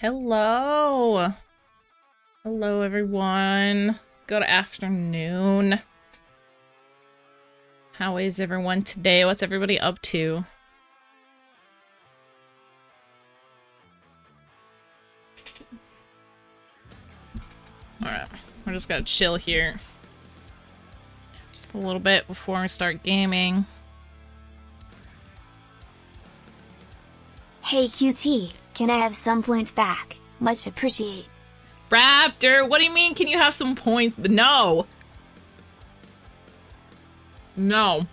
Hello. Hello, everyone. Good afternoon. How is everyone today? What's everybody up to? Alright, we're just gonna chill here a little bit before we start gaming. Hey QT, can I have some points back? Much appreciate. Raptor, what do you mean can you have some points? But no. No.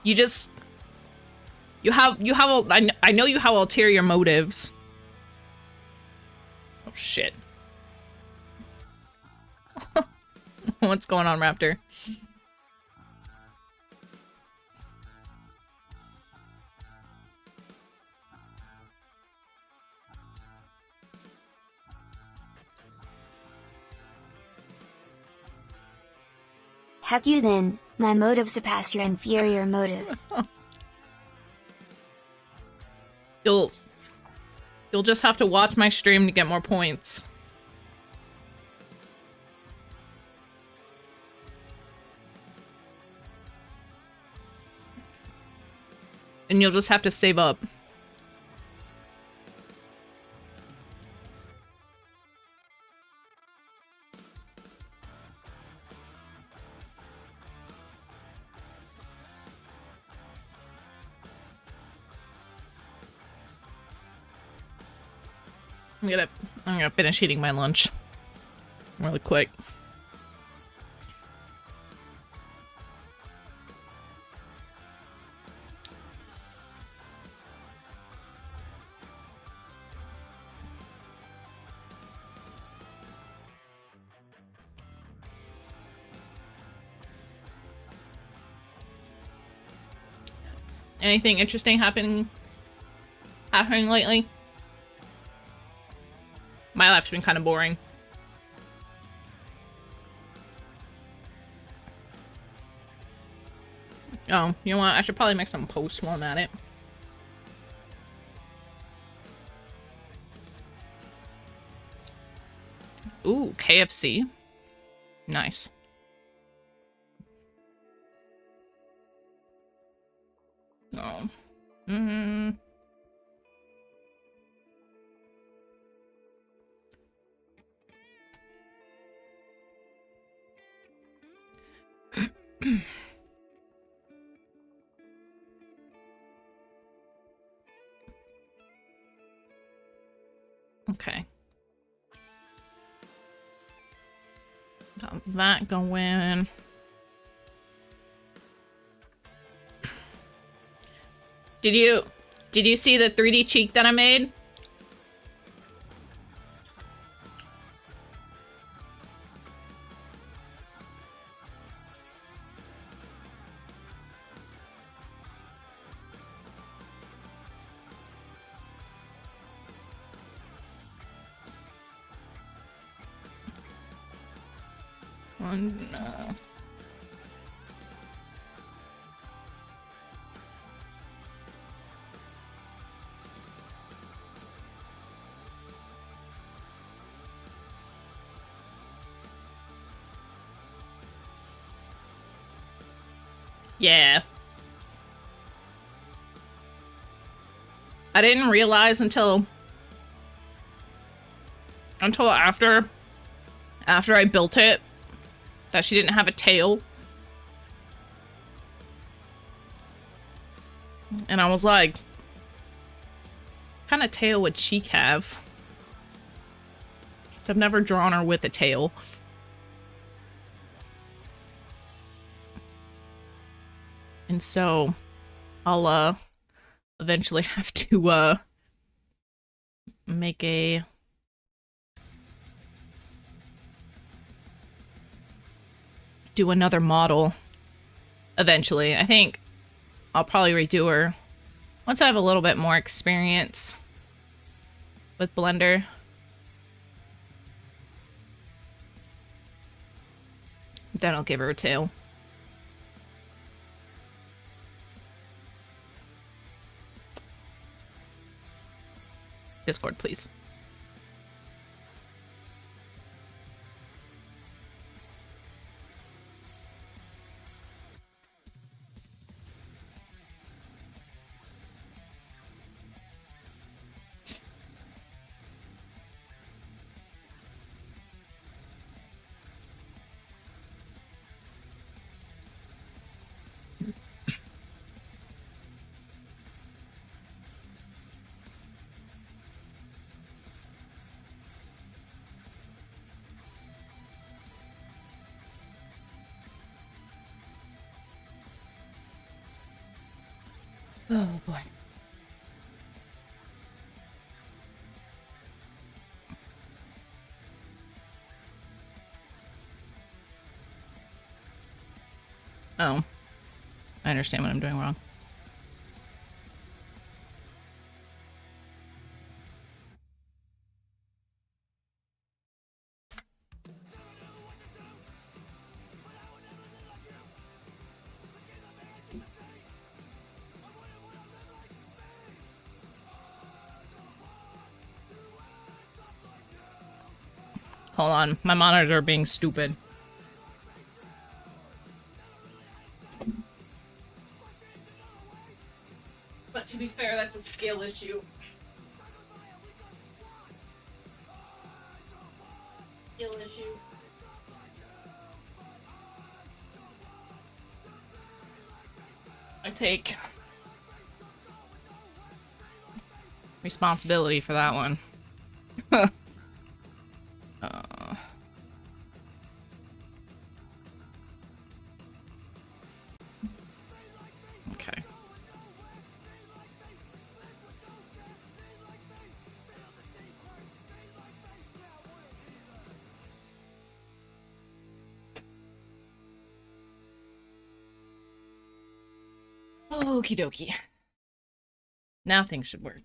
You just... I know you have ulterior motives. Oh shit. What's going on, Raptor? Have you then? My motives surpass your inferior motives. You'll just have to watch my stream to get more points. And you'll just have to save up. I'm gonna finish eating my lunch really quick. Anything interesting happening lately? My life's been kind of boring. Oh, you know what? I should probably make some posts while I'm at it. Ooh, KFC. Nice. Oh. Mm-hmm. Okay. Got that going. Did you see the 3D cheek that I made? Oh, no. Yeah. I didn't realize until after I built it that she didn't have a tail. And I was like, what kind of tail would Cheek have? Because I've never drawn her with a tail. And so I'll eventually have to make a do another model eventually. I think I'll probably redo her once I have a little bit more experience with Blender. Then I'll give her a tail. Discord, please. Oh boy. Oh. I understand what I'm doing wrong. Hold on. My monitor being stupid. But to be fair, that's a skill issue. Skill issue. I take responsibility for that one. Okay. Okie dokie. Now things should work.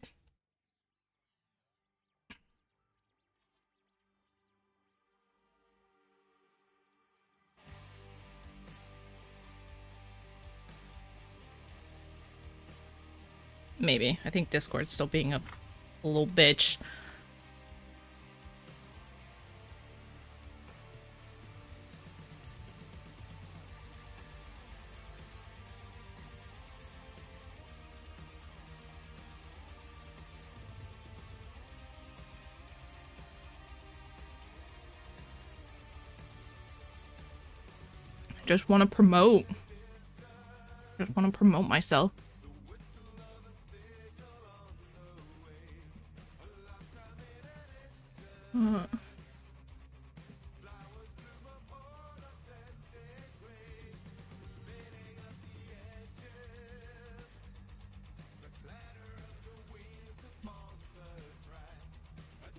Maybe. I think Discord's still being a little bitch. Just want to promote. Just want to promote myself.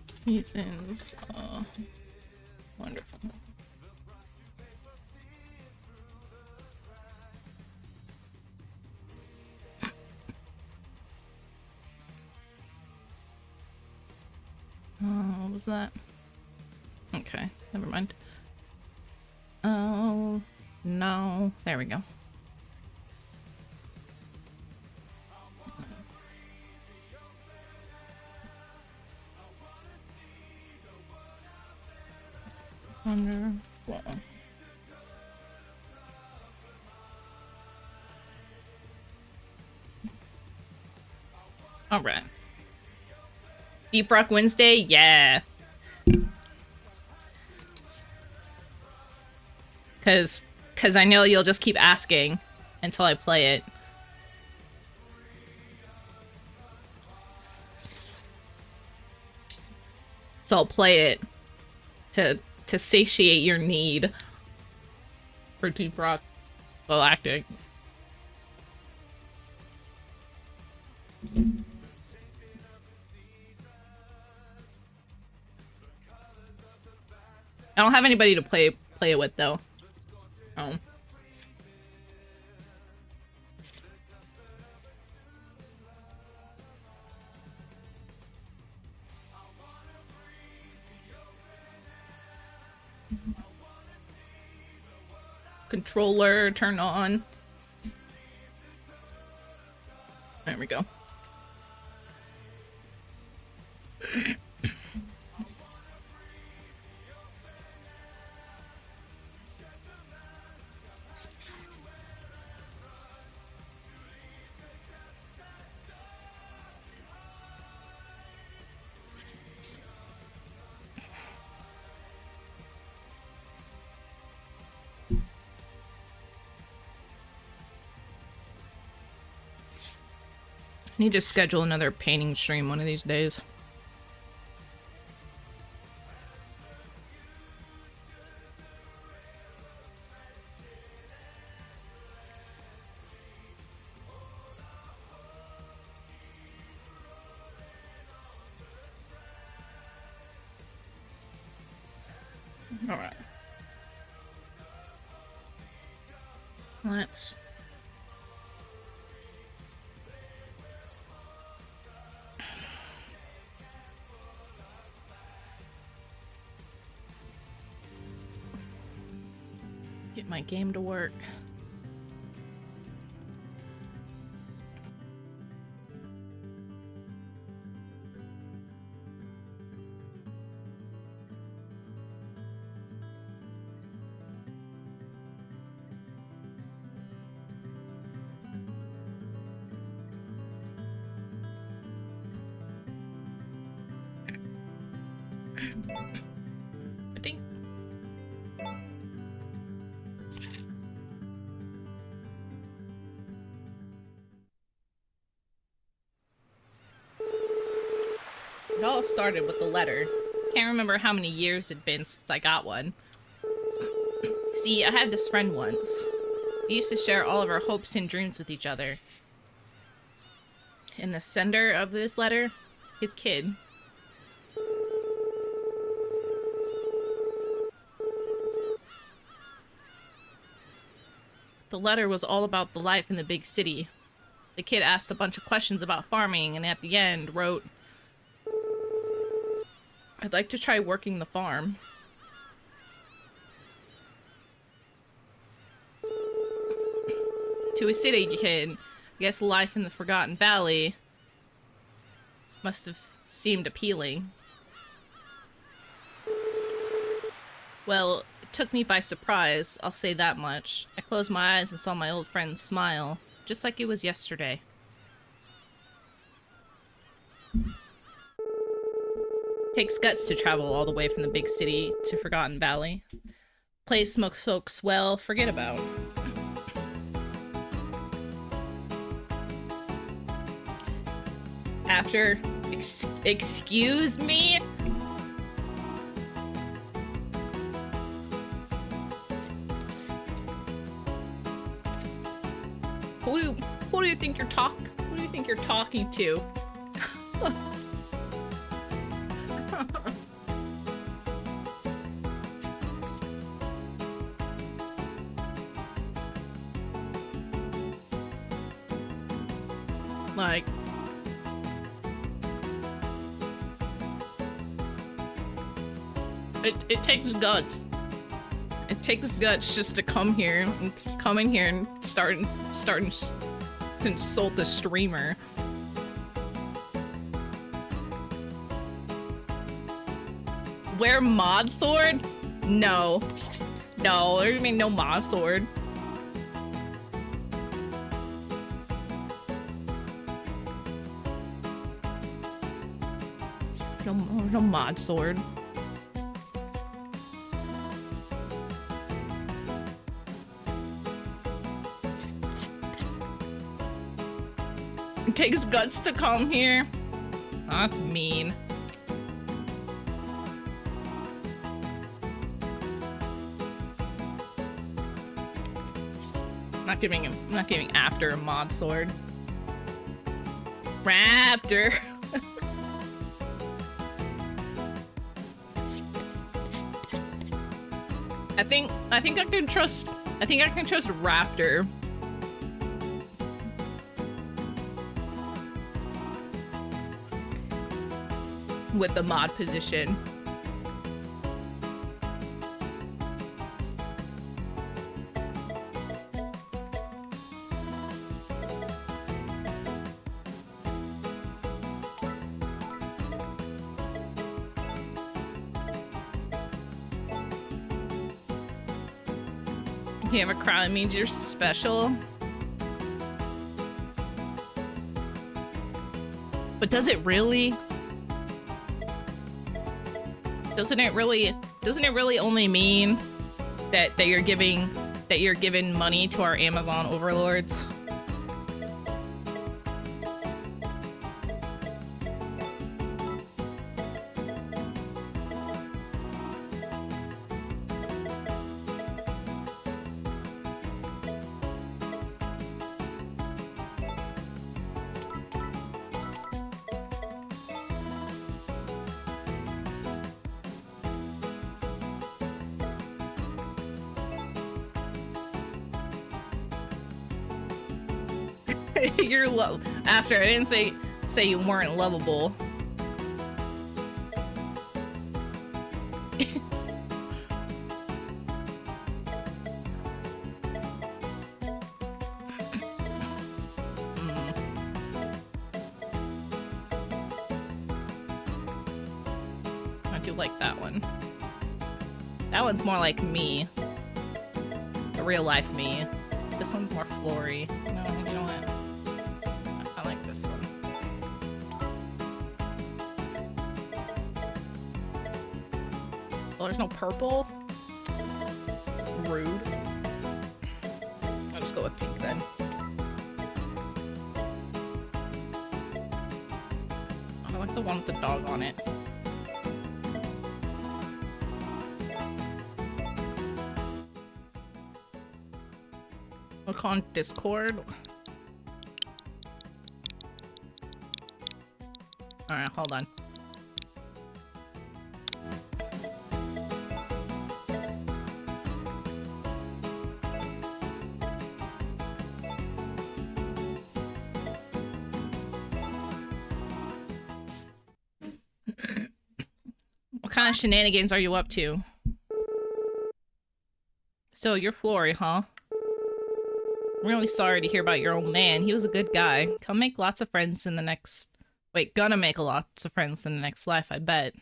Seasons. Wonderful. What was that? Okay, never mind. Oh, no. There we go. Wonderful. All right. Deep Rock Wednesday? Yeah. Cause I know you'll just keep asking until I play it. So I'll play it to satiate your need for Deep Rock Galactic. I don't have anybody to play it with though. Oh. Controller, turn on. There we go. Need to schedule another painting stream one of these days. All right. Let's get my game to work. Ding. It all started with the letter. Can't remember how many years it'd been since I got one. See, I had this friend once. We used to share all of our hopes and dreams with each other. In the sender of this letter, his kid. The letter was all about the life in the big city. The kid asked a bunch of questions about farming and at the end wrote, "I'd like to try working the farm." To a city kid, I guess life in the Forgotten Valley must have seemed appealing. Well, it took me by surprise, I'll say that much. I closed my eyes and saw my old friend smile, just like it was yesterday. Takes guts to travel all the way from the big city to Forgotten Valley. Place smoke folks well, forget about. After, excuse me? Who do you think you're talking to? Like, it takes guts. It takes guts just to come in here and start to insult the streamer. Wear mod sword? No. No, there's been no mod sword. No mod sword. It takes guts to come here. Oh, that's mean. I'm not giving after a mod sword. Raptor. I think I can trust Raptor. With the mod position. you have a crown, it means you're special. But does it really? Doesn't it really only mean that you're giving money to our Amazon overlords? You're low. After I didn't say you weren't lovable. I do like that one. That one's more like me. A real life me. This one's more flory. No, you know what? I like this one. Well, there's no purple. Rude. I'll just go with pink then. I like the one with the dog on it. Look on Discord. Alright, hold on. What kind of shenanigans are you up to? So, you're Flory, huh? I'm really sorry to hear about your old man. He was a good guy. Come make lots of friends in the next... Wait, gonna make lots of friends in the next life, I bet.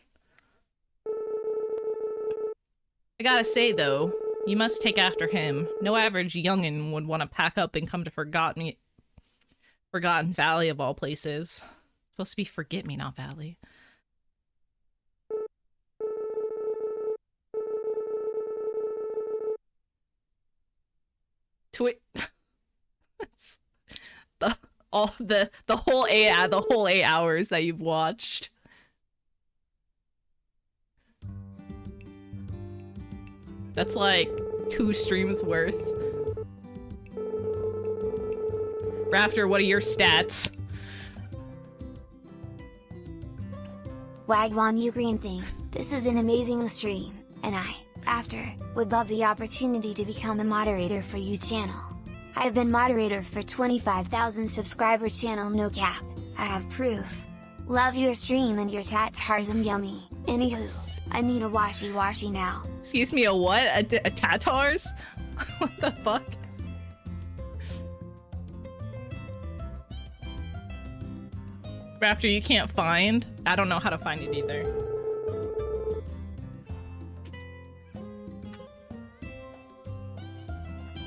I gotta say, though, you must take after him. No average youngin' would want to pack up and come to Forgotten Valley of all places. It's supposed to be Forget-Me-Not Valley. the whole 8 hours that you've watched. That's like 2 streams worth. Raptor, what are your stats? Wagwan, you green thing. This is an amazing stream, and I, after, would love the opportunity to become a moderator for you channel. I have been moderator for 25,000 subscriber channel, no cap. I have proof. Love your stream and your tatarsm yummy. Anywho, I need a washy now. Excuse me, a what? A tatars? What the fuck? Raptor, you can't find? I don't know how to find it either.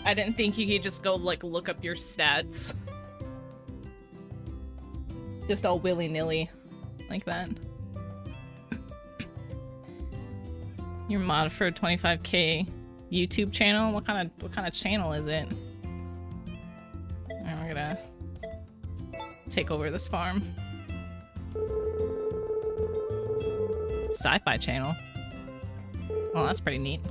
I didn't think you could just go, like, look up your stats. Just all willy-nilly. Like that. Your mod for a 25k YouTube channel? What kind of channel is it? Alright, we're gonna take over this farm. Sci-fi channel. Oh, that's pretty neat.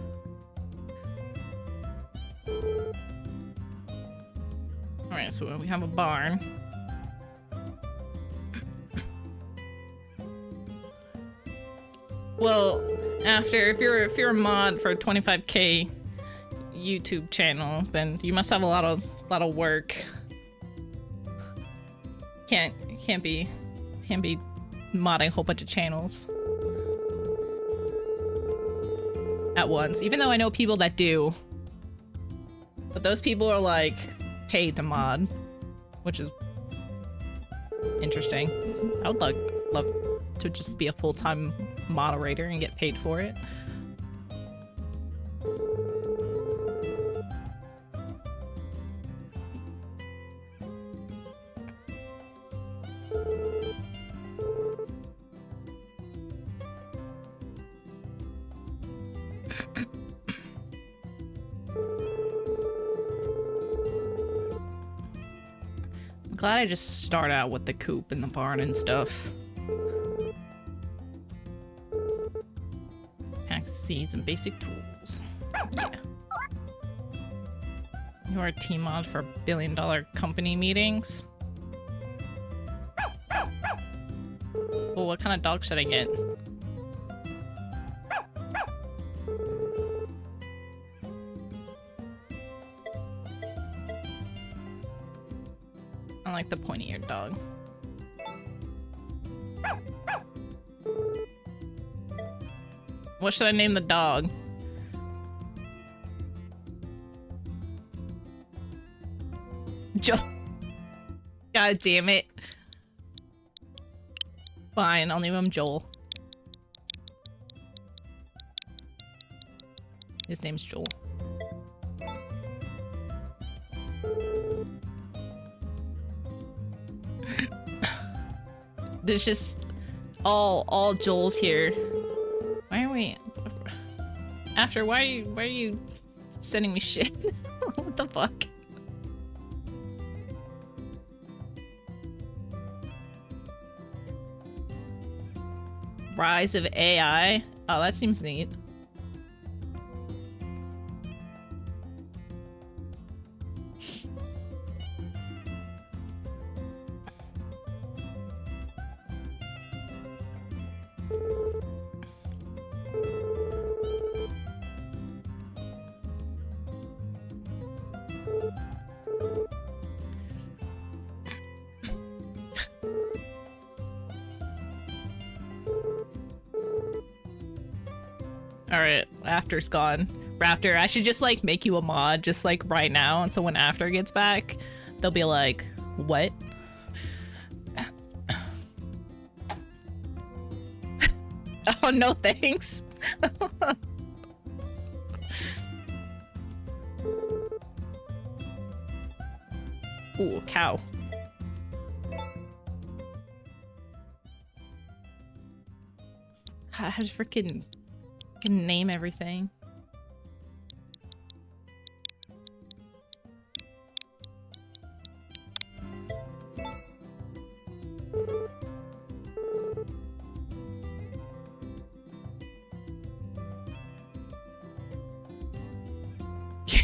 Alright, so we have a barn. Well, if you're a mod for a 25k YouTube channel, then you must have a lot of work. Can't be modding a whole bunch of channels at once. Even though I know people that do, but those people are like paid to mod, which is interesting. I would love to just be a full-time moderator and get paid for it. I'm glad I just start out with the coop and the barn and stuff. Packs of seeds and basic tools. Yeah. You are a team mod for billion-dollar company meetings. Well, what kind of dog should I get? I like the pointy-eared dog. What should I name the dog? Joel. God damn it. Fine, I'll name him Joel. His name's Joel. There's just all Joels here. Why are we after why are you sending me shit? What the fuck? Rise of AI? Oh, that seems neat. Alright, After's gone. Raptor, I should just like make you a mod just like right now, and so when After gets back, they'll be like, what? Oh no, thanks. Ooh, cow. God, I just freaking can name everything.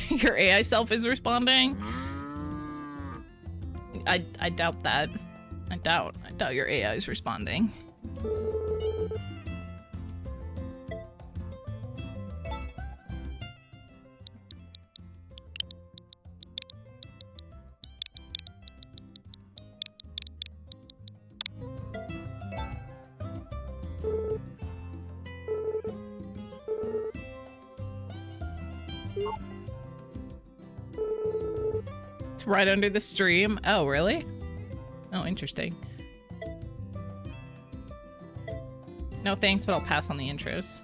Your AI self is responding? I doubt that. I doubt your AI is responding. It's right under the stream. Oh, really? Oh, interesting. No thanks, but I'll pass on the intros.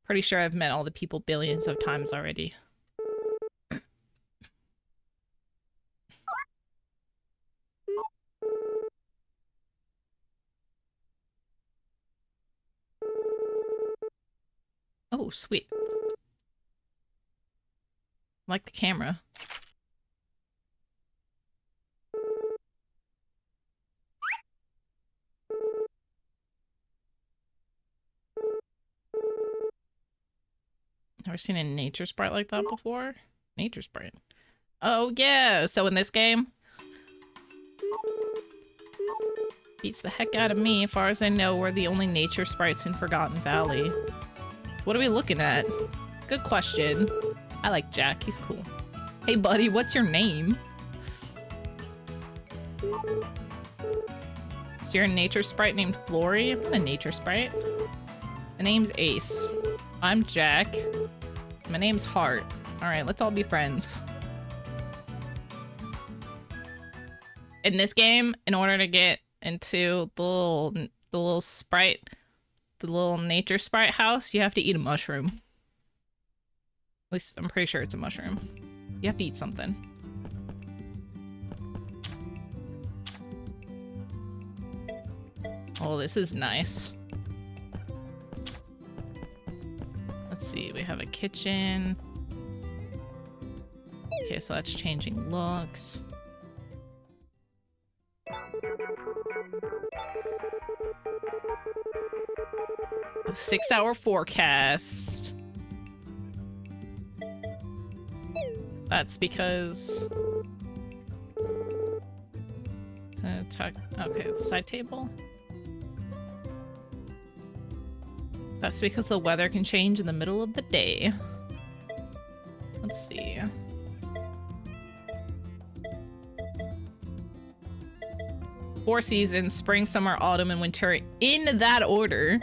Pretty sure I've met all the people billions of times already. Oh, sweet. Like the camera. Never seen a nature sprite like that before? Nature sprite. Oh yeah, so in this game, beats the heck out of me. As far as I know, we're the only nature sprites in Forgotten Valley. So what are we looking at? Good question. I like Jack, he's cool. Hey buddy, what's your name? So you're a nature sprite named Flory? I'm not a nature sprite. My name's Ace. I'm Jack. My name's Hart. Alright, let's all be friends. In this game, in order to get into the little sprite, the little nature sprite house, you have to eat a mushroom. At least I'm pretty sure it's a mushroom. You have to eat something. Oh, this is nice. have a kitchen. Okay, so that's changing looks. A 6-hour forecast. That's because... Okay, the side table. That's because the weather can change in the middle of the day. Let's see. Four seasons: spring, summer, autumn, and winter, in that order.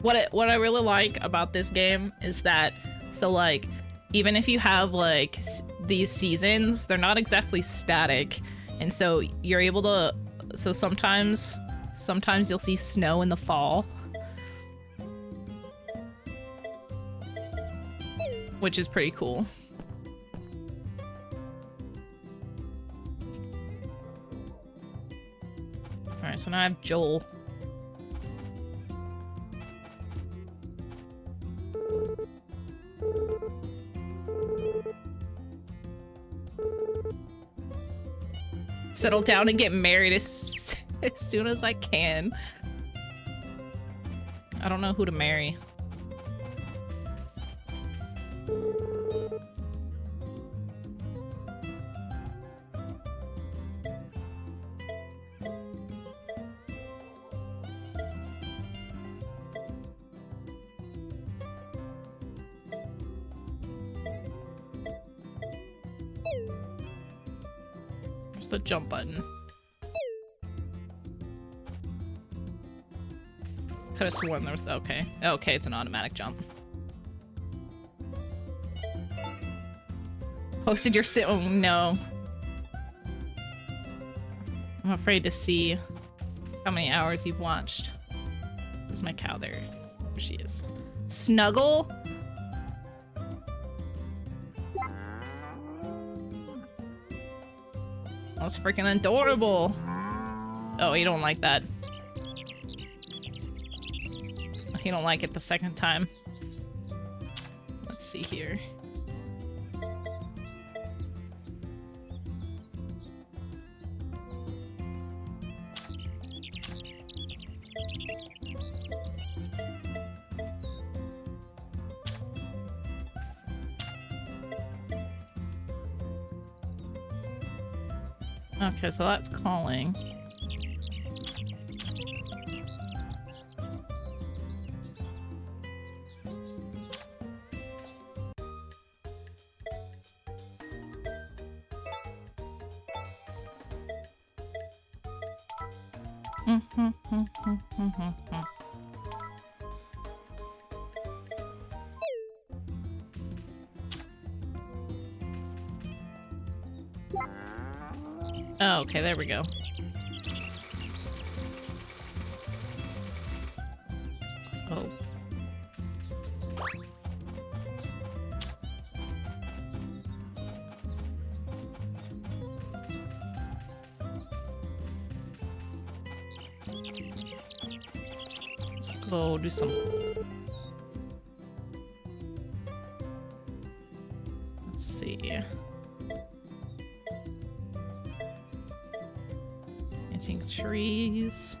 What I really like about this game is that, so like, even if you have like these seasons, they're not exactly static, and so you're able to. So sometimes you'll see snow in the fall, which is pretty cool. All right, so now I have Joel. Settle down and get married as soon as I can. I don't know who to marry. The jump button. Could have sworn there was... Okay. Okay, it's an automatic jump. Posted your sit... Oh, no. I'm afraid to see how many hours you've watched. Where's my cow there? There she is. Snuggle? That was freaking adorable. Oh, you don't like that. You don't like it the second time. Let's see here. Okay, so that's calling. Oh, okay, there we go. Oh. Let's go do some... Let's see. Trees.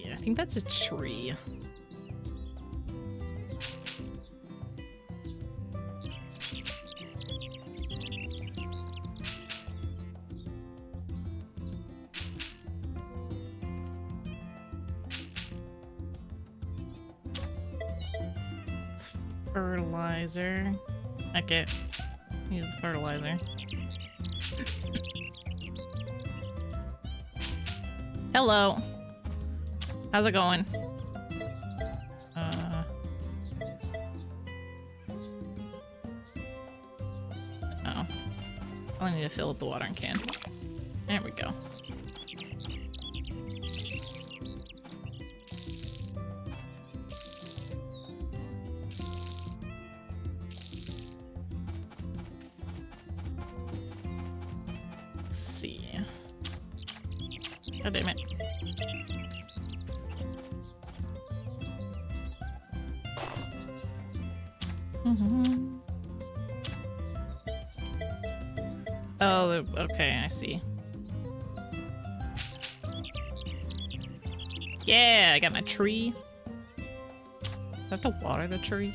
I think that's a tree. It's fertilizer. Okay. Use the fertilizer. Hello. How's it going? I need to fill up the watering can. There we go. Let's see. God damn it. Oh, okay, I see. Yeah, I got my tree. Do I have to water the tree?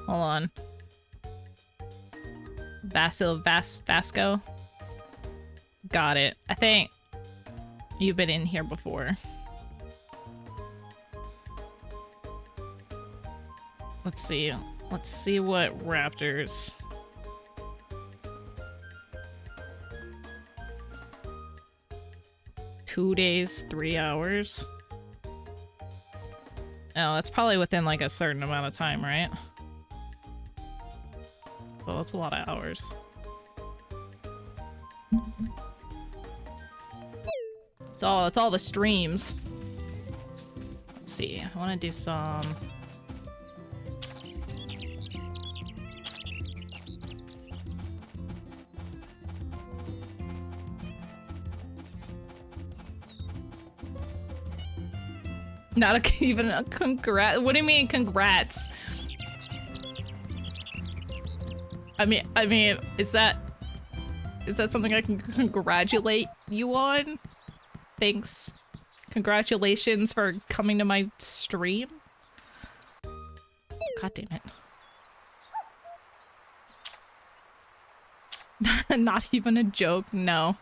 Hold on. Vasco. Got it. I think you've been in here before. Let's see. Let's see what raptors. Two days, 3 hours. Oh, that's probably within like a certain amount of time, right? Well, that's a lot of hours. It's all the streams. Let's see. I want to do some. Not even a congrats. What do you mean congrats? I mean, is that something I can congratulate you on? Thanks. Congratulations for coming to my stream. God damn it. Not even a joke. No.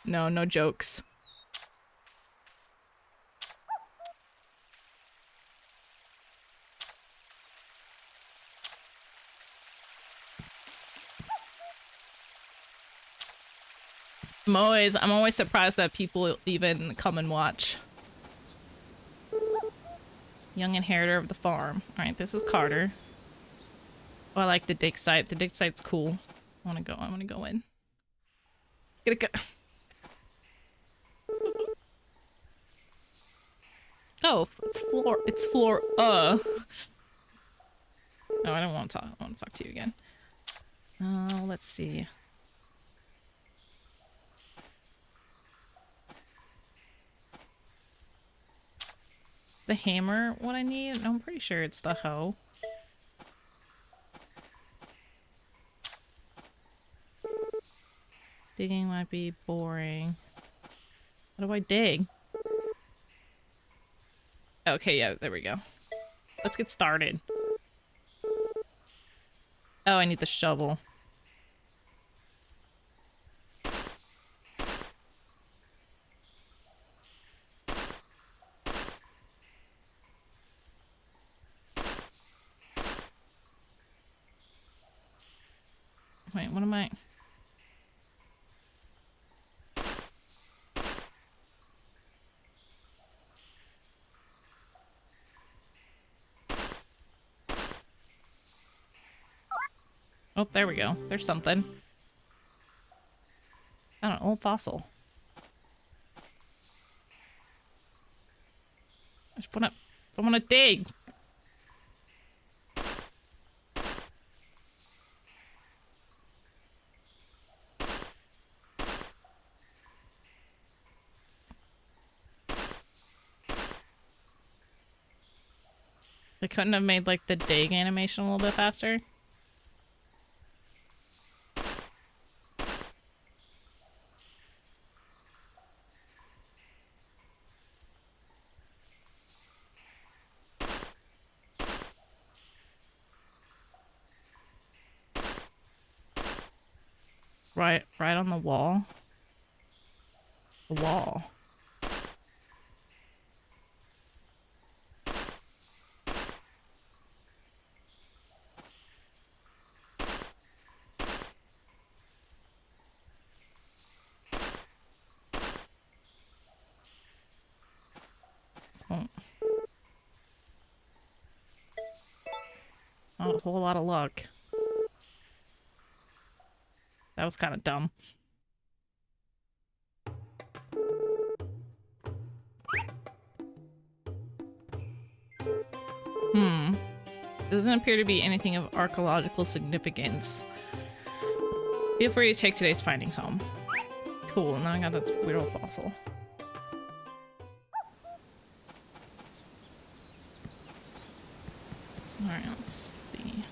No jokes. I'm always surprised that people even come and watch. Young inheritor of the farm. Alright, this is Carter. Oh, I like the dig site. The dig site's cool. I wanna go in. Get it go. Oh, it's floor Oh, I don't want to talk. I want to talk to you again. Let's see. The hammer what I need? No, I'm pretty sure it's the hoe. Digging might be boring. How do I dig? Okay, yeah, there we go. Let's get started. Oh, I need the shovel. Wait, what am I? Oh, there we go. There's something. I don't know, old fossil. I wanna dig. They couldn't have made like the dig animation a little bit faster. Right on the wall. The wall. Oh. Not a whole lot of luck. That was kind of dumb. Doesn't appear to be anything of archaeological significance. Feel free to take today's findings home. Cool, now I got this weird old fossil. Alright, let's see.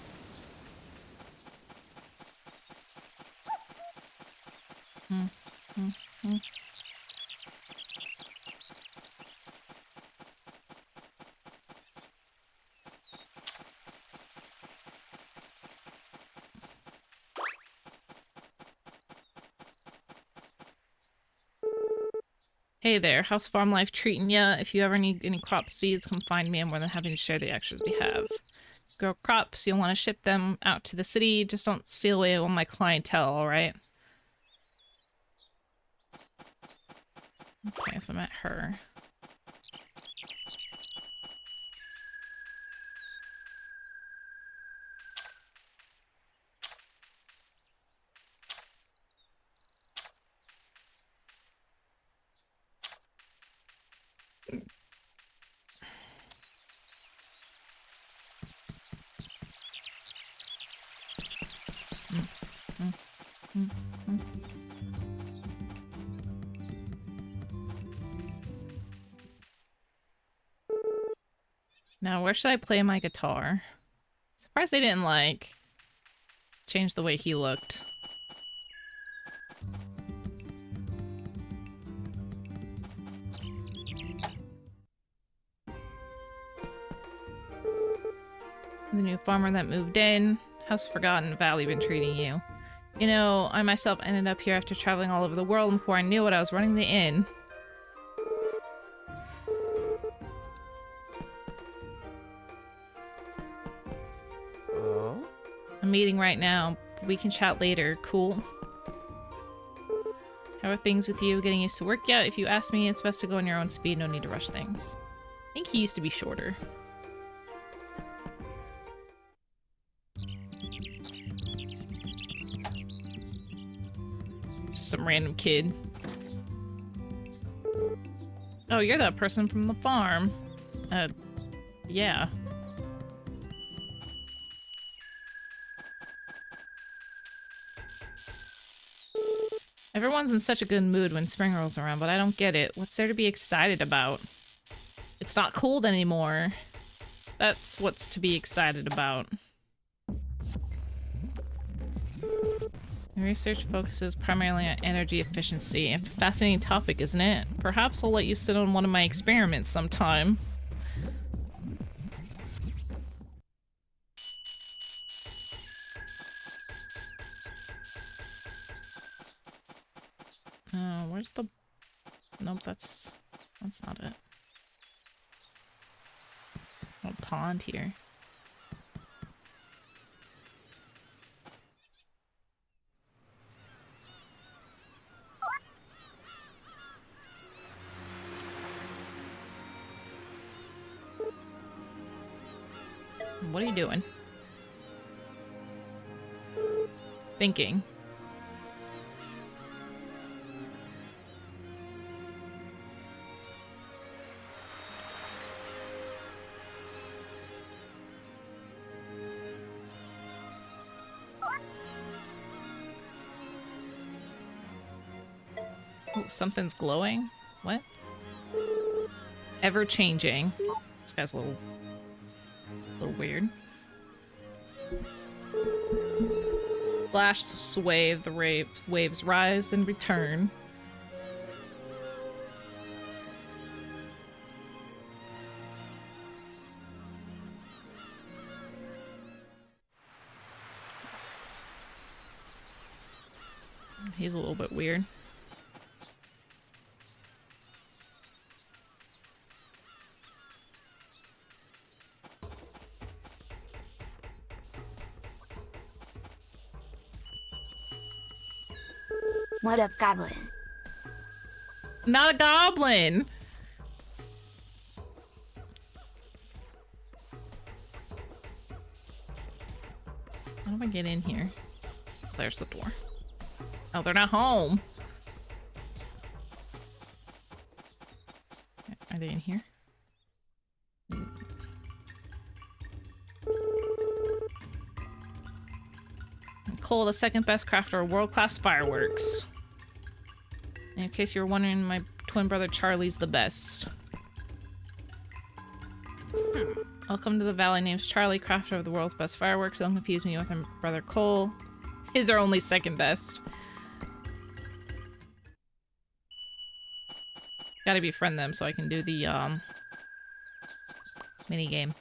Hey there, how's farm life treating ya? If you ever need any crop seeds, come find me. I'm more than happy to share the extras we have. Grow crops, you'll want to ship them out to the city. Just don't steal away all my clientele, alright? Okay, so I met her. Now, where should I play my guitar? Surprised they didn't, like, change the way he looked. The new farmer that moved in. How's Forgotten Valley been treating you? You know, I myself ended up here after traveling all over the world, and before I knew it, I was running the inn. I'm meeting right now. We can chat later. Cool. How are things with you? Getting used to work yet? If you ask me, it's best to go in your own speed. No need to rush things. I think he used to be shorter. Just some random kid. Oh, you're that person from the farm. Yeah. Everyone's in such a good mood when spring rolls around, but I don't get it. What's there to be excited about? It's not cold anymore. That's what's to be excited about. The research focuses primarily on energy efficiency. A fascinating topic, isn't it? Perhaps I'll let you sit on one of my experiments sometime. Where's the... Nope, that's not it. A pond here. What are you doing? Thinking. Oh, something's glowing? What? Ever changing. This guy's a little weird. Flash, sway, the waves rise, then return. He's a little bit weird. What up, goblin? Not a goblin! How do I get in here? There's the door. Oh, they're not home. Are they in here? Cole, the second best crafter of world-class fireworks. In case you're wondering, my twin brother Charlie's the best. Welcome to the valley. Name's Charlie, crafter of the world's best fireworks. Don't confuse me with my brother Cole. His are only second best. Gotta befriend them so I can do the mini game.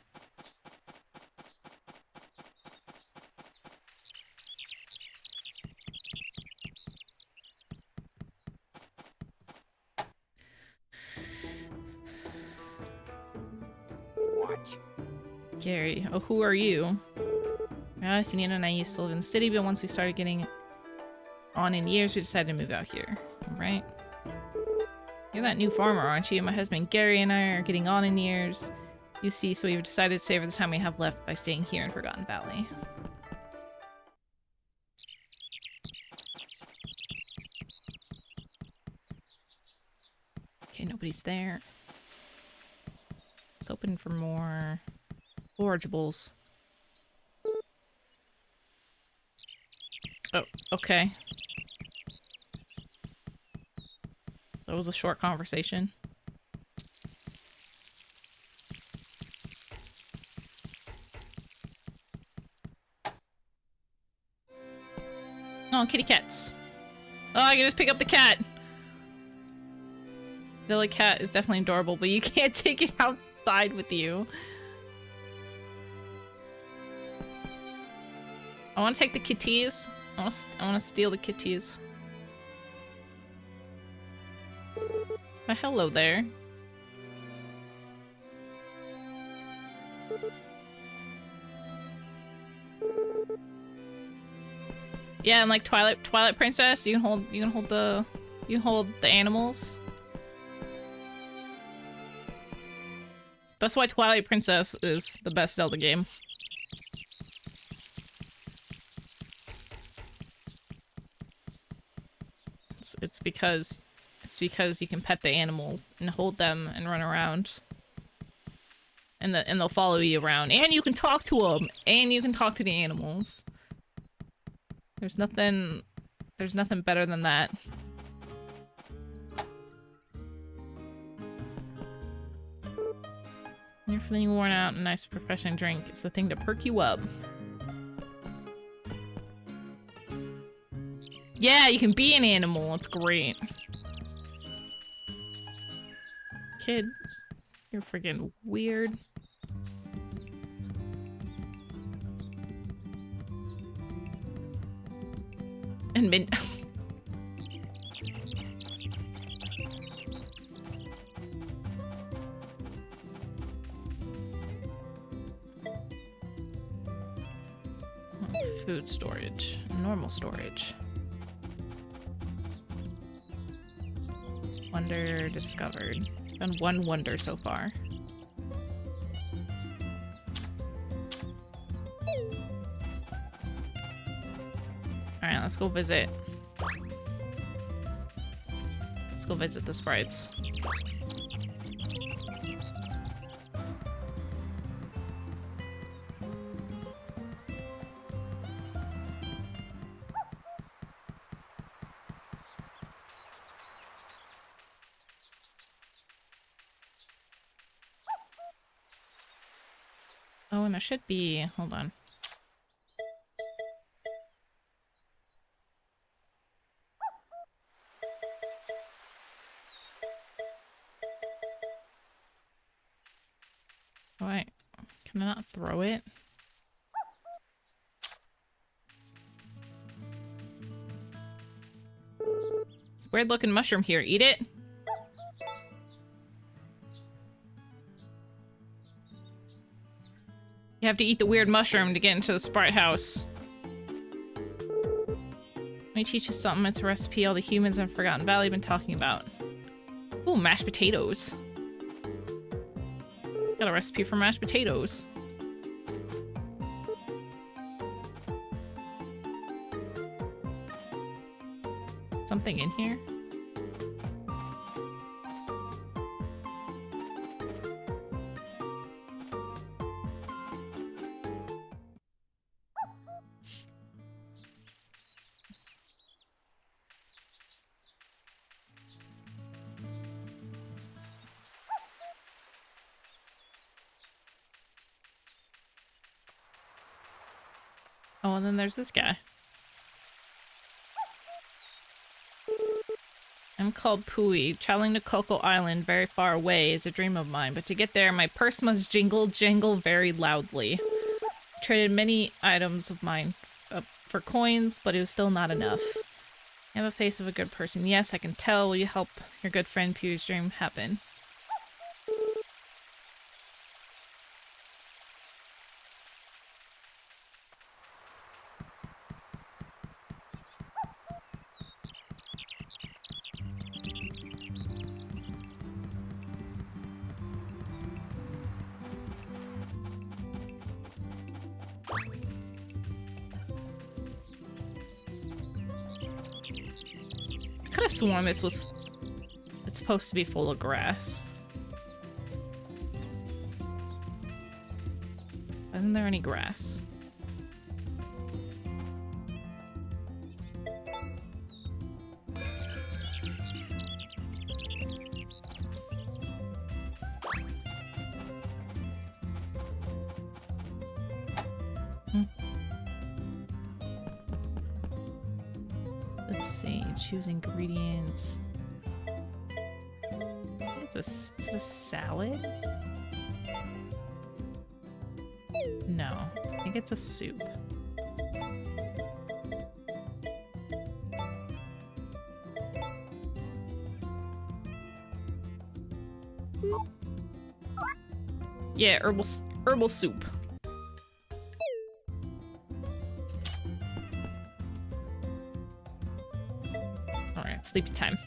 What? Gary, oh, who are you? Janine and I used to live in the city, but once we started getting on in years, we decided to move out here. Right? You're that new farmer, aren't you? My husband Gary and I are getting on in years. You see, so we've decided to savor the time we have left by staying here in Forgotten Valley. Okay, nobody's there. Let's open for more forageables. Oh, okay. That was a short conversation. Oh, kitty cats. Oh, I can just pick up the cat. Villa cat is definitely adorable, but you can't take it outside with you. I want to take the kitties. I want to steal the kitties. Hello there. Yeah, and like Twilight Princess, you can hold the animals. That's why Twilight Princess is the best Zelda game. It's because you can pet the animals and hold them and run around. And they'll follow you around. And you can talk to them. And you can talk to the animals. There's nothing better than that. When you're feeling worn out, a nice refreshing drink is the thing to perk you up. Yeah, you can be an animal. It's great. Kid, you're freaking weird. And That's food storage. Normal storage. Wonder discovered. Done one wonder so far. Alright, let's go visit. Let's go visit the sprites. Oh, and there should be... Hold on. Oh, wait. Can I not throw it? Weird looking mushroom here. Eat it? You have to eat the weird mushroom to get into the sprite house. Let me teach you something. It's a recipe all the humans in Forgotten Valley have been talking about. Ooh, mashed potatoes. Got a recipe for mashed potatoes. Something in here? Oh, and then there's this guy. I'm called Pui. Traveling to Coco Island, very far away, is a dream of mine. But to get there, my purse must jingle very loudly. I traded many items of mine for coins, but it was still not enough. You have a face of a good person. Yes, I can tell. Will you help your good friend Pui's dream happen? I could have sworn it's supposed to be full of grass. Isn't there any grass? Let's see, choose ingredients. Is it a salad? No, I think it's a soup. Yeah, herbal soup. Alright, sleepy time.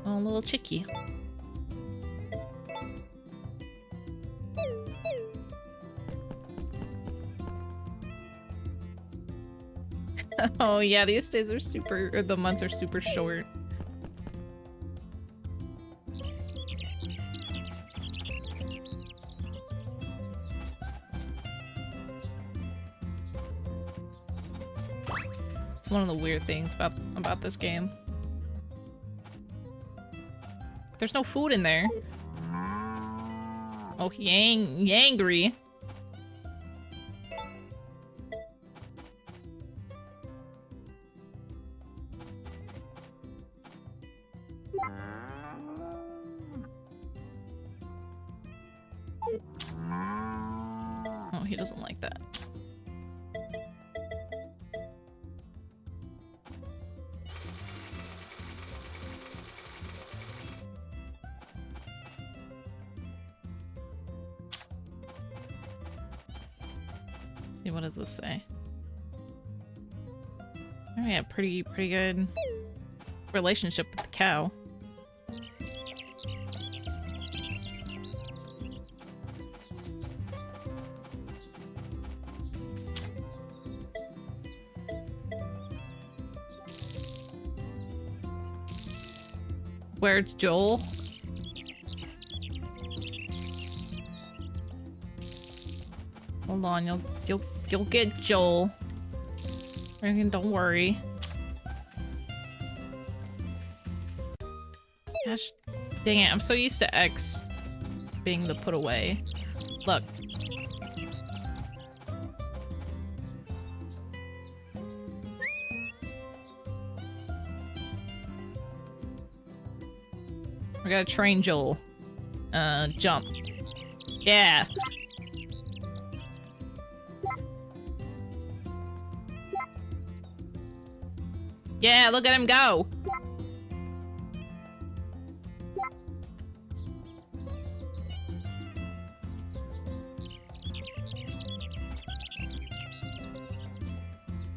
Oh, a little chickie. Oh yeah, these days are the months are super short. It's one of the weird things about this game. There's no food in there. Oh, he angry. Oh, he doesn't like that. See, what does this say? Oh yeah, pretty good relationship with the cow. Where's Joel? Hold on, you'll get Joel. Don't worry. Gosh, dang it! I'm so used to X being the put away. Look. We gotta train Joel. Jump. Yeah. Yeah, look at him go.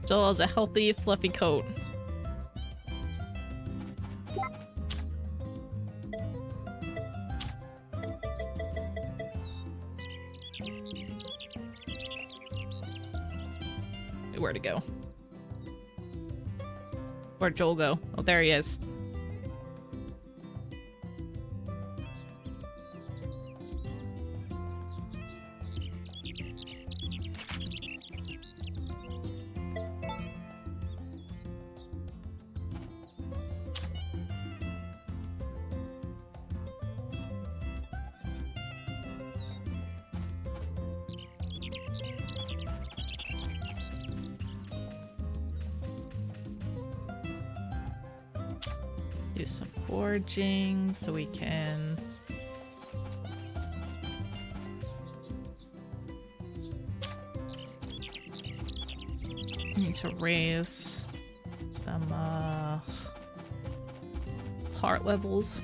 Joel has a healthy, fluffy coat. Where to go? Where'd Joel go? Oh, there he is. Do some foraging so we can need to raise some heart levels.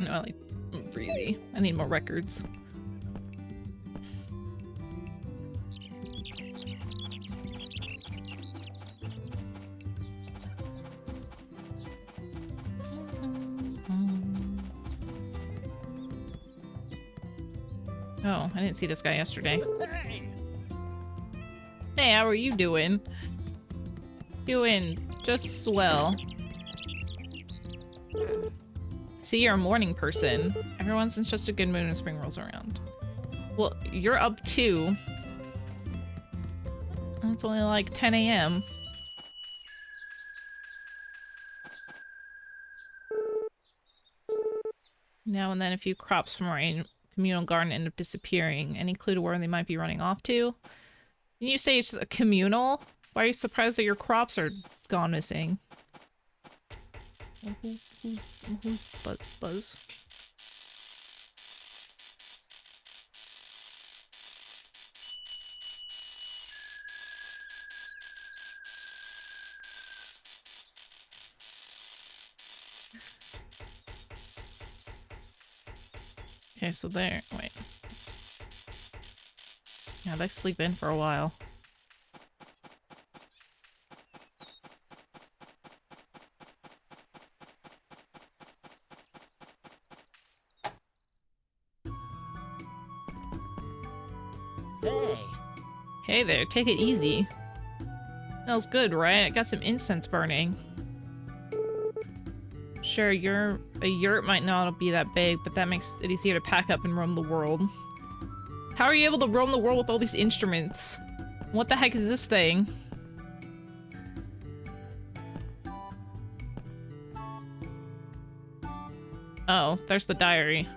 No, I like breezy. I need more records. Oh, I didn't see this guy yesterday. Hey, how are you doing? Doing just swell. See, you're a morning person. Everyone's in just a good mood when spring rolls around. Well, you're up too. And it's only like 10 a.m. Now and then a few crops from our communal garden end up disappearing. Any clue to where they might be running off to? Can you say it's a communal? Why are you surprised that your crops are gone missing? Buzz, buzz. Okay, so there. Wait. Yeah, they sleep in for a while. Hey. Hey there, take it easy. Smells good, right? I got some incense burning. Sure, a yurt might not be that big, but that makes it easier to pack up and roam the world. How are you able to roam the world with all these instruments? What the heck is this thing? Oh, there's the diary.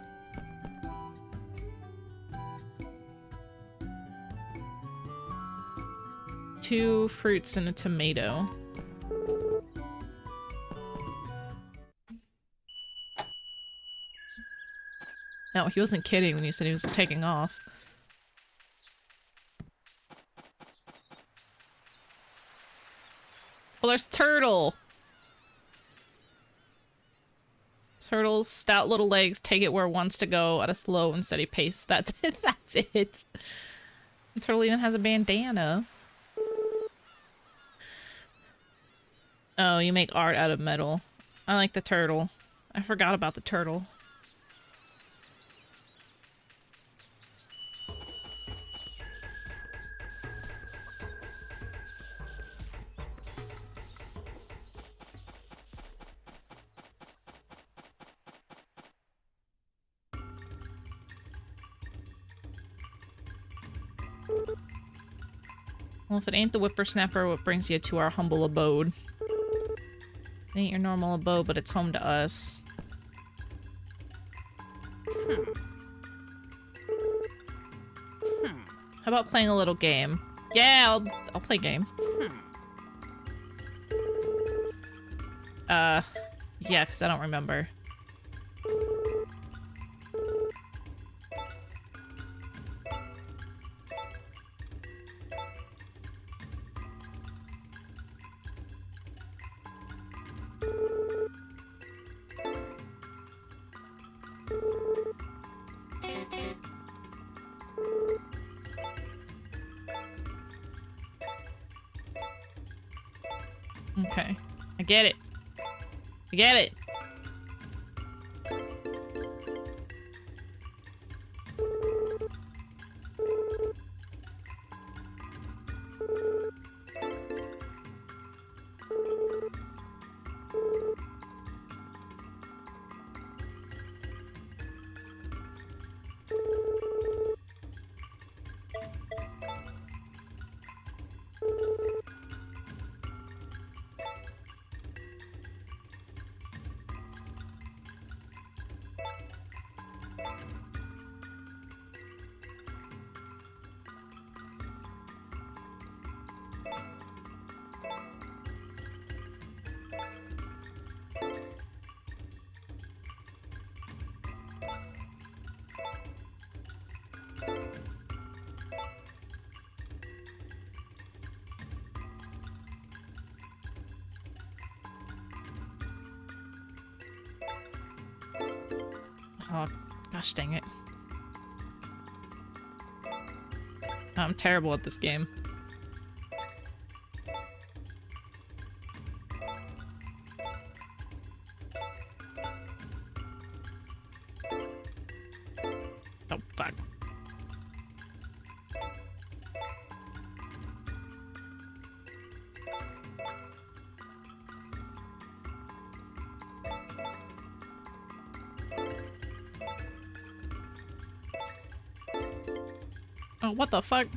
Two fruits and a tomato. No, he wasn't kidding when you said he was taking off. Oh, there's Turtle! Turtle's stout little legs take it where it wants to go at a slow and steady pace. That's it. That's it. And Turtle even has a bandana. Oh, you make art out of metal. I like the turtle. I forgot about the turtle. Well, if it ain't the whippersnapper, what brings you to our humble abode? It ain't your normal abode, but it's home to us. How about playing a little game? Yeah, I'll play games. Yeah, because I don't remember. Okay. I get it. I get it. Oh, gosh dang it. I'm terrible at this game. Oh, fuck. Oh, what the fuck?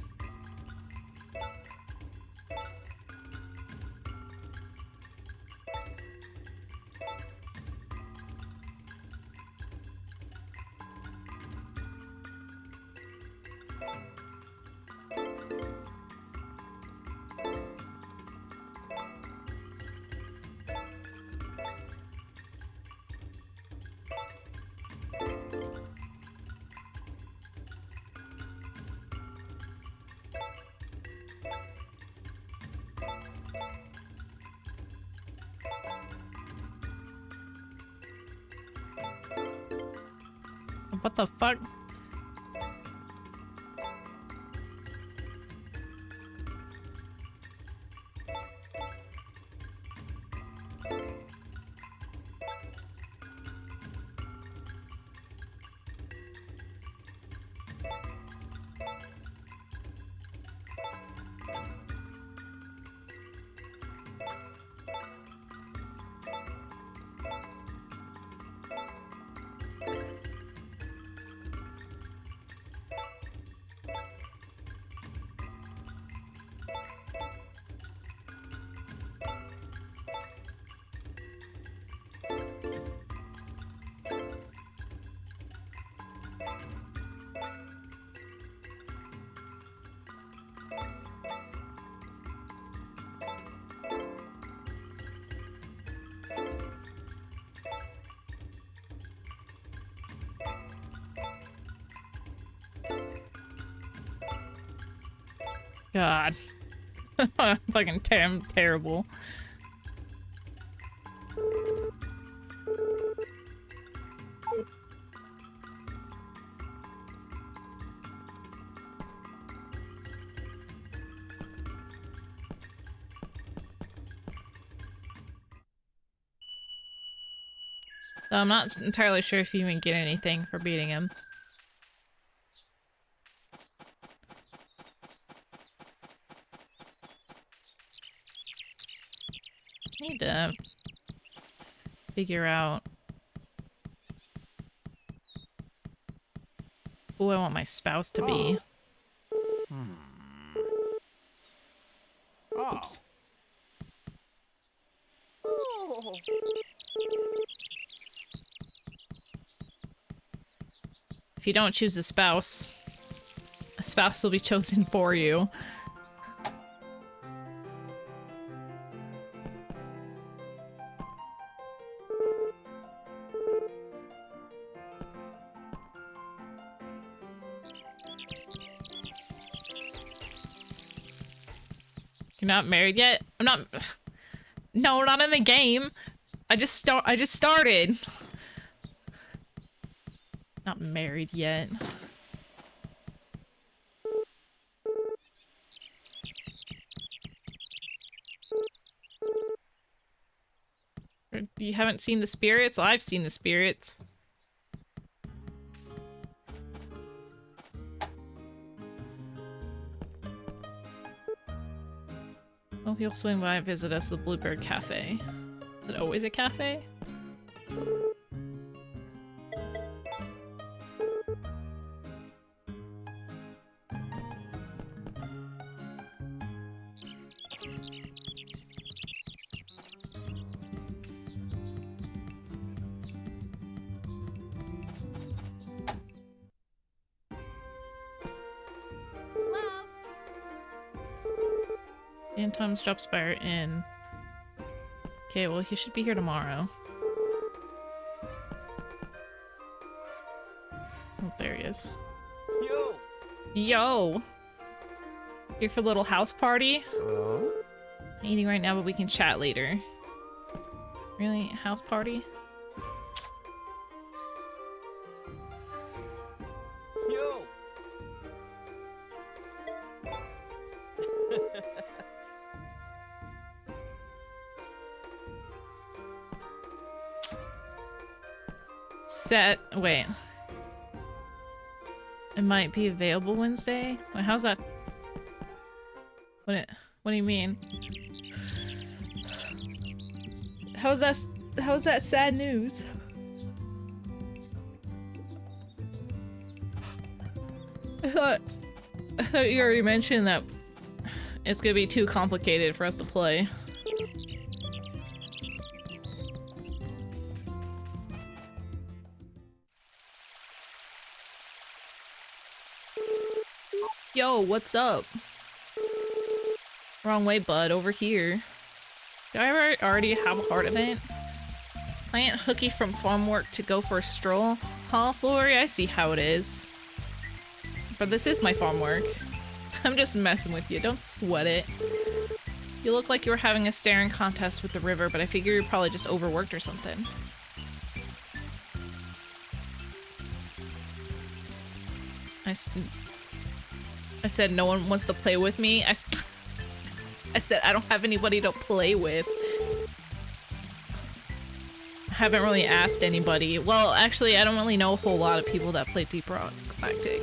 What the fuck? God. Fucking terrible. So I'm not entirely sure if you even get anything for beating him. Need to figure out who I want my spouse to be. Oops. Oh. If you don't choose a spouse will be chosen for you. You're not married yet? I'm not. No, not in the game. I just started. Not married yet. You haven't seen the spirits? I've seen the spirits. Oh, he'll swing by and visit us at the Bluebird Cafe. Is it always a cafe? And Tom's drops by our inn. Okay, well, he should be here tomorrow. Oh, there he is. Yo. Yo! Here for a little house party? I'm eating right now, but we can chat later. Really? House party? Yo. Set. Wait. It might be available Wednesday? Wait, how's that? What do you mean? How's that sad news? I thought you already mentioned that it's gonna be too complicated for us to play. Yo, what's up? Wrong way, bud. Over here. Do I already have a heart event? Plant Hooky from farm work to go for a stroll? Huh, Flory? I see how it is. But this is my farm work. I'm just messing with you. Don't sweat it. You look like you were having a staring contest with the river, but I figure you're probably just overworked or something. I said no one wants to play with me. I said I don't have anybody to play with. I haven't really asked anybody. Well, actually, I don't really know a whole lot of people that play Deep Rock Galactic.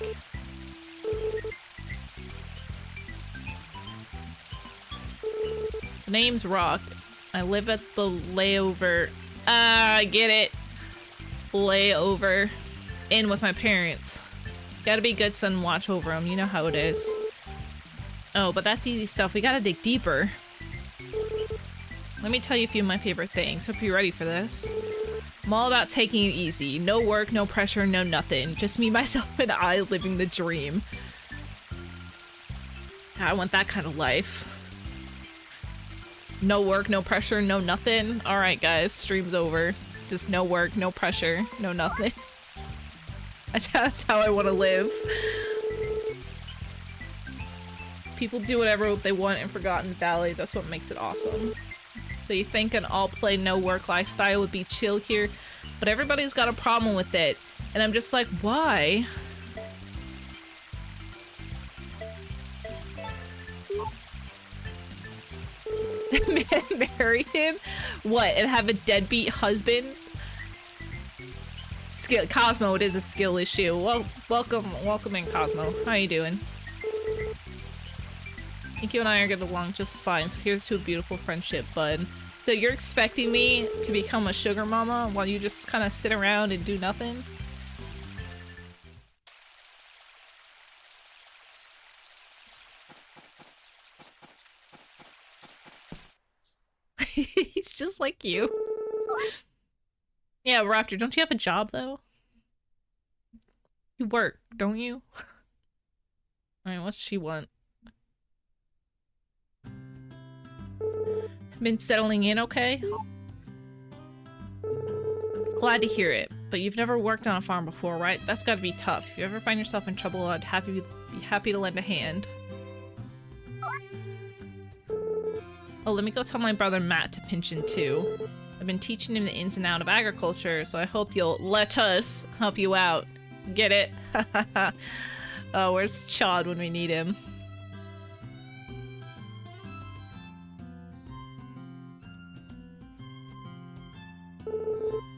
The name's Rock. I live at the layover. I get it. Layover. In with my parents. Gotta be good son and watch over them. You know how it is. Oh, but that's easy stuff. We gotta dig deeper. Let me tell you a few of my favorite things. Hope you're ready for this. I'm all about taking it easy. No work, no pressure, no nothing. Just me, myself, and I living the dream. I want that kind of life. No work, no pressure, no nothing. Alright guys, stream's over. Just no work, no pressure, no nothing. That's how I want to live. People do whatever they want in Forgotten Valley. That's what makes it awesome. So you think an all-play, no-work lifestyle would be chill here, but everybody's got a problem with it. And I'm just like, why? Marry him? What, and have a deadbeat husband? Skill Cosmo, it is a skill issue. Well, welcome in, Cosmo. How you doing? I think you and I are getting along just fine, so here's to a beautiful friendship, bud. So you're expecting me to become a sugar mama while you just kind of sit around and do nothing? He's just like you. Yeah, Raptor, don't you have a job though? You work, don't you? Alright, what's she want? Been settling in okay? Glad to hear it, but you've never worked on a farm before, right? That's gotta be tough. If you ever find yourself in trouble, I'd be happy to lend a hand. Oh, let me go tell my brother Matt to pinch in too. I've been teaching him the ins and outs of agriculture, so I hope you'll let us help you out. Get it? Oh, where's Chad when we need him?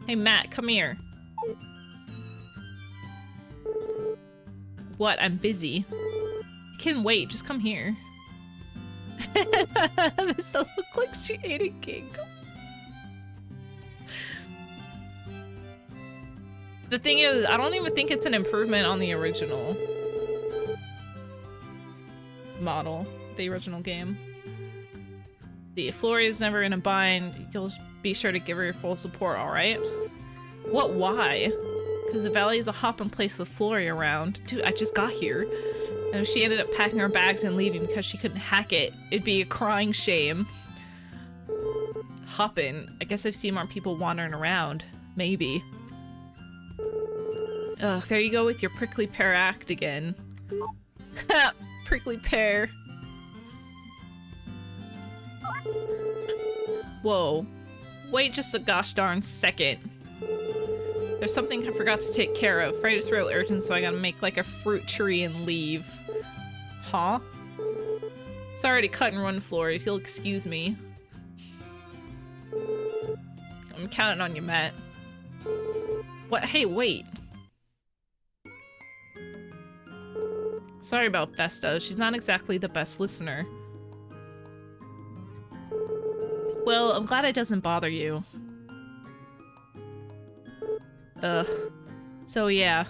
Hey, Matt, come here. What? I'm busy. You can wait. Just come here. This don't look like she ate a cake. The thing is, I don't even think it's an improvement on the original model, the original game. The Floria's never in a bind. You'll be sure to give her your full support, alright? What? Why? Because the valley is a hopping place with Floria around. Dude, I just got here. And if she ended up packing her bags and leaving because she couldn't hack it, it'd be a crying shame. Hoppin'. I guess I've seen more people wandering around. Maybe. Ugh, there you go with your prickly pear act again. Prickly pear. Whoa. Wait just a gosh darn second. There's something I forgot to take care of. Afraid it's real urgent, so I gotta make like a fruit tree and leave. Huh? Sorry to cut and run, Floor, if you'll excuse me. I'm counting on you, Matt. What? Hey, wait. Sorry about Vesta. She's not exactly the best listener. Well, I'm glad it doesn't bother you. Ugh. So yeah.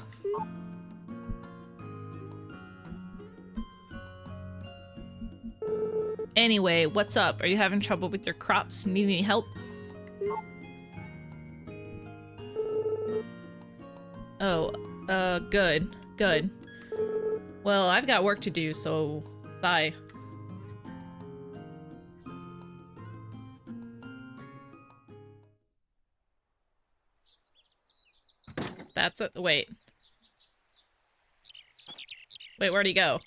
Anyway, what's up? Are you having trouble with your crops? Need any help? Oh, good. Good. Well, I've got work to do, so bye. That's it. Wait. Wait, where'd he go?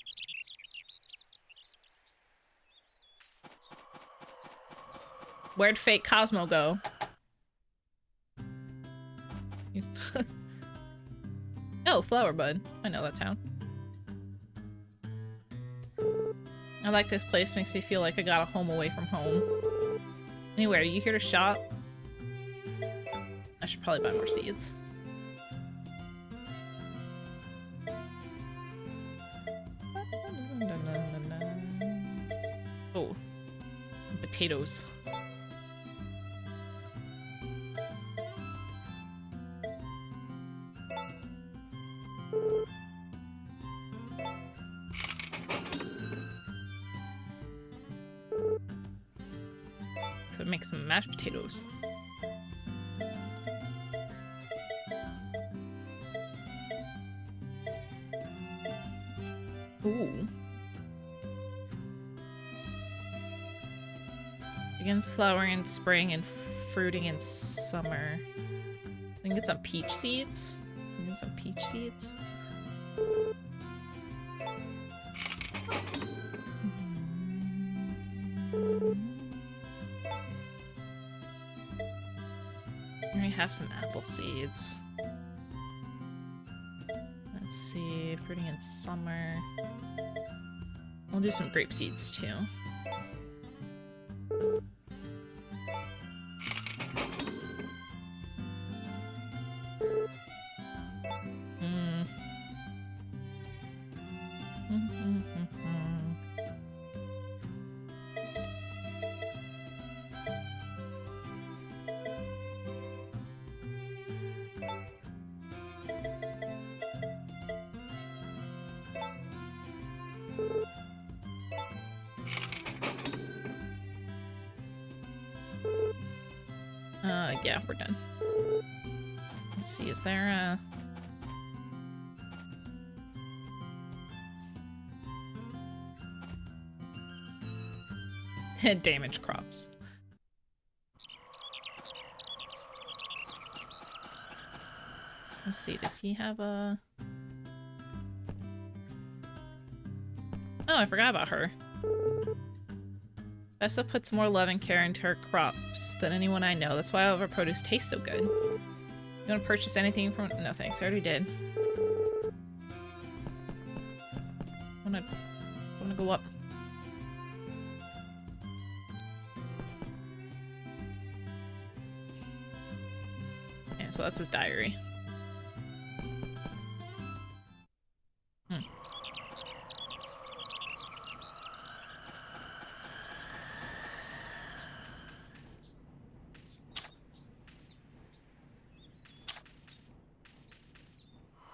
Where'd fake Cosmo go? Oh, Flower Bud. I know that town. I like this place. Makes me feel like I got a home away from home. Anyway, are you here to shop? I should probably buy more seeds. Oh. Potatoes. So make some mashed potatoes. Ooh. Begins flowering in spring and fruiting in summer. I can get some peach seeds. I can get some peach seeds. I have some apple seeds. Let's see, fruiting in summer. We'll do some grape seeds too. Yeah, we're done. Let's see, is there damaged crops. Let's see, does he have a... Oh, I forgot about her. Vessa puts more love and care into her crops than anyone I know. That's why all of her produce tastes so good. You want to purchase anything from... No thanks, I already did. I wanna go up. Yeah, so that's his diary.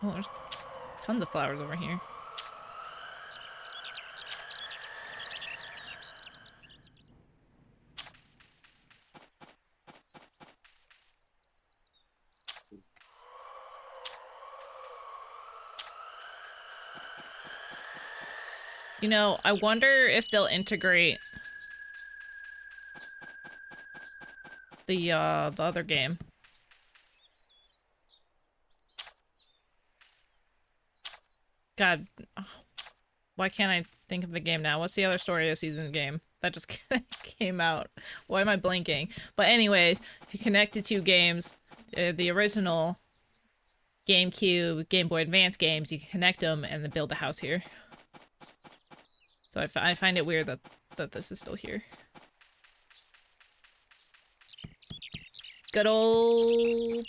Oh, there's tons of flowers over here. You know, I wonder if they'll integrate the other game. God, why can't I think of the game now? What's the other story of season game that just came out? Why am I blanking? But anyways, if you connect the two games, the original GameCube, Game Boy Advance games, you can connect them and then build a house here. So I find it weird that this is still here. Good old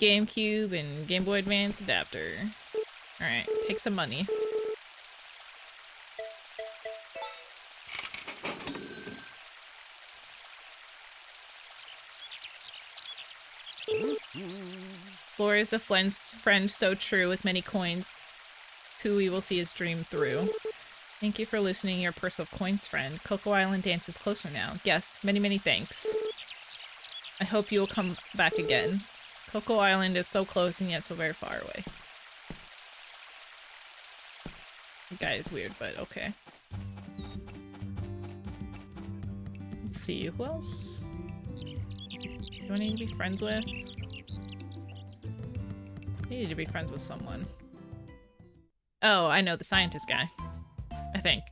GameCube and Game Boy Advance adapter. Alright, take some money. Lore is a friend so true with many coins, who we will see his dream through. Thank you for loosening your purse of coins, friend. Cocoa Island dance is closer now. Yes, many, many thanks. I hope you will come back again. Cocoa Island is so close and yet so very far away. The guy is weird, but okay. Let's see, who else do I need to be friends with? I need to be friends with someone. Oh, I know, the scientist guy. I think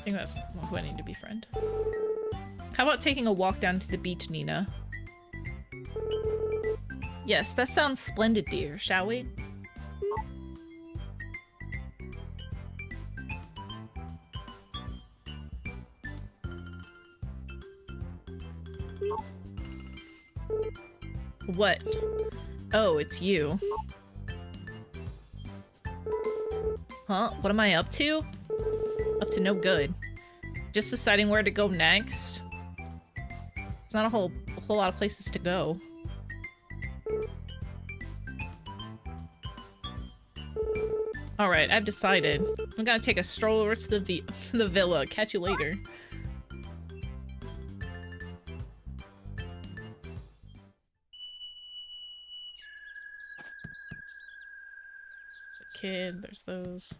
that's who I need to befriend. How about taking a walk down to the beach, Nina? Yes, that sounds splendid, dear. Shall we? What? Oh, it's you. Huh? What am I up to? Up to no good. Just deciding where to go next. It's not a whole lot of places to go. Alright, I've decided. I'm gonna take a stroll over to the villa. Catch you later. The kid, there's those.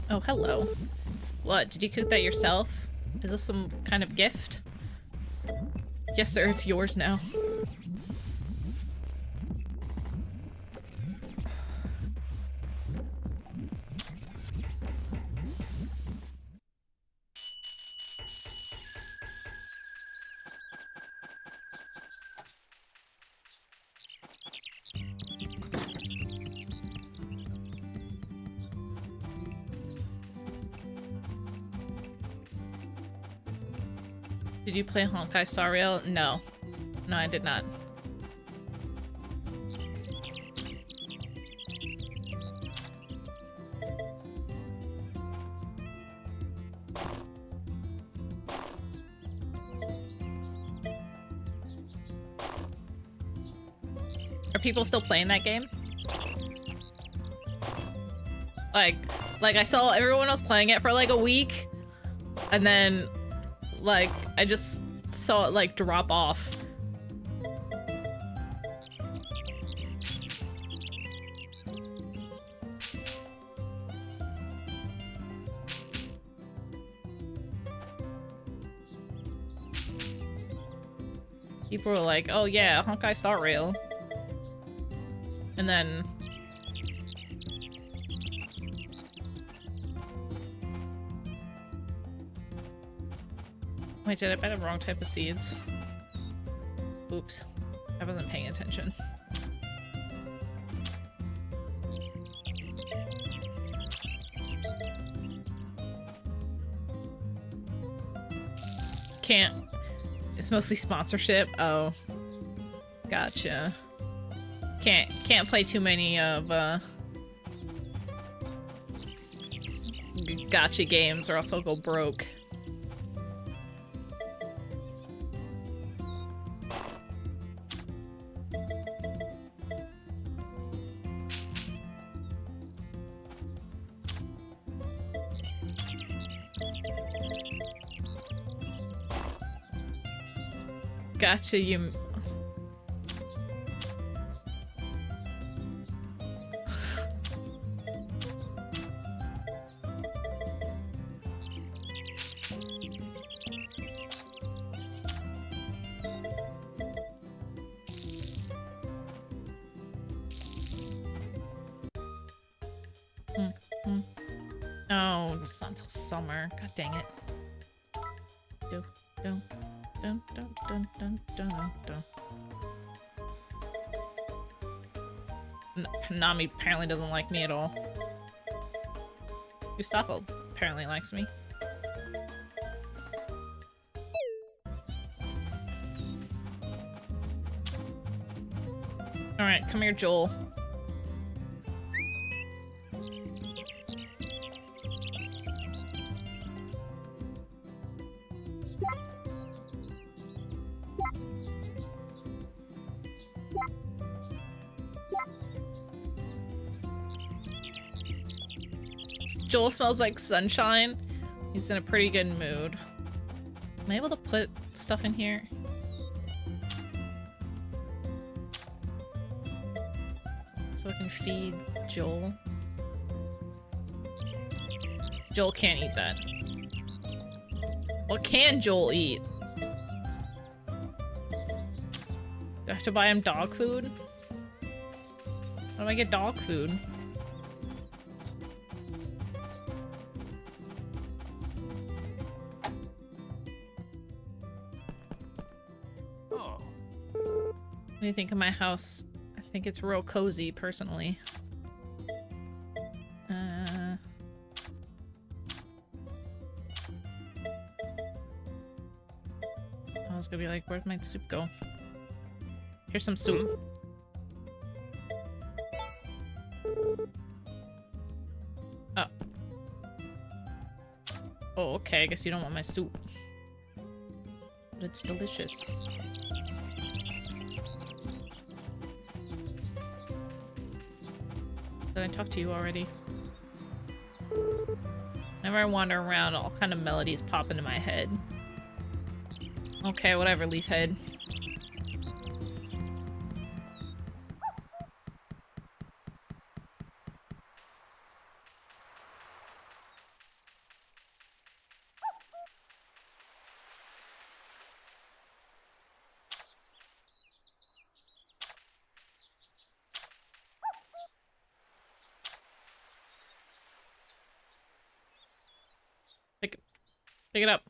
Oh, hello. What, did you cook that yourself? Is this some kind of gift? Yes, sir, it's yours now. Did you play Honkai Star Rail? No. No, I did not. people still playing that game? Like I saw everyone was playing it for like a week, and then, like, I just saw it like drop off. People were like, oh yeah, Honkai Star Rail. And then... Wait, did I buy the wrong type of seeds? Oops. I wasn't paying attention. Can't. It's mostly sponsorship. Oh. Gotcha. Can't play too many of, gotcha games or else I'll go broke. Gotcha, you... Oh, it's not until summer. God dang it. Dun, dun, dun, dun, dun, dun, dun, dun. Nami apparently doesn't like me at all. Gustavo apparently likes me. Alright, come here, Joel. Joel smells like sunshine. He's in a pretty good mood. Am I able to put stuff in here? So I can feed Joel. Joel can't eat that. What can Joel eat? Do I have to buy him dog food? How do I get dog food? What do you think of my house? I think it's real cozy, personally. I was gonna be like, where'd my soup go? Here's some soup. Oh. Oh, okay, I guess you don't want my soup. But it's delicious. Did I talk to you already? Whenever I wander around, all kind of melodies pop into my head. Okay, whatever, Leafhead. Pick it up.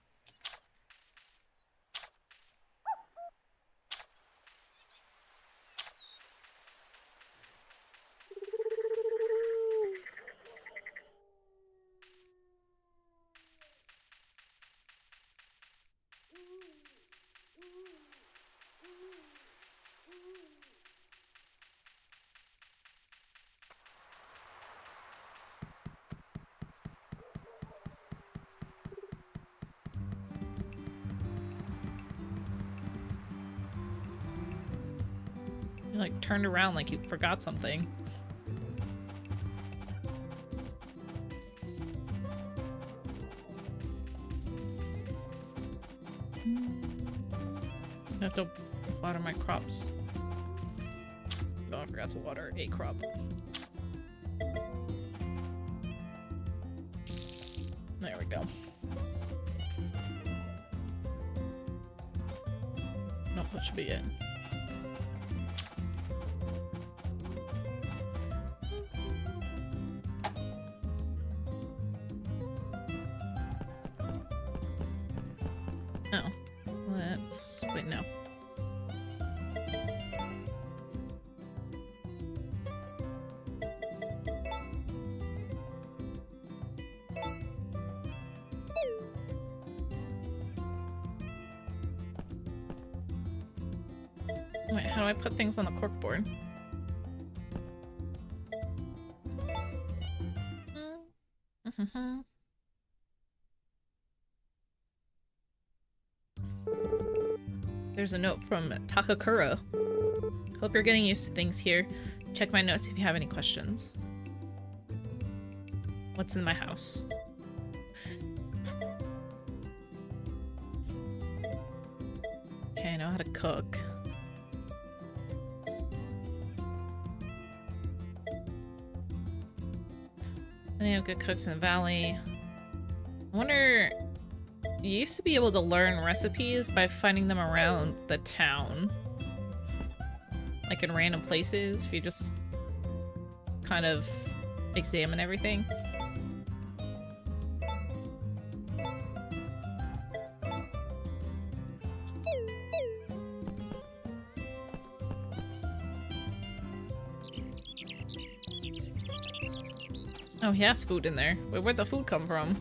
You like turned around like you forgot something. I have to water my crops. Oh, I forgot to water a crop. There we go. Nope, that should be it. Oh, let's wait now. Wait, how do I put things on the corkboard? There's a note from Takakura. Hope you're getting used to things here. Check my notes if you have any questions. What's in my house? Okay, I know how to cook. Any of good cooks in the valley. I wonder, you used to be able to learn recipes by finding them around the town. Like in random places, if you just kind of examine everything. Oh, he has food in there. Wait, where'd the food come from?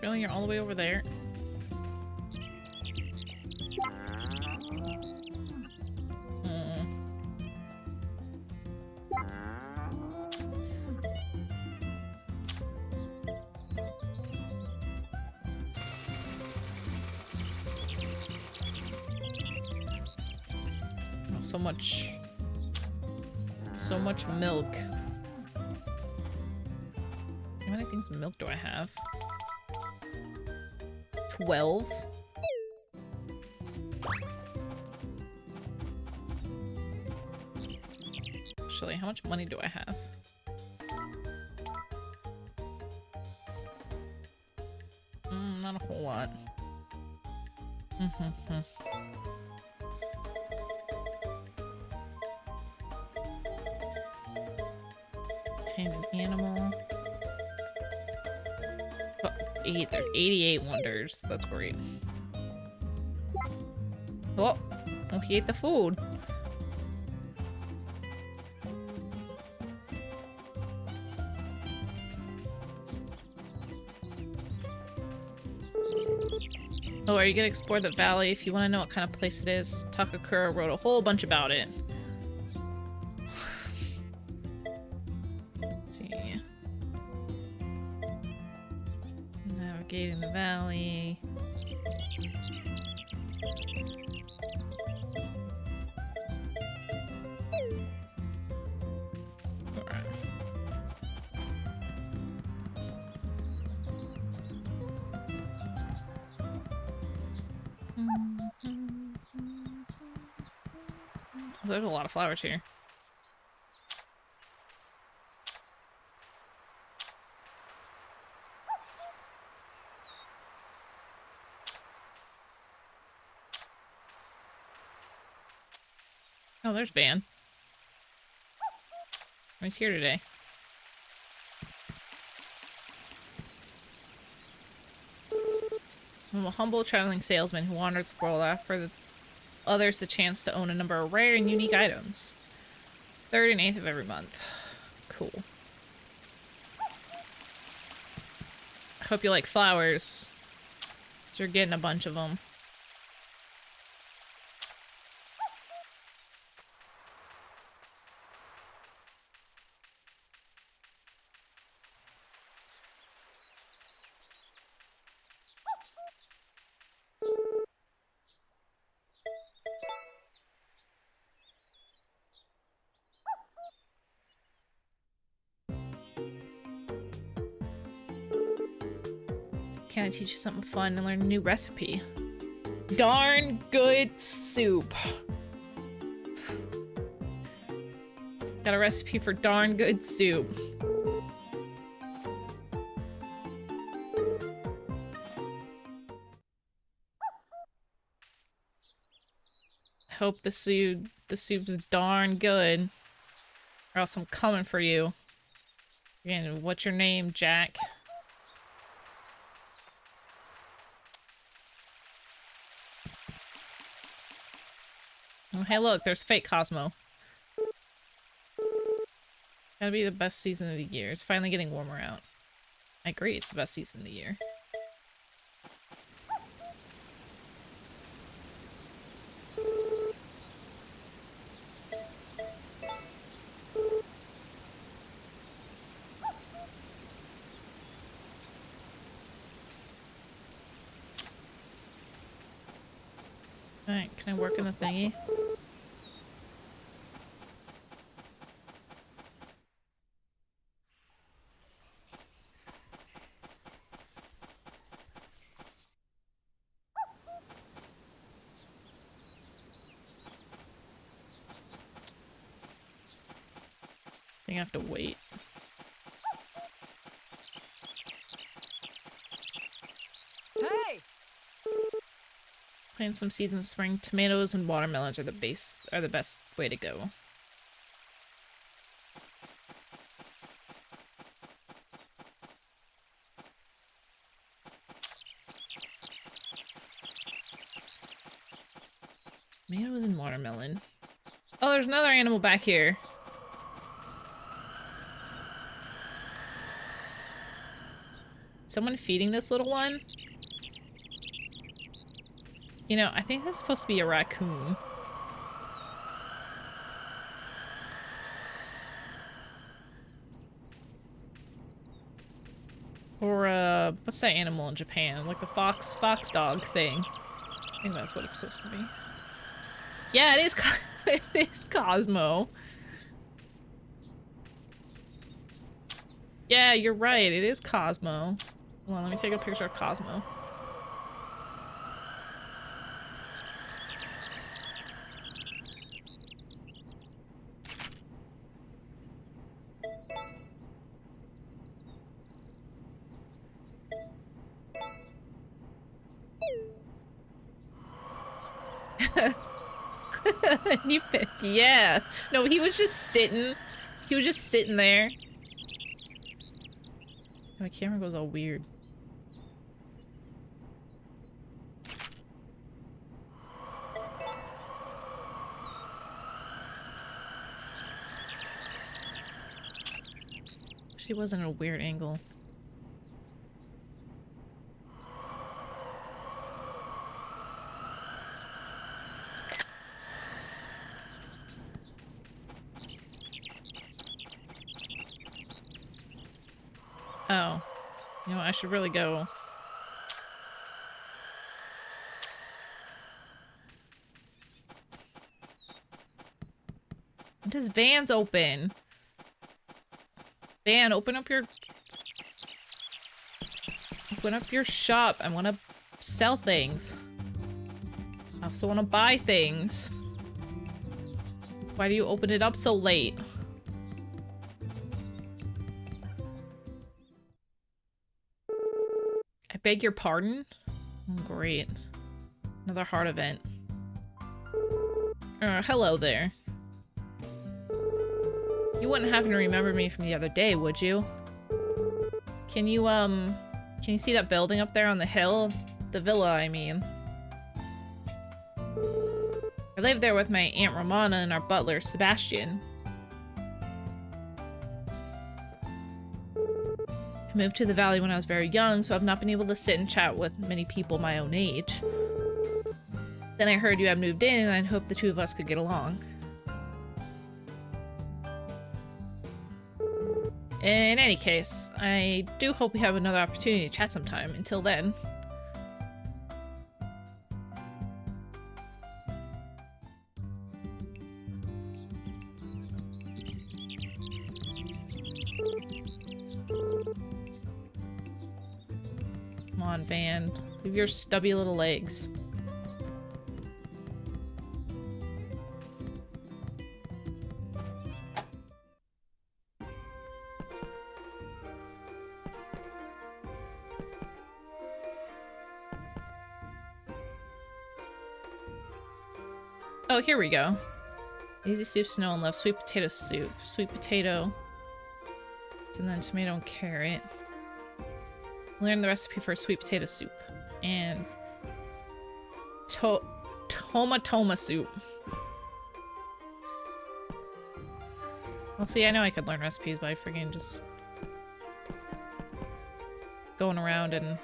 Really? You're all the way over there? Oh, so much milk. How many things of milk do I have? 12? Actually, how much money do I have? Not a whole lot. Tame an animal. Oh, 88 wonders. That's great. Oh, he ate the food. Oh, are you gonna explore the valley? If you want to know what kind of place it is, Takakura wrote a whole bunch about it. Let's see. Navigating the valley. Alright. There's a lot of flowers here. Oh, there's Van. He's here today. I'm a humble traveling salesman who wanders the world offering others the chance to own a number of rare and unique items. 3rd and 8th of every month. Cool. I hope you like flowers. 'Cause you're getting a bunch of them. Can I teach you something fun and learn a new recipe? Darn good soup. Got a recipe for darn good soup. Hope the soup's darn good. Or else I'm coming for you. Again, what's your name, Jack? Oh, hey, look, there's fake Cosmo. Gotta be the best season of the year. It's finally getting warmer out. I agree, it's the best season of the year. Alright, can I work in the thingy? I think I have to wait. Hey! Plant some seeds in the spring. Tomatoes and watermelons are the best way to go. Tomatoes and watermelon. Oh, there's another animal back here. Someone feeding this little one? You know, I think that's supposed to be a raccoon. Or, what's that animal in Japan? Like the fox dog thing. I think that's what it's supposed to be. Yeah, it is, it is Cosmo. Yeah, you're right, it is Cosmo. Hold on, let me take a picture of Cosmo. You pick, yeah. No, he was just sitting. He was just sitting there. And the camera goes all weird. She wasn't a weird angle. Oh. You know, I should really go. What is Van's open? Van, open up your shop. I want to sell things. I also want to buy things. Why do you open it up so late? I beg your pardon? Oh, great. Another heart event. Hello there. You wouldn't happen to remember me from the other day, would you? Can you see that building up there on the hill? The villa, I mean. I lived there with my Aunt Romana and our butler, Sebastian. I moved to the valley when I was very young, so I've not been able to sit and chat with many people my own age. Then I heard you had moved in, and I'd hoped the two of us could get along. In any case, I do hope we have another opportunity to chat sometime. Until then. Come on, Van. Leave your stubby little legs. Oh, here we go. Easy soup, snow and love, sweet potato soup, sweet potato, and then tomato and carrot. Learn the recipe for sweet potato soup and toma soup. Well, see, I know I could learn recipes by freaking just going around and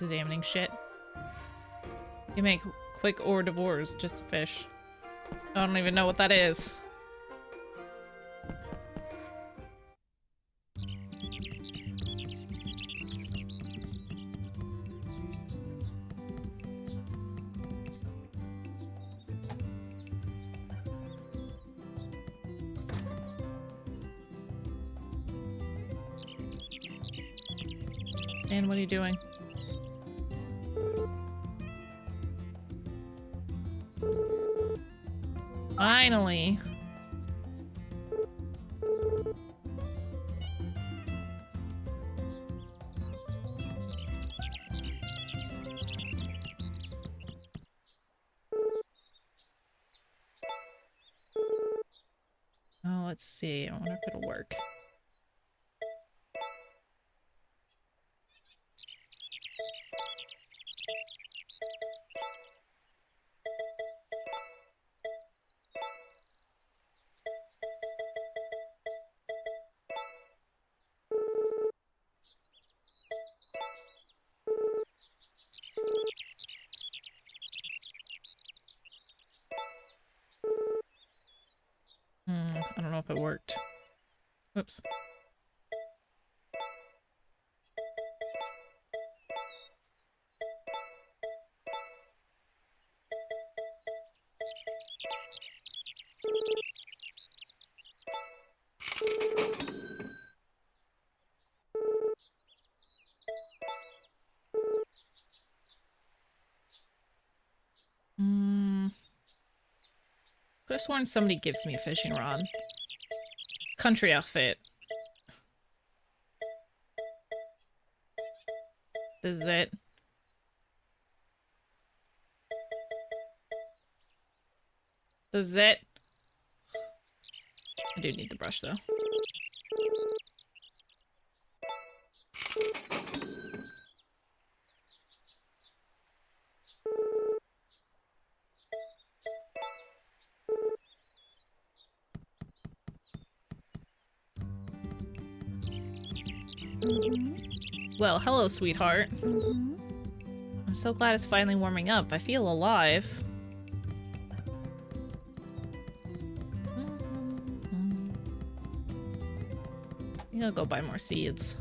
examining shit. You make quick hors d'oeuvres, just fish. I don't even know what that is. And what are you doing? Finally. Oh, let's see. I wonder if it'll work. I don't know if it worked. Whoops. Could have sworn somebody gives me a fishing rod. Country outfit. This is it. This is it. I do need the brush though. Well, hello, sweetheart. I'm so glad it's finally warming up. I feel alive. I'm gonna go buy more seeds.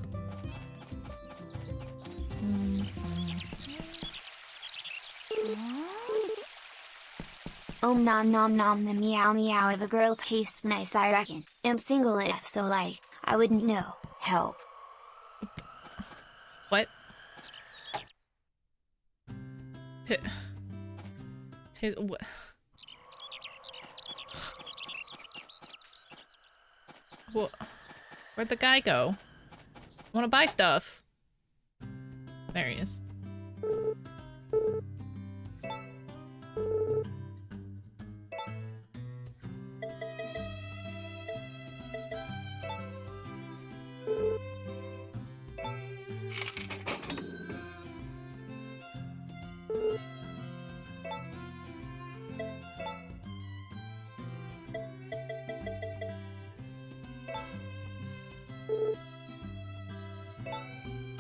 Nom nom nom, the meow meow of the girl tastes nice, I reckon. I'm single if so, like, I wouldn't know. Help. What? What? What? Where'd the guy go? I want to buy stuff. There he is.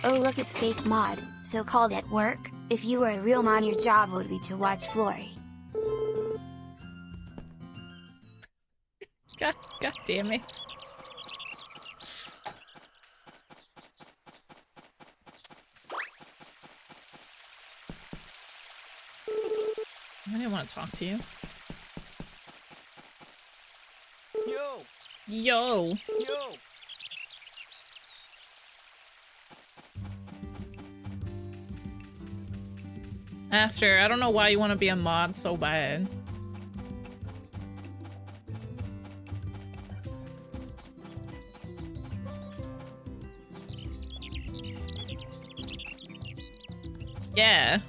Oh look, it's fake mod, so called at work. If you were a real mod, your job would be to watch Flory. God damn it. I didn't want to talk to you. Yo! Yo! Yo! After, I don't know why you want to be a mod so bad. Yeah.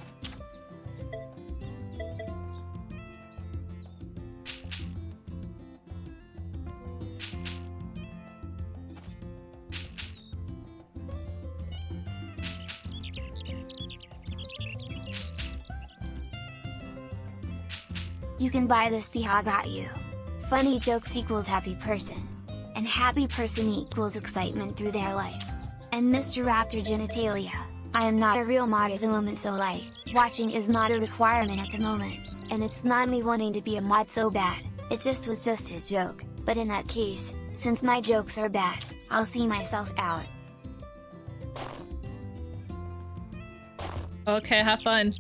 You can buy this. See how I got you. Funny jokes equals happy person. And happy person equals excitement through their life. And Mr. Raptor Genitalia, I am not a real mod at the moment, so like, watching is not a requirement at the moment. And it's not me wanting to be a mod so bad, it was just a joke. But in that case, since my jokes are bad, I'll see myself out. Okay, have fun.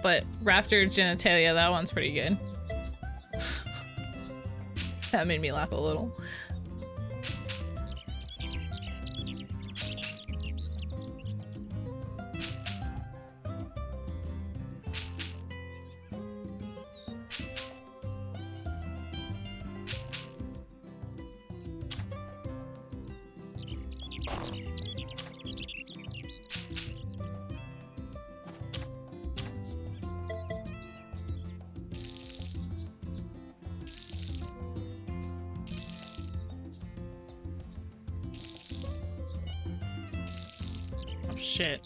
But Raptor Genitalia, that one's pretty good. That made me laugh a little. Shit.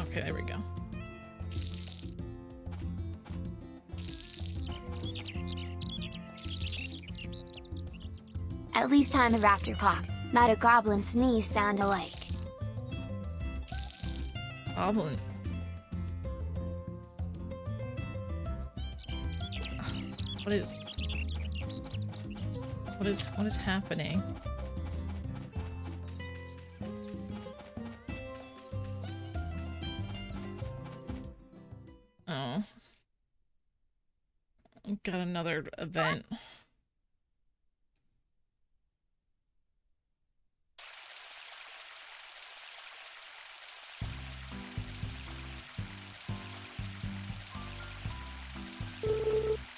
Okay, there we go. At least I'm a raptor cock, not a goblin sneeze sound alike. Goblin. What is happening? Oh. Got another event.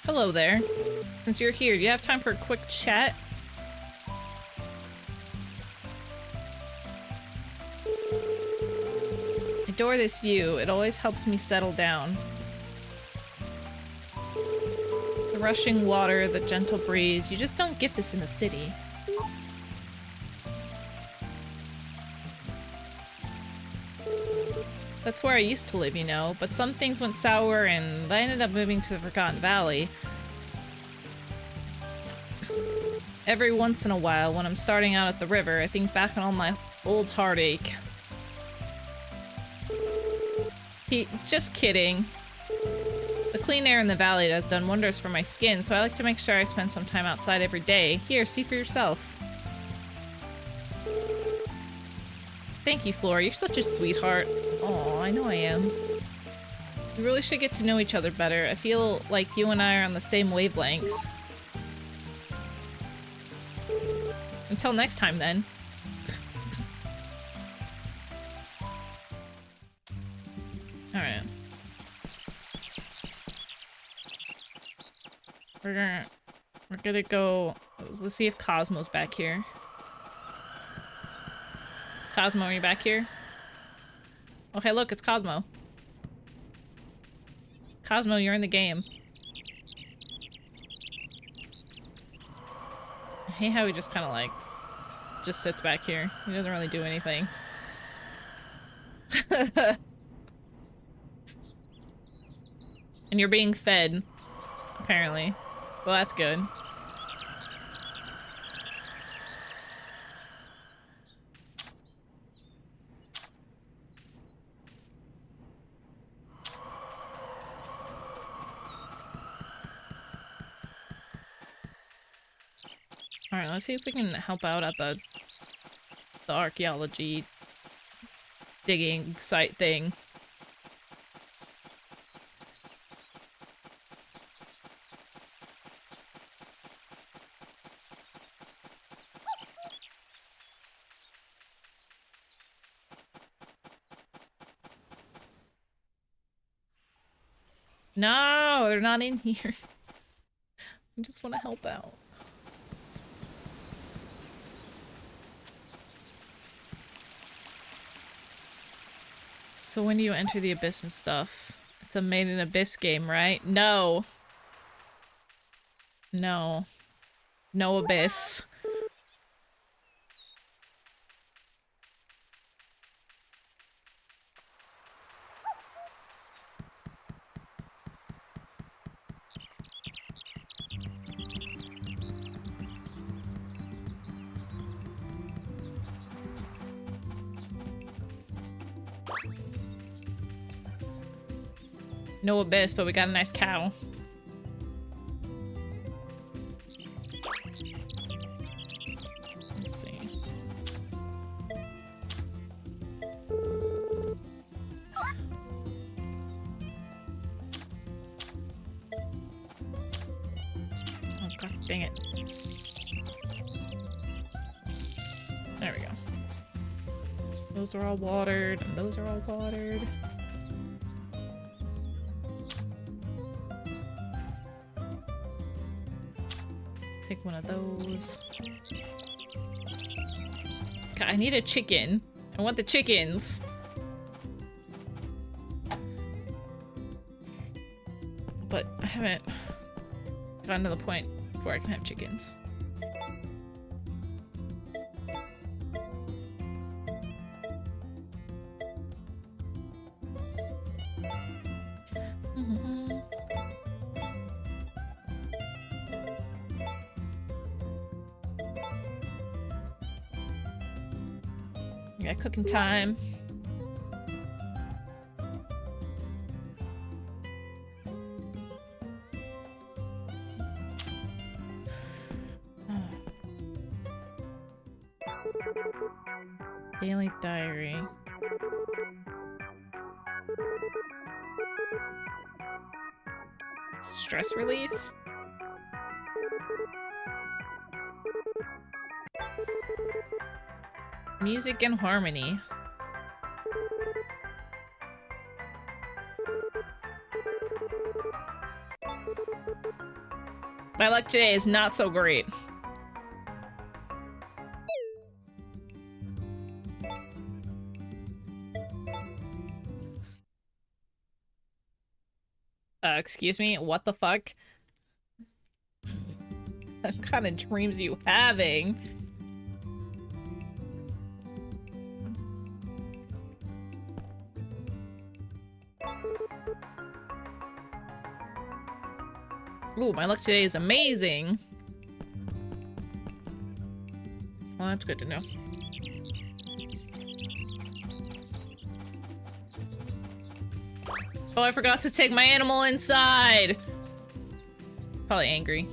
Hello there. Since you're here, do you have time for a quick chat? I adore this view. It always helps me settle down. The rushing water, the gentle breeze. You just don't get this in the city. That's where I used to live, you know, but some things went sour and I ended up moving to the Forgotten Valley. Every once in a while, when I'm starting out at the river, I think back on all my old heartache. Just kidding. The clean air in the valley has done wonders for my skin, so I like to make sure I spend some time outside every day. Here, see for yourself. Thank you, Flora. You're such a sweetheart. Oh, I know I am. We really should get to know each other better. I feel like you and I are on the same wavelength. Until next time, then. Alright. We're gonna go Let's see if Cosmo's back here. Cosmo, are you back here? Okay, look, it's Cosmo. Cosmo, you're in the game. I hate how he just kind of like, just sits back here. He doesn't really do anything. And you're being fed, apparently. Well, that's good. Alright, let's see if we can help out at the archaeology digging site thing. No, they're not in here. I just want to help out. So when do you enter the abyss and stuff? It's a Made in Abyss game, right? No. No. No abyss. No abyss, but we got a nice cow. Let's see. Oh god dang it. There we go. Those are all watered, and those are all watered. Take one of those. Okay, I need a chicken. I want the chickens. But I haven't gotten to the point where I can have chickens. Yeah, cooking time. Daily diary. Stress relief? Music and harmony. My luck today is not so great. Excuse me? What the fuck? What kind of dreams are you having? Ooh, my luck today is amazing. Well, that's good to know. Oh, I forgot to take my animal inside! Probably angry.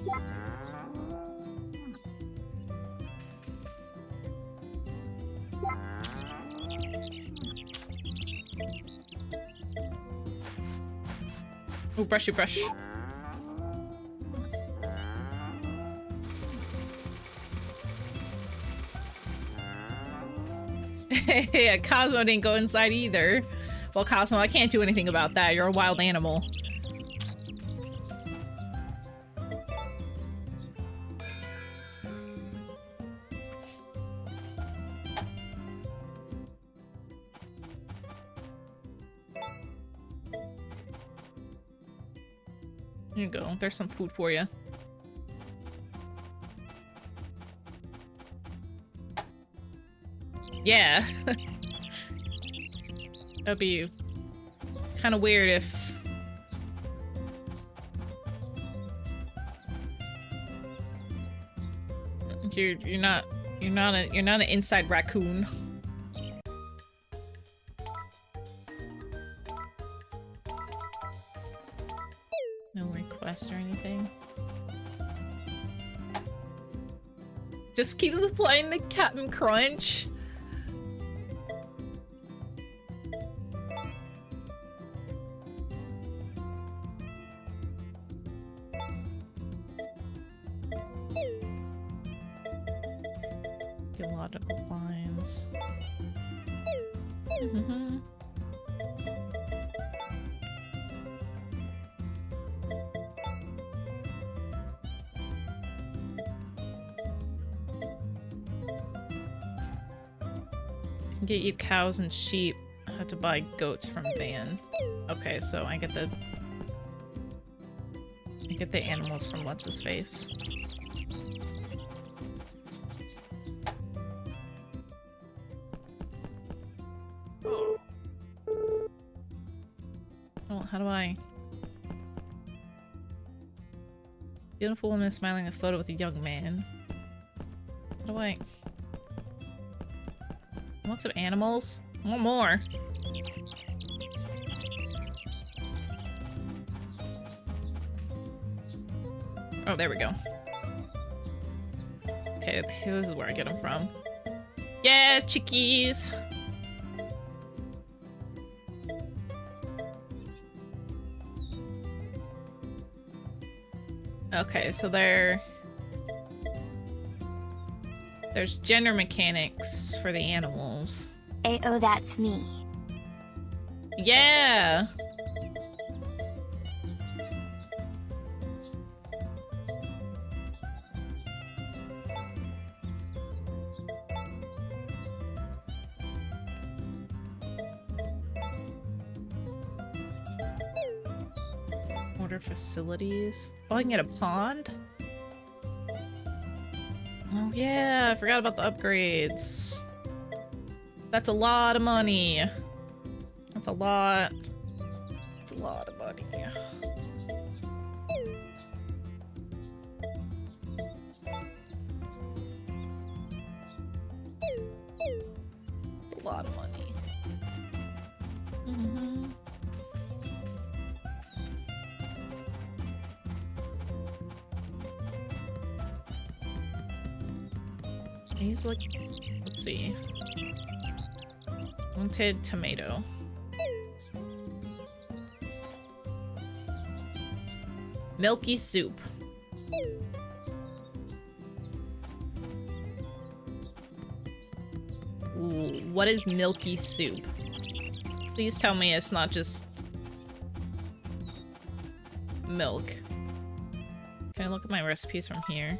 Ooh, brushy brush. Yeah, Cosmo didn't go inside either. Well, Cosmo, I can't do anything about that. You're a wild animal. Here you go. There's some food for you. Yeah. That'd be kind of weird if... You're not an inside raccoon. No requests or anything. Just keeps playing the Captain Crunch. Theological lines. Get you cows and sheep. I have to buy goats from Van. Okay, so I get the animals from what's his face. Oh, how do I? Beautiful woman is smiling in a photo with a young man. How do I? I want some animals. I want more. Oh, there we go. Okay, this is where I get them from. Yeah, chickies! Okay, so there's gender mechanics for the animals. Ayo, that's me. Yeah! Order facilities. Oh, I can get a pond? Oh yeah, I forgot about the upgrades. That's a lot of money. That's a lot. That's a lot of money. That's a lot of money. I use like, let's see. Wanted tomato. Milky soup. Ooh, what is milky soup? Please tell me it's not just milk. Can I look at my recipes from here?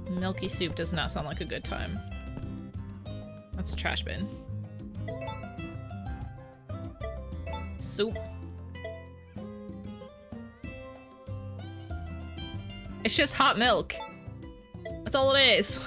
Milky soup does not sound like a good time. That's a trash bin. Soup. It's just hot milk. That's all it is.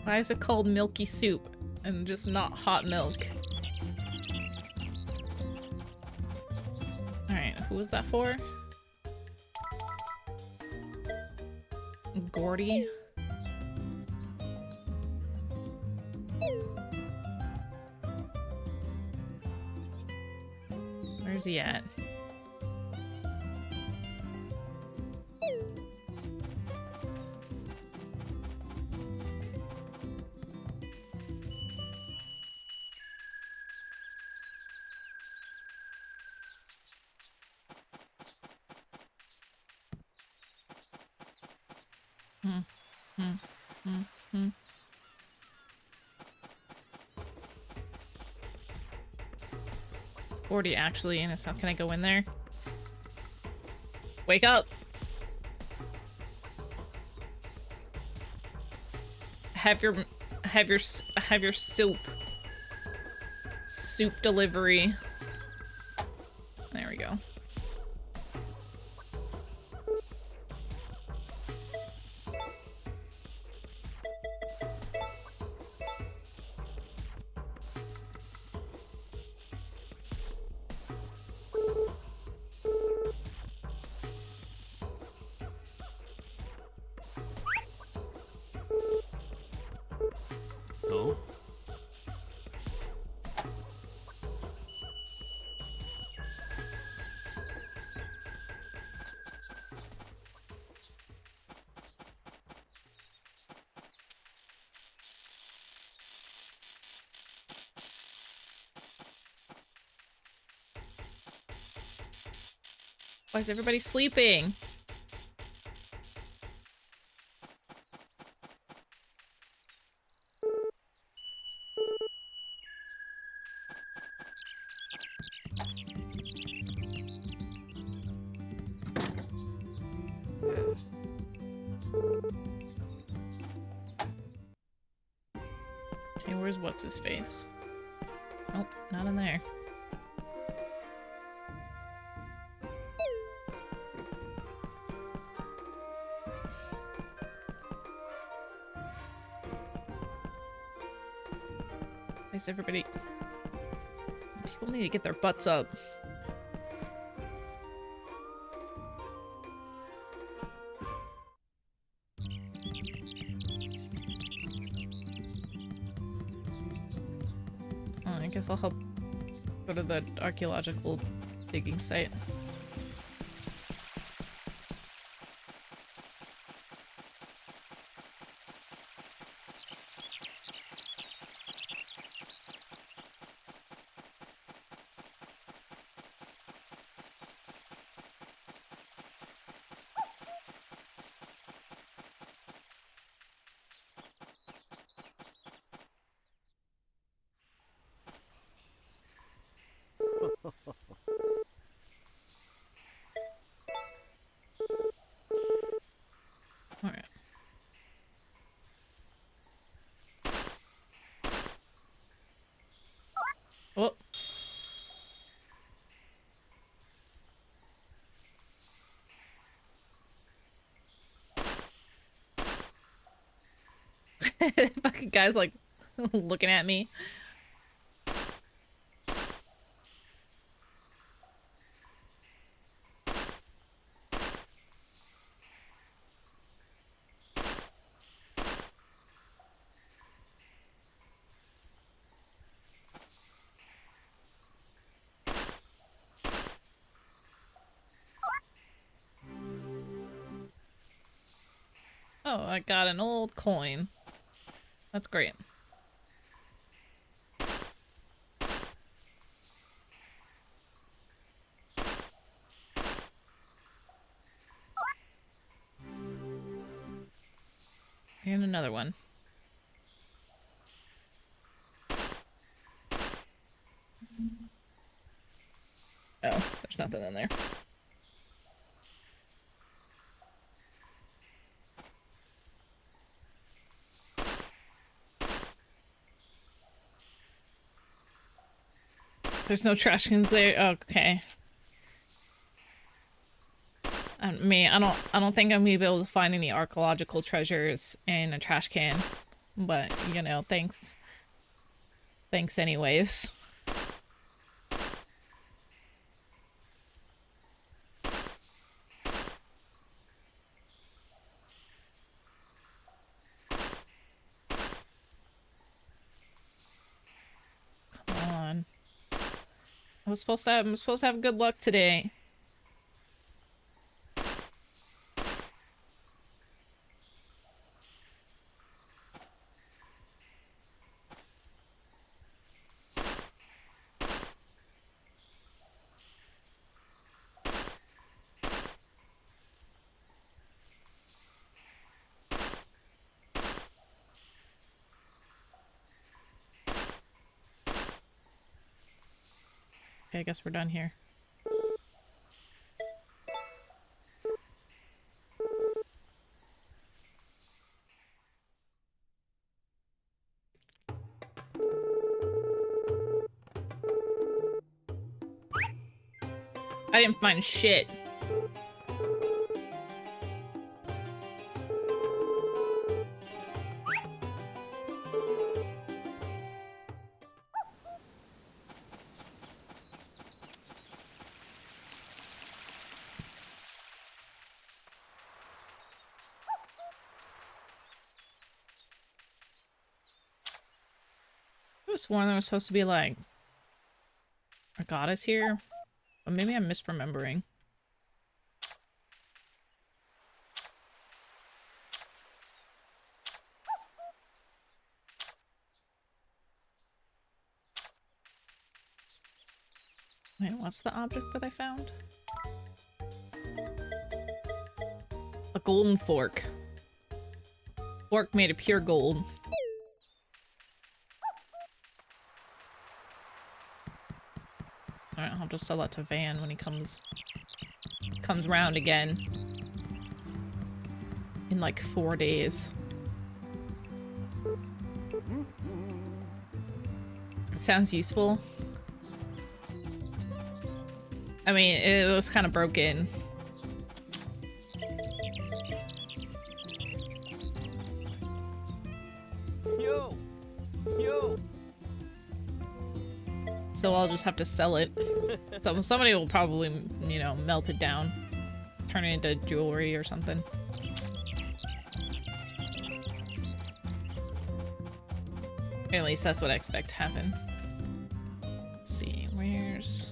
Why is it called milky soup and just not hot milk? Alright, who was that for? Gordy? Where's he at? 40 actually, and it's not. Can I go in there? Wake up! Have your soup. Soup delivery. There we go. Oh? Why is everybody sleeping? Okay, where's what's his face? Nope, not in there. Where's everybody? People need to get their butts up. Oh, I guess I'll help go to the archaeological digging site. Alright. Oh. Fucking guy's like looking at me. Oh, I got an old coin. That's great. And another one. Oh, there's nothing in there. There's no trash cans there. Okay. I don't think I'm gonna be able to find any archaeological treasures in a trash can. But, you know, thanks. Thanks anyways. Come on. I'm supposed to have good luck today. Okay, I guess we're done here. I didn't find shit. I was sworn there was supposed to be like a goddess here, but maybe I'm misremembering. Wait, what's the object that I found? A golden fork. Fork made of pure gold. Alright, I'll just sell that to Van when he comes round again. In like 4 days. Sounds useful. I mean, it was kind of broken. Yo! Yo! So I'll just have to sell it. So somebody will probably, you know, melt it down. Turn it into jewelry or something. At least that's what I expect to happen. Let's see, where's...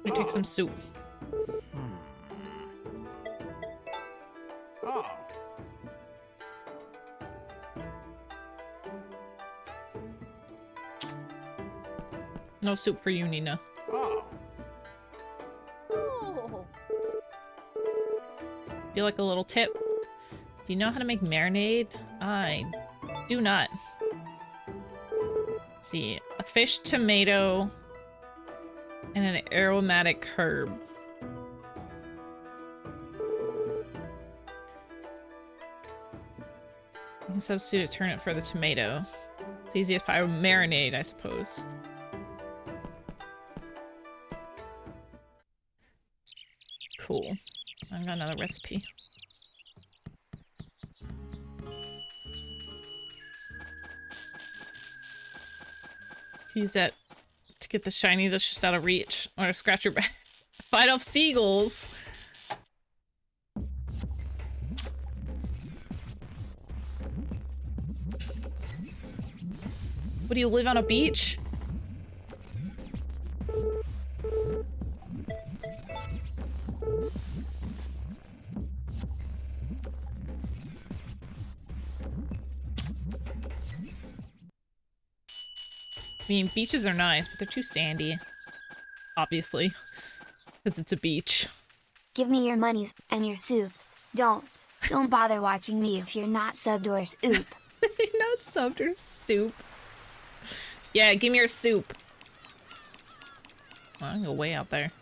Let me take some soup. Oh! No soup for you, Nina. Oh! Do you like a little tip? Do you know how to make marinade? I do not. Let's see. A fish, tomato, and an aromatic herb. You can substitute a turnip for the tomato. It's easiest part of marinade, I suppose. Cool. I got another recipe. Use that to get the shiny that's just out of reach. Or to scratch your back. Fight off seagulls! What, do you live on a beach? I mean, beaches are nice, but they're too sandy. Obviously. Because it's a beach. Give me your monies and your soups. Don't bother watching me if you're not subbed or soup. You're not subbed or soup. Yeah, give me your soup. Well, I can go way out there.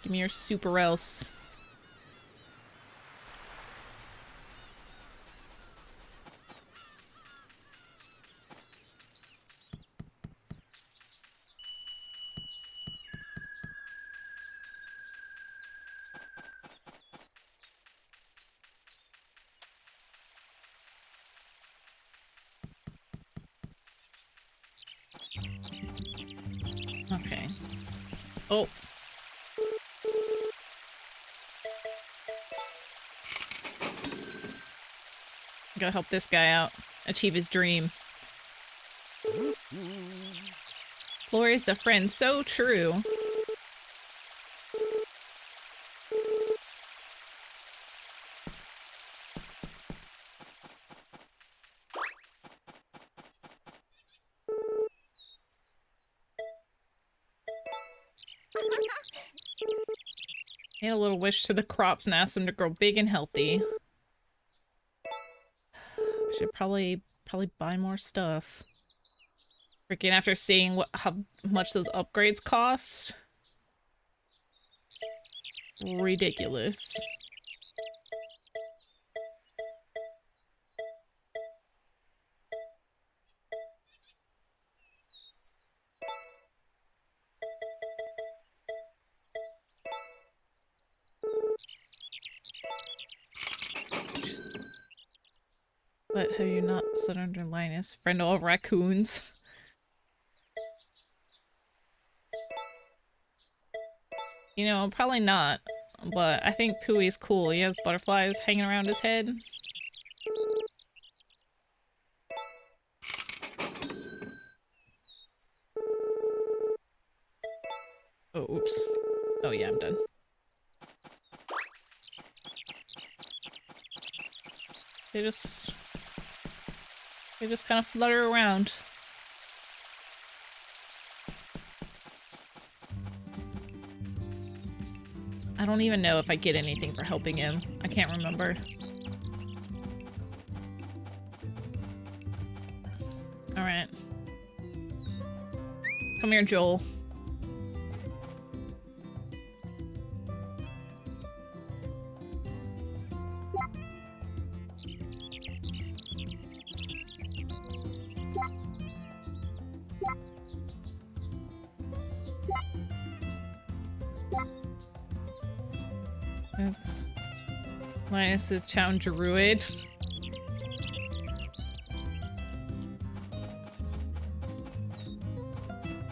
Give me your soup or else. Okay. Oh. Gotta help this guy out. Achieve his dream. Floria's a friend, so true. Made a little wish to the crops and asked them to grow big and healthy. Should probably buy more stuff. Freaking after seeing how much those upgrades cost. Ridiculous. But have you not stood under Linus? Friend of all raccoons. You know, probably not. But I think Pooey's cool. He has butterflies hanging around his head. Oh, oops. Oh yeah, I'm done. They just kind of flutter around. I don't even know if I get anything for helping him. I can't remember. Alright. Come here, Joel. Linus the Chown Druid.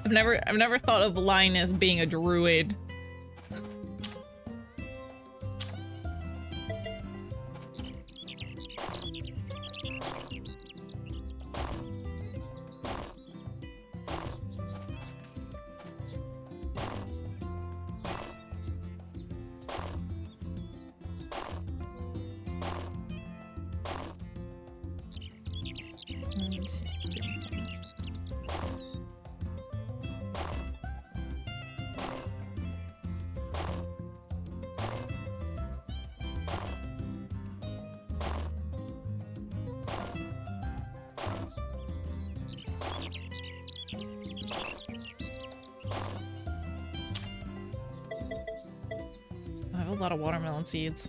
I've never thought of Linus being a druid. I have a lot of watermelon seeds.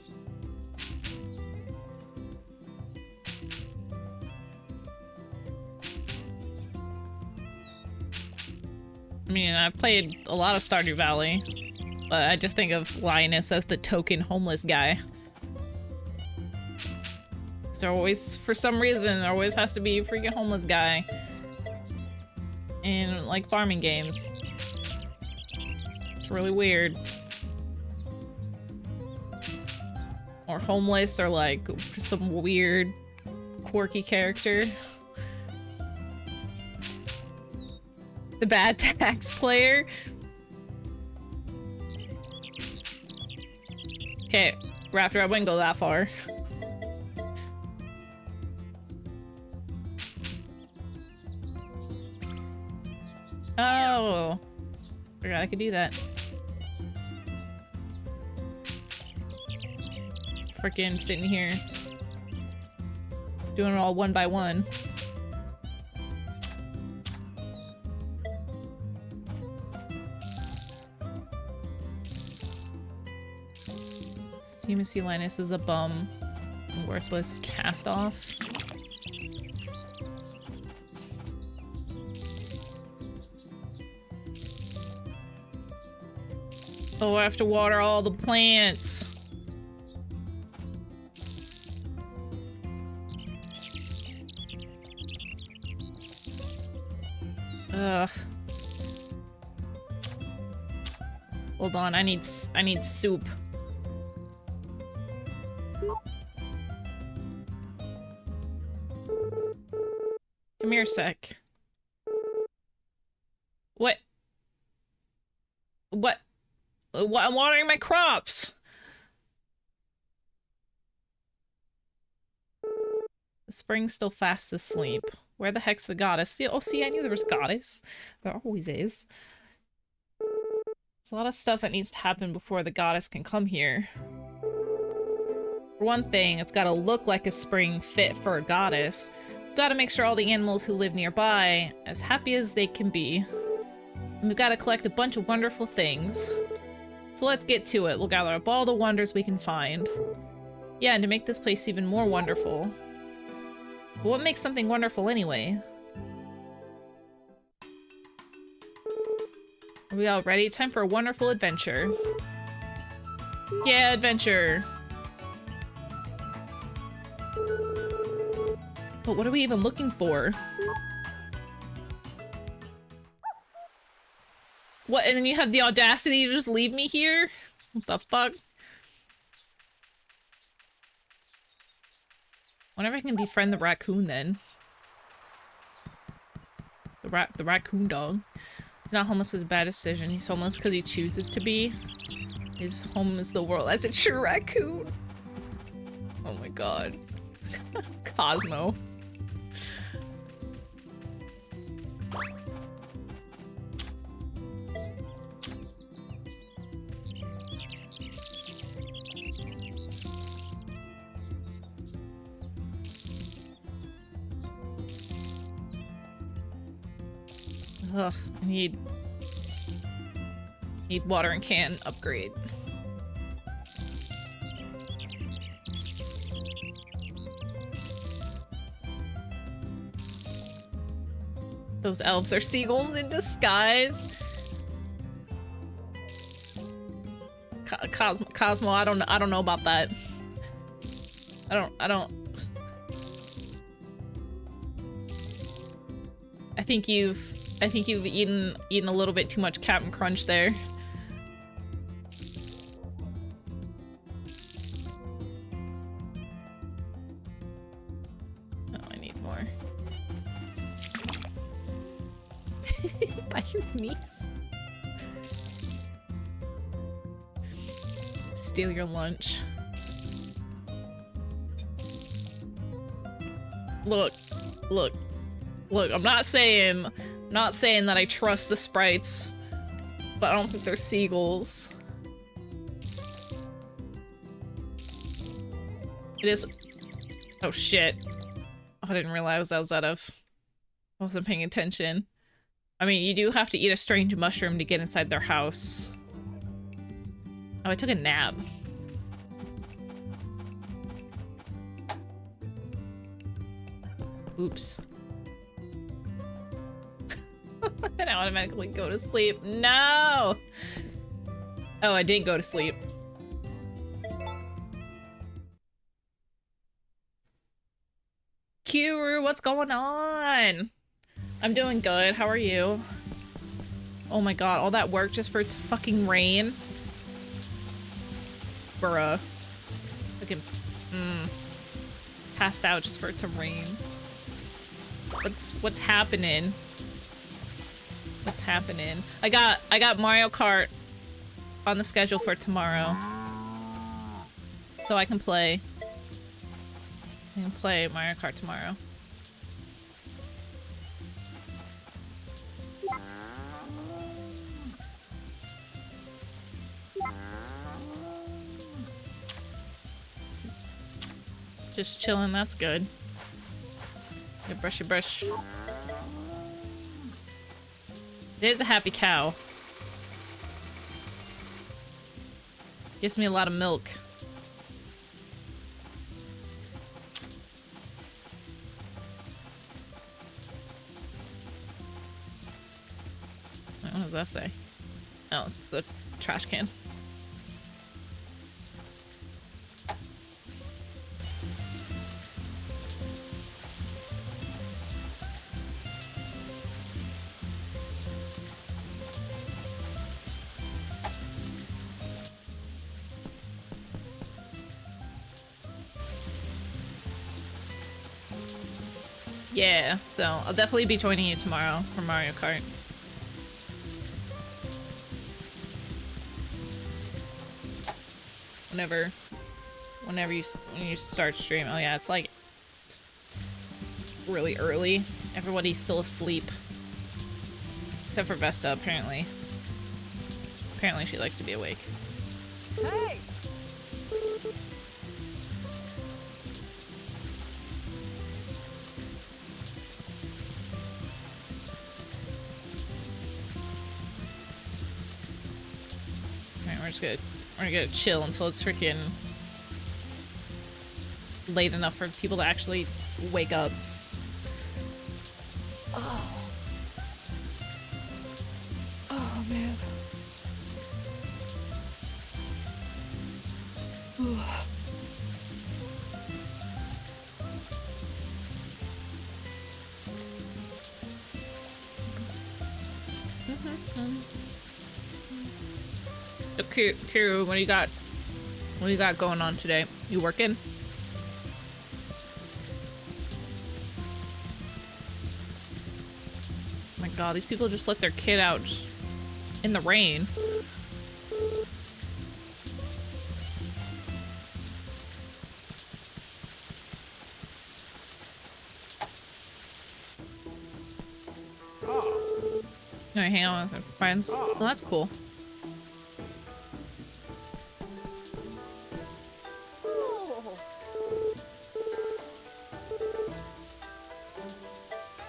I mean, I've played a lot of Stardew Valley, but I just think of Linus as the token homeless guy. There always, for some reason, there always has to be a freaking homeless guy in, like, farming games. It's really weird. Or homeless, or like some weird, quirky character. The bad tax player. Okay, Raptor, I wouldn't go that far. Oh, forgot I could do that. Freaking sitting here doing it all one by one. Seem to see Linus as a bum, worthless cast off. Oh, I have to water all the plants. Ugh. Hold on, I need soup. Come here a sec. What? What? What? I'm watering my crops! The spring's still fast asleep. Where the heck's the goddess? Oh, see, I knew there was a goddess. There always is. There's a lot of stuff that needs to happen before the goddess can come here. For one thing, it's gotta look like a spring fit for a goddess. We've gotta make sure all the animals who live nearby are as happy as they can be. And we've gotta collect a bunch of wonderful things. So let's get to it. We'll gather up all the wonders we can find. Yeah, and to make this place even more wonderful. But what makes something wonderful anyway? Are we all ready? Time for a wonderful adventure. Yeah, adventure! But what are we even looking for? What, and then you have the audacity to just leave me here? What the fuck? Whenever I can befriend the raccoon then. The raccoon dog. He's not homeless because of a bad decision. He's homeless because he chooses to be. His home is the world as a true raccoon. Oh my god. Cosmo. Ugh, I need watering can upgrade. Those elves are seagulls in disguise. Cosmo, I don't know about that. I don't. I think you've eaten a little bit too much Captain Crunch there. Oh, I need more. By your niece. Steal your lunch. Look, I'm not saying that I trust the sprites, but I don't think they're seagulls. It is. Oh shit. Oh, I didn't realize I wasn't paying attention. I mean, you do have to eat a strange mushroom to get inside their house. Oh, I took a nap. Oops. And I automatically go to sleep. No! Oh, I didn't go to sleep. Kuru, what's going on? I'm doing good. How are you? Oh my god, all that work just for it to fucking rain? Bruh. Fucking, passed out just for it to rain. What's happening? What's happening? I got Mario Kart on the schedule for tomorrow. So I can play. I can play Mario Kart tomorrow. Just chilling, that's good. Yeah, brush your brush. It is a happy cow. Gives me a lot of milk. What does that say? Oh, it's the trash can. Yeah, so I'll definitely be joining you tomorrow for Mario Kart. When you start stream. Oh yeah, it's like it's really early. Everybody's still asleep. Except for Vesta, apparently. Apparently she likes to be awake. Hey! Alright, we're gonna chill until it's freaking late enough for people to actually wake up. Oh man. So, Kiru, what do you got? What do you got going on today? You working? Oh my god, these people just let their kid out just in the rain. No, hang on with their friends. Well, that's cool.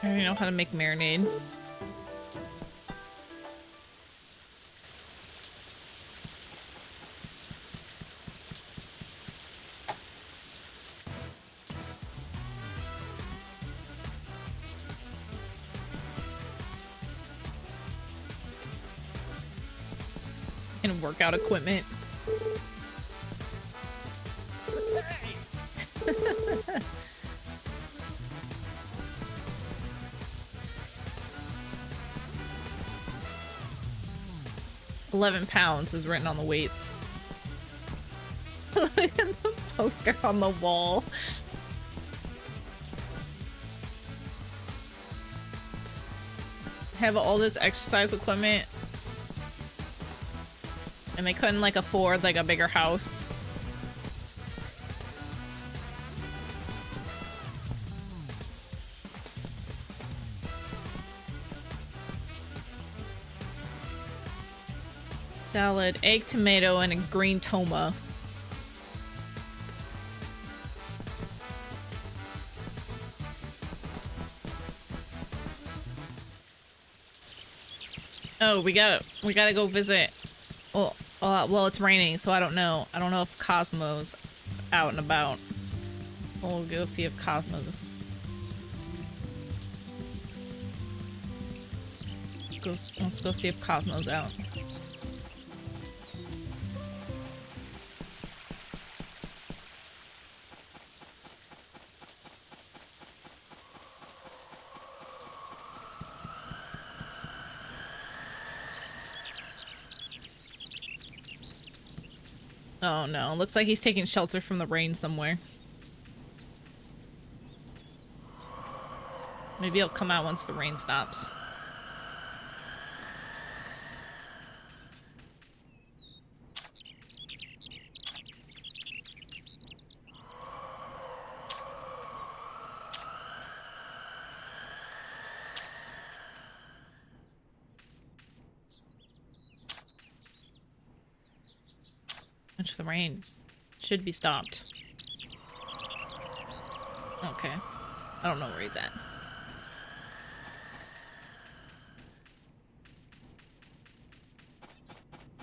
I already know how to make marinade. And workout equipment. £11 is written on the weights. Look at the poster on the wall. Have all this exercise equipment and they couldn't like afford like a bigger house. Salad, egg, tomato, and a green toma. Oh, we gotta go visit. Well, it's raining, so I don't know. I don't know if Cosmo's out and about. We'll go see if Cosmo's. Let's go see if Cosmo's out. Oh no, looks like he's taking shelter from the rain somewhere. Maybe he'll come out once the rain stops. Much the rain should be stopped. Okay. I don't know where he's at.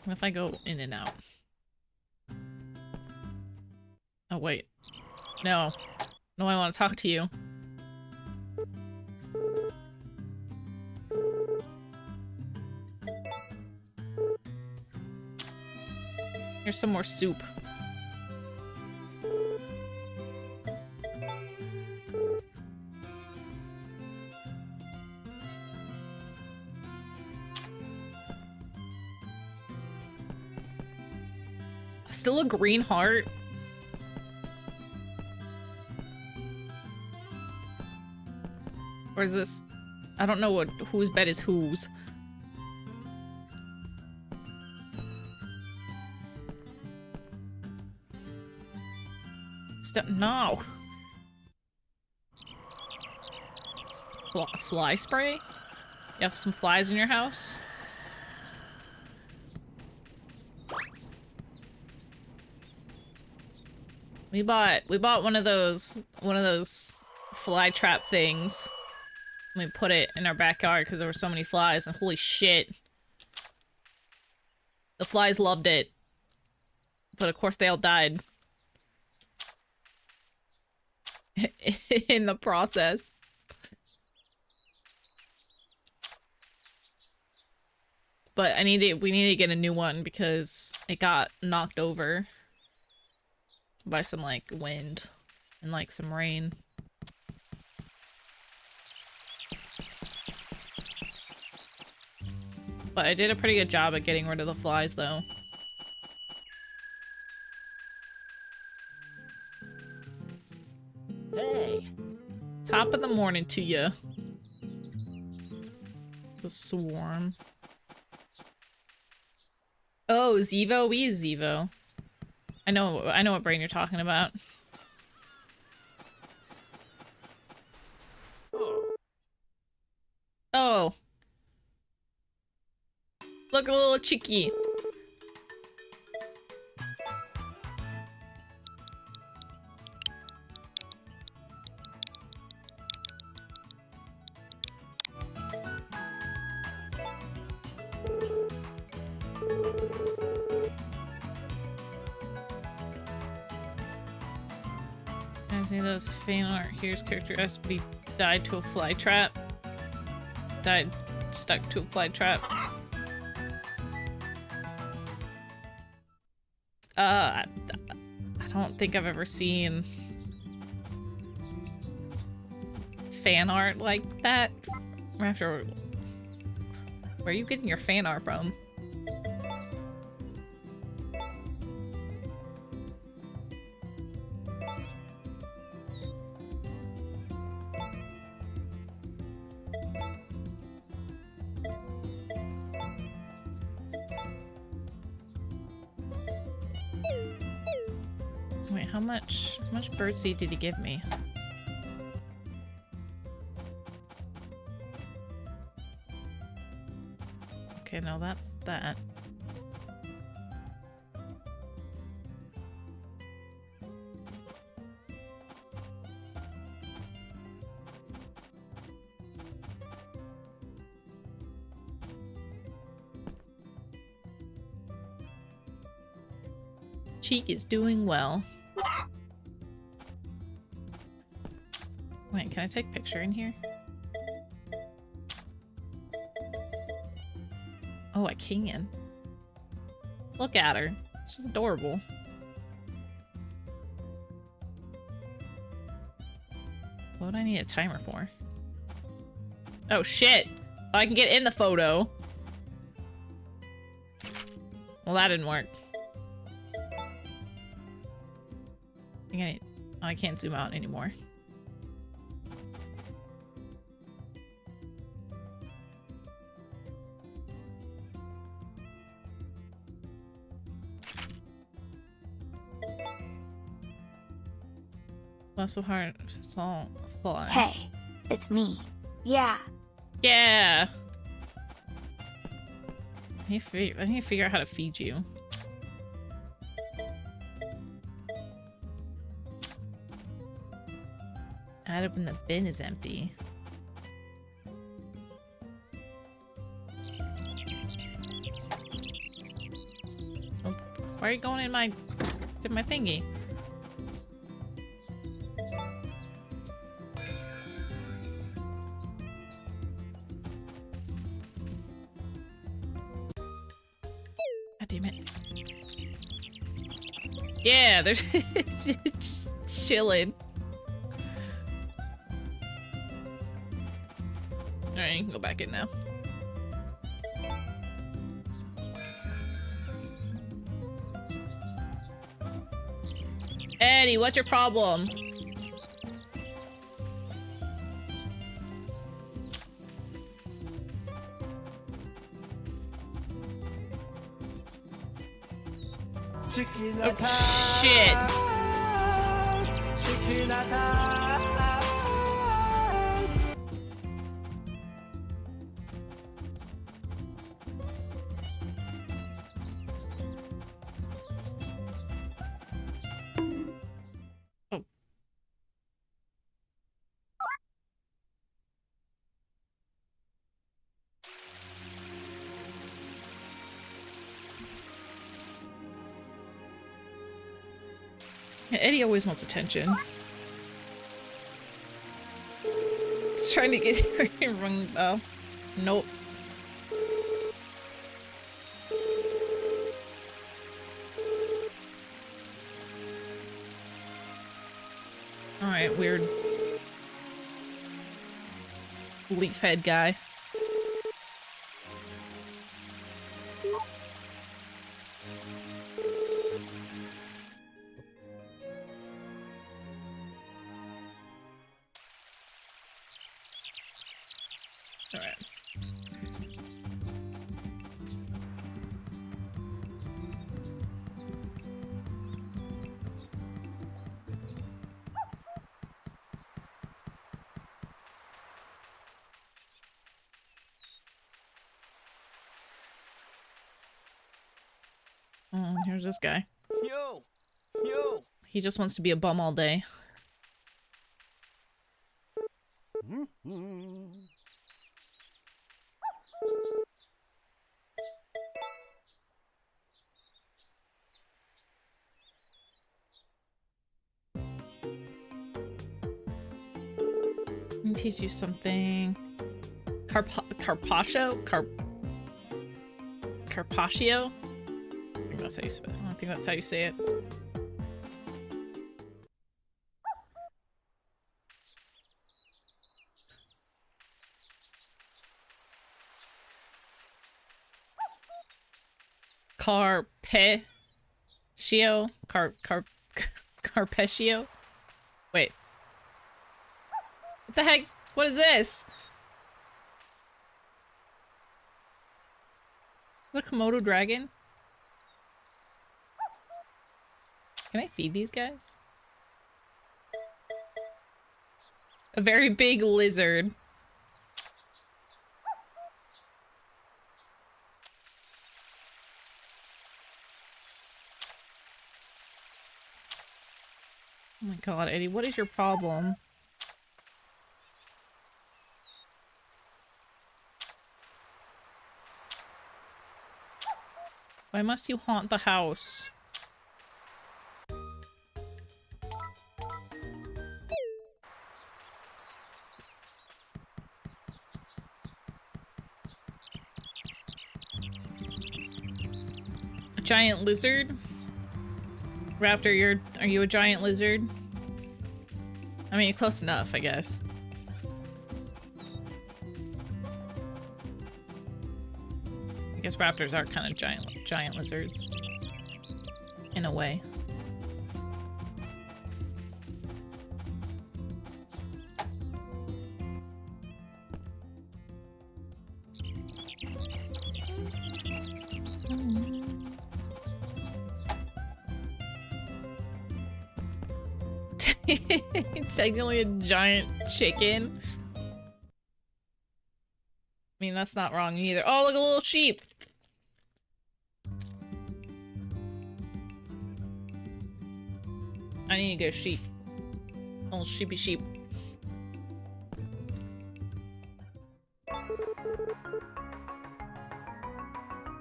What if I go in and out? Oh, wait. No. No, I want to talk to you. Here's some more soup. Still a green heart? Or is this... I don't know what whose bed is whose. No. Fly spray? You have some flies in your house? We bought one of those fly trap things. We put it in our backyard because there were so many flies, and holy shit. The flies loved it. But of course they all died. In the process. But we need to get a new one because it got knocked over by some like wind and like some rain. But I did a pretty good job at getting rid of the flies though. Hey! Top of the morning to you. It's a swarm. Oh, Zevo? We use Zevo. I know what brain you're talking about. Oh. Look, a little cheeky. Those fan art here's character SB died to a fly trap. Stuck to a fly trap. I don't think I've ever seen fan art like that. Where are you getting your fan art from? How much birdseed did he give me? Okay, no, that's that. Cheek is doing well. Wait, can I take a picture in here? Oh, I can. Look at her. She's adorable. What would I need a timer for? Oh, shit! Oh, I can get in the photo. Well, that didn't work. I can't zoom out anymore. Not so hard. It's all fly. Hey, it's me. Yeah. Yeah. I need to figure out how to feed you. Add up when the bin is empty. Oh, why are you going in my thingy? God damn it. Yeah, there's just chilling. Alright, you can go back in now. Eddie, what's your problem? Oh, shit. Chicken attack! Yeah, Eddie always wants attention. Just trying to get her ring though. Nope. Alright, weird leaf head guy. Alright. Here's this guy. Yo! Yo! He just wants to be a bum all day. Let me teach you something. Carpaccio? Carpaccio? I think that's how you say it. I think that's how you say it. Carpaccio? Wait. What the heck? What is this? The Komodo dragon? Can I feed these guys? A very big lizard. Oh my god, Eddie, what is your problem? Why must you haunt the house? A giant lizard? Raptor, are you a giant lizard? I mean, close enough, I guess. I guess raptors are kind of giant lizards. In a way. It's technically a giant chicken. I mean, that's not wrong either. Oh, look, a little sheep! I need to get a sheep. Little sheepy sheep.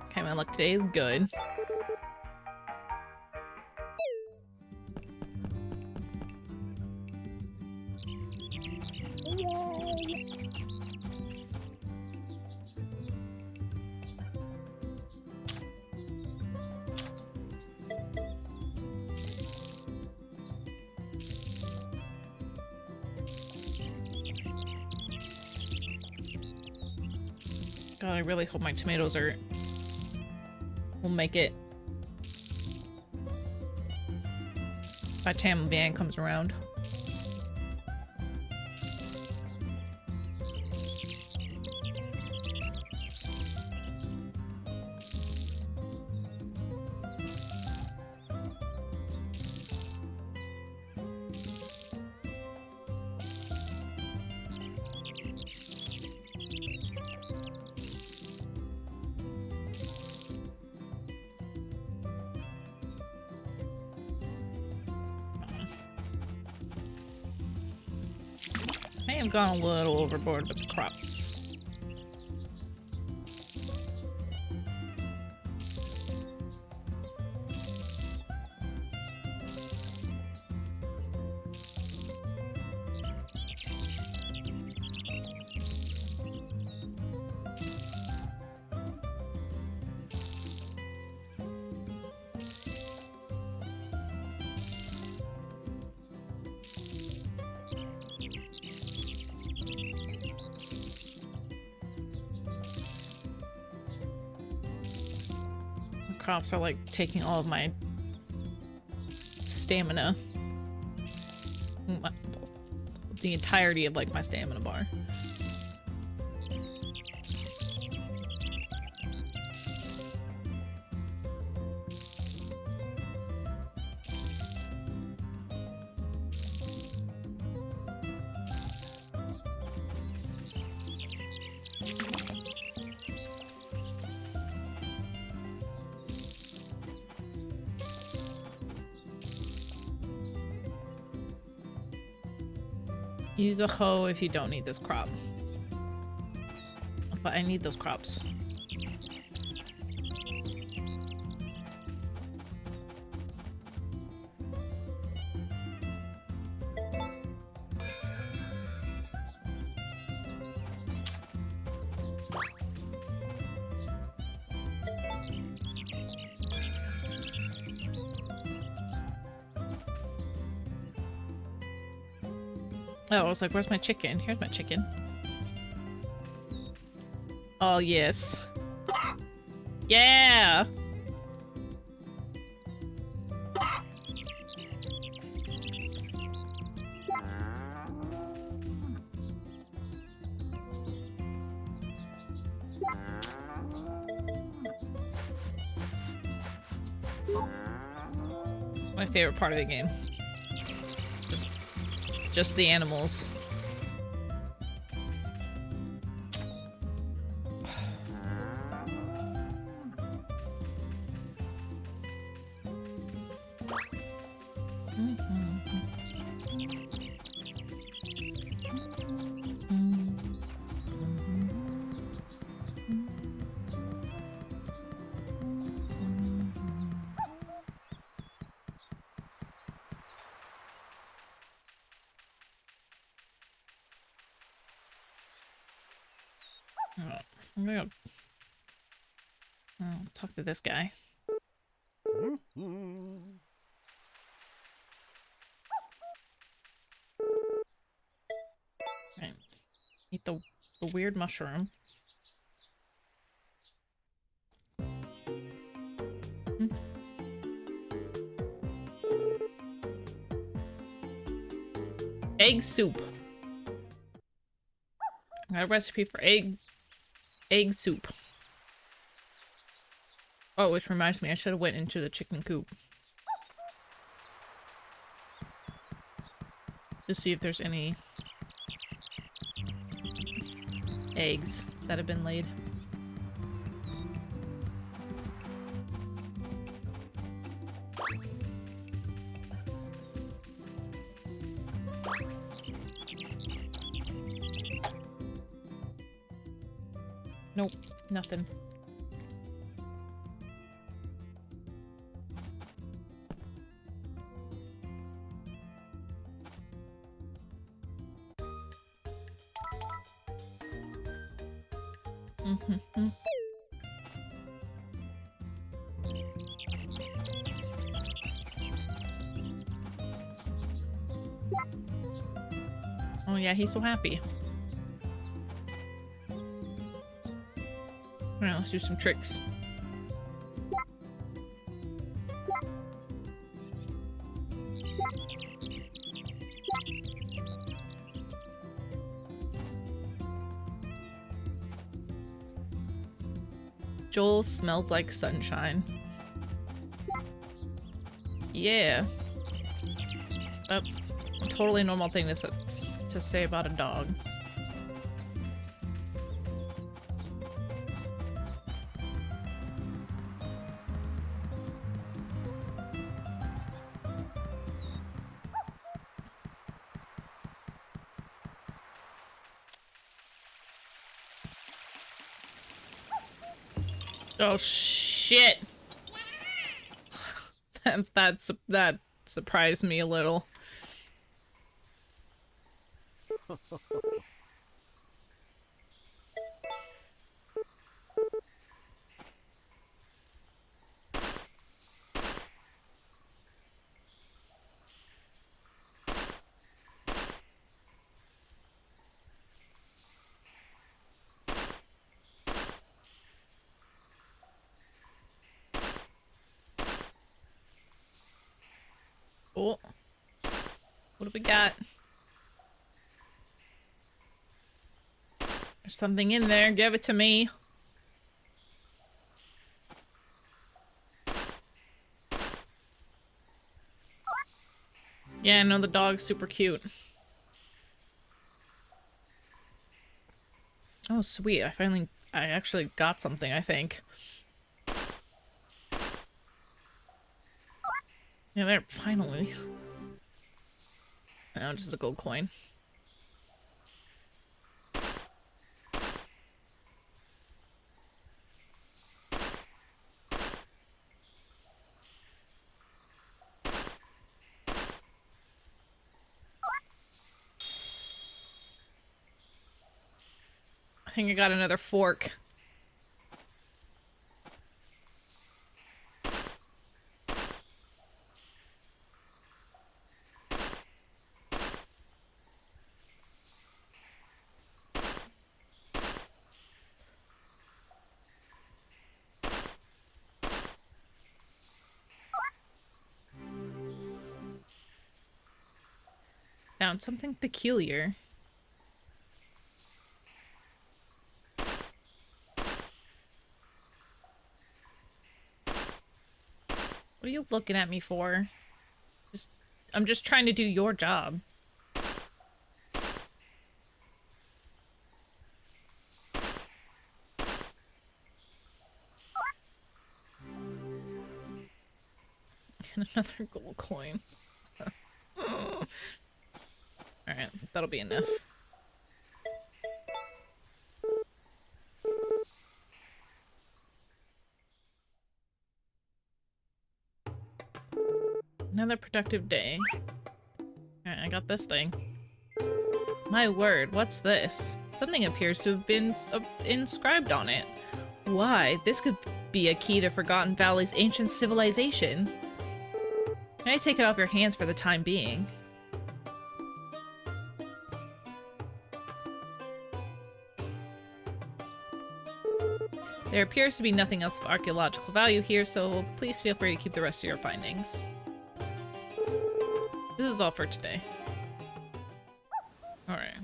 Okay, my luck today is good. God, I really hope my tomatoes will make it by the time Van comes around. I have gone a little overboard with the crops. crops are like taking all of my stamina. The entirety of like my stamina bar. Use a hoe if you don't need this crop. But I need those crops. Oh, I was like, where's my chicken? Here's my chicken. Oh, yes. Yeah! My favorite part of the game. Just the animals. I'm gonna talk to this guy. Right. Eat the weird mushroom. Egg soup. I got a recipe for egg soup. Oh, which reminds me, I should have went into the chicken coop to see if there's any eggs that have been laid. Nope, nothing. Oh yeah, he's so happy. Alright, let's do some tricks. Joel smells like sunshine. Yeah. That's a totally normal thing to say about a dog. Oh shit! that surprised me a little. Oh. What do we got? There's something in there. Give it to me. Yeah, I know the dog's super cute. Oh, sweet. I actually got something, I think. Yeah, there, finally. Oh, just a gold coin. I think I got another fork. Found something peculiar. What are you looking at me for? I'm just trying to do your job. And another gold coin. Alright, that'll be enough. Another productive day. Alright, I got this thing. My word, what's this? Something appears to have been inscribed on it. Why, this could be a key to Forgotten Valley's ancient civilization. Can I take it off your hands for the time being? There appears to be nothing else of archaeological value here, so please feel free to keep the rest of your findings. This is all for today. Alright.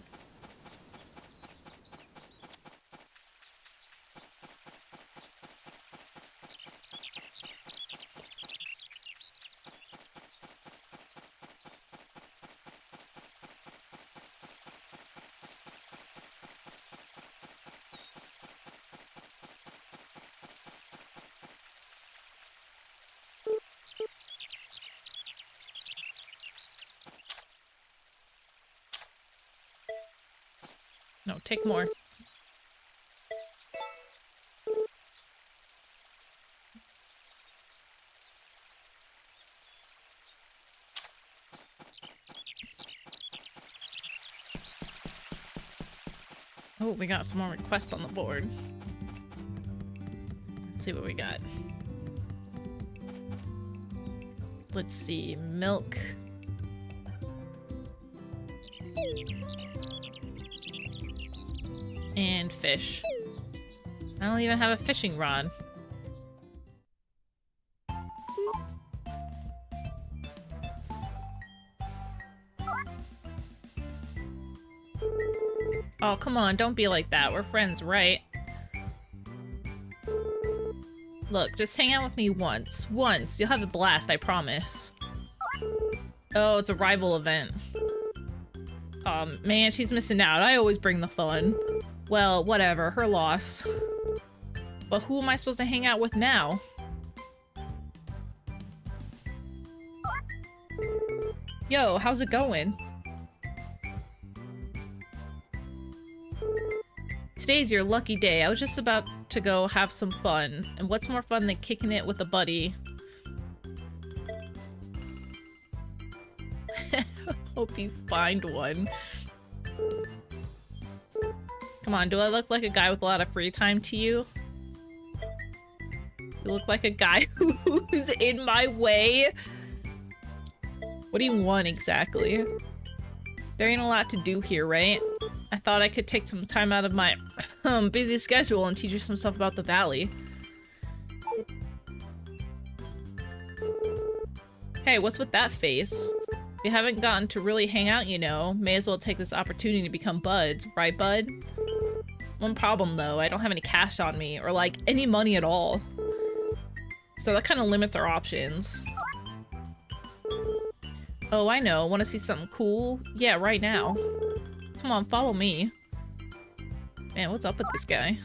No, take more. Oh, we got some more requests on the board. Let's see what we got. Let's see, milk. And fish. I don't even have a fishing rod. Oh, come on, don't be like that. We're friends, right? Look, just hang out with me once. Once. You'll have a blast, I promise. Oh, it's a rival event. Man, she's missing out. I always bring the fun. Well, whatever. Her loss. But who am I supposed to hang out with now? Yo, how's it going? Today's your lucky day. I was just about to go have some fun. And what's more fun than kicking it with a buddy? Hope you find one. Come on, do I look like a guy with a lot of free time to you? You look like a guy who's in my way? What do you want exactly? There ain't a lot to do here, right? I thought I could take some time out of my busy schedule and teach you some stuff about the valley. Hey, what's with that face? We haven't gotten to really hang out, you know. May as well take this opportunity to become buds, right, bud? One problem, though. I don't have any cash on me, or, like, any money at all. So that kind of limits our options. Oh, I know. Want to see something cool? Yeah, right now. Come on, follow me. Man, what's up with this guy?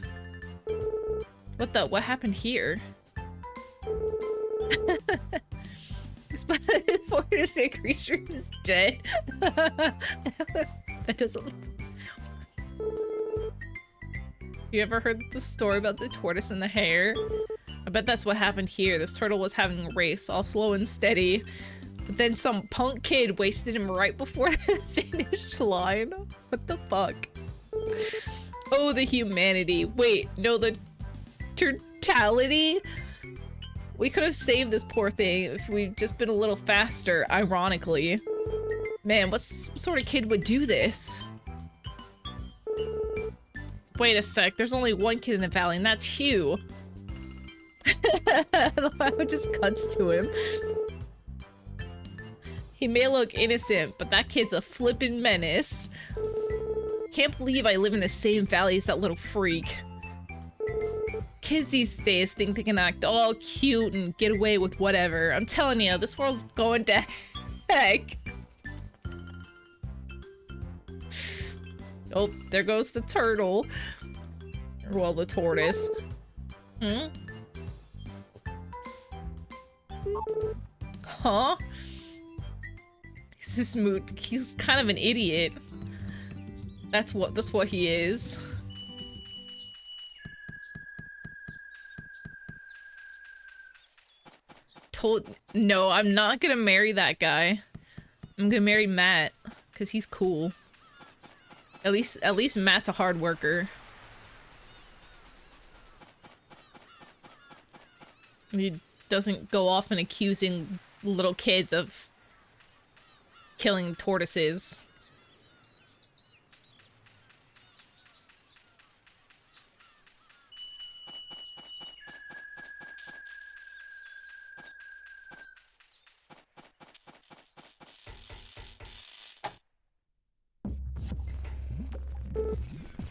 What happened here? This poisonous creature is dead. That doesn't... You ever heard the story about the tortoise and the hare? I bet that's what happened here. This turtle was having a race, all slow and steady. But then some punk kid wasted him right before the finish line. What the fuck? Oh, the humanity. Wait, no, the turtality? We could have saved this poor thing if we'd just been a little faster, ironically. Man, what sort of kid would do this? Wait a sec, there's only one kid in the valley, and that's Hugh. It just cuts to him. He may look innocent, but that kid's a flippin' menace. Can't believe I live in the same valley as that little freak. Kids these days think they can act all cute and get away with whatever. I'm telling you, this world's going to heck. Oh, there goes the turtle. Well, the tortoise. Hmm? Huh? He's this mood. He's kind of an idiot. That's what he is. No, I'm not gonna marry that guy. I'm gonna marry Matt, cause he's cool. At least Matt's a hard worker. He doesn't go off and accusing little kids of killing tortoises.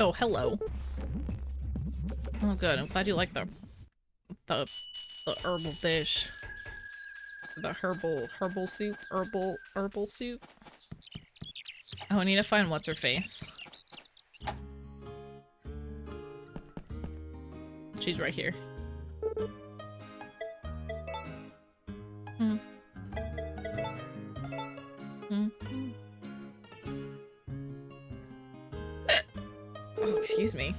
Oh, hello. Oh, good. I'm glad you like the herbal dish. The herbal soup? Herbal soup? Oh, I need to find what's her face. She's right here. Hmm. Hmm. Oh, excuse me.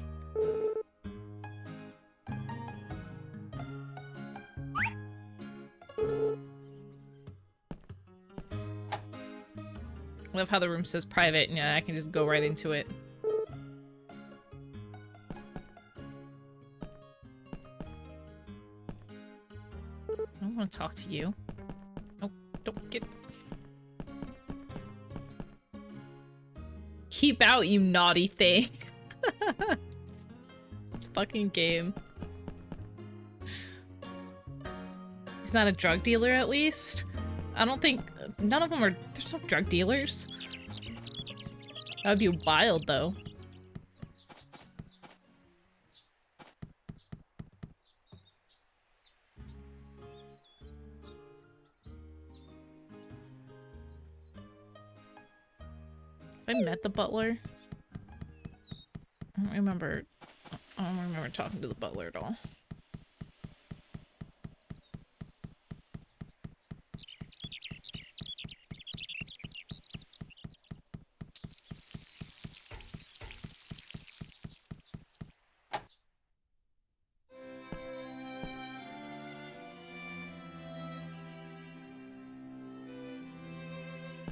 I love how the room says private, and yeah, I can just go right into it. I don't want to talk to you. Nope, don't get... Keep out, you naughty thing. It's a fucking game. He's not a drug dealer, at least? I don't think... None of them are... There's no drug dealers. That would be wild, though. Have I met the butler? I don't remember talking to the butler at all.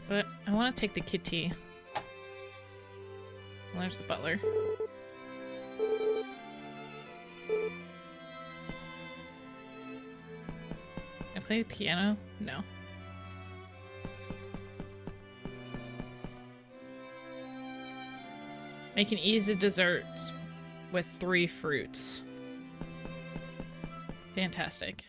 But I want to take the kitty. Well, there's the butler. Can I play the piano? No. Making easy desserts with 3 fruits. Fantastic.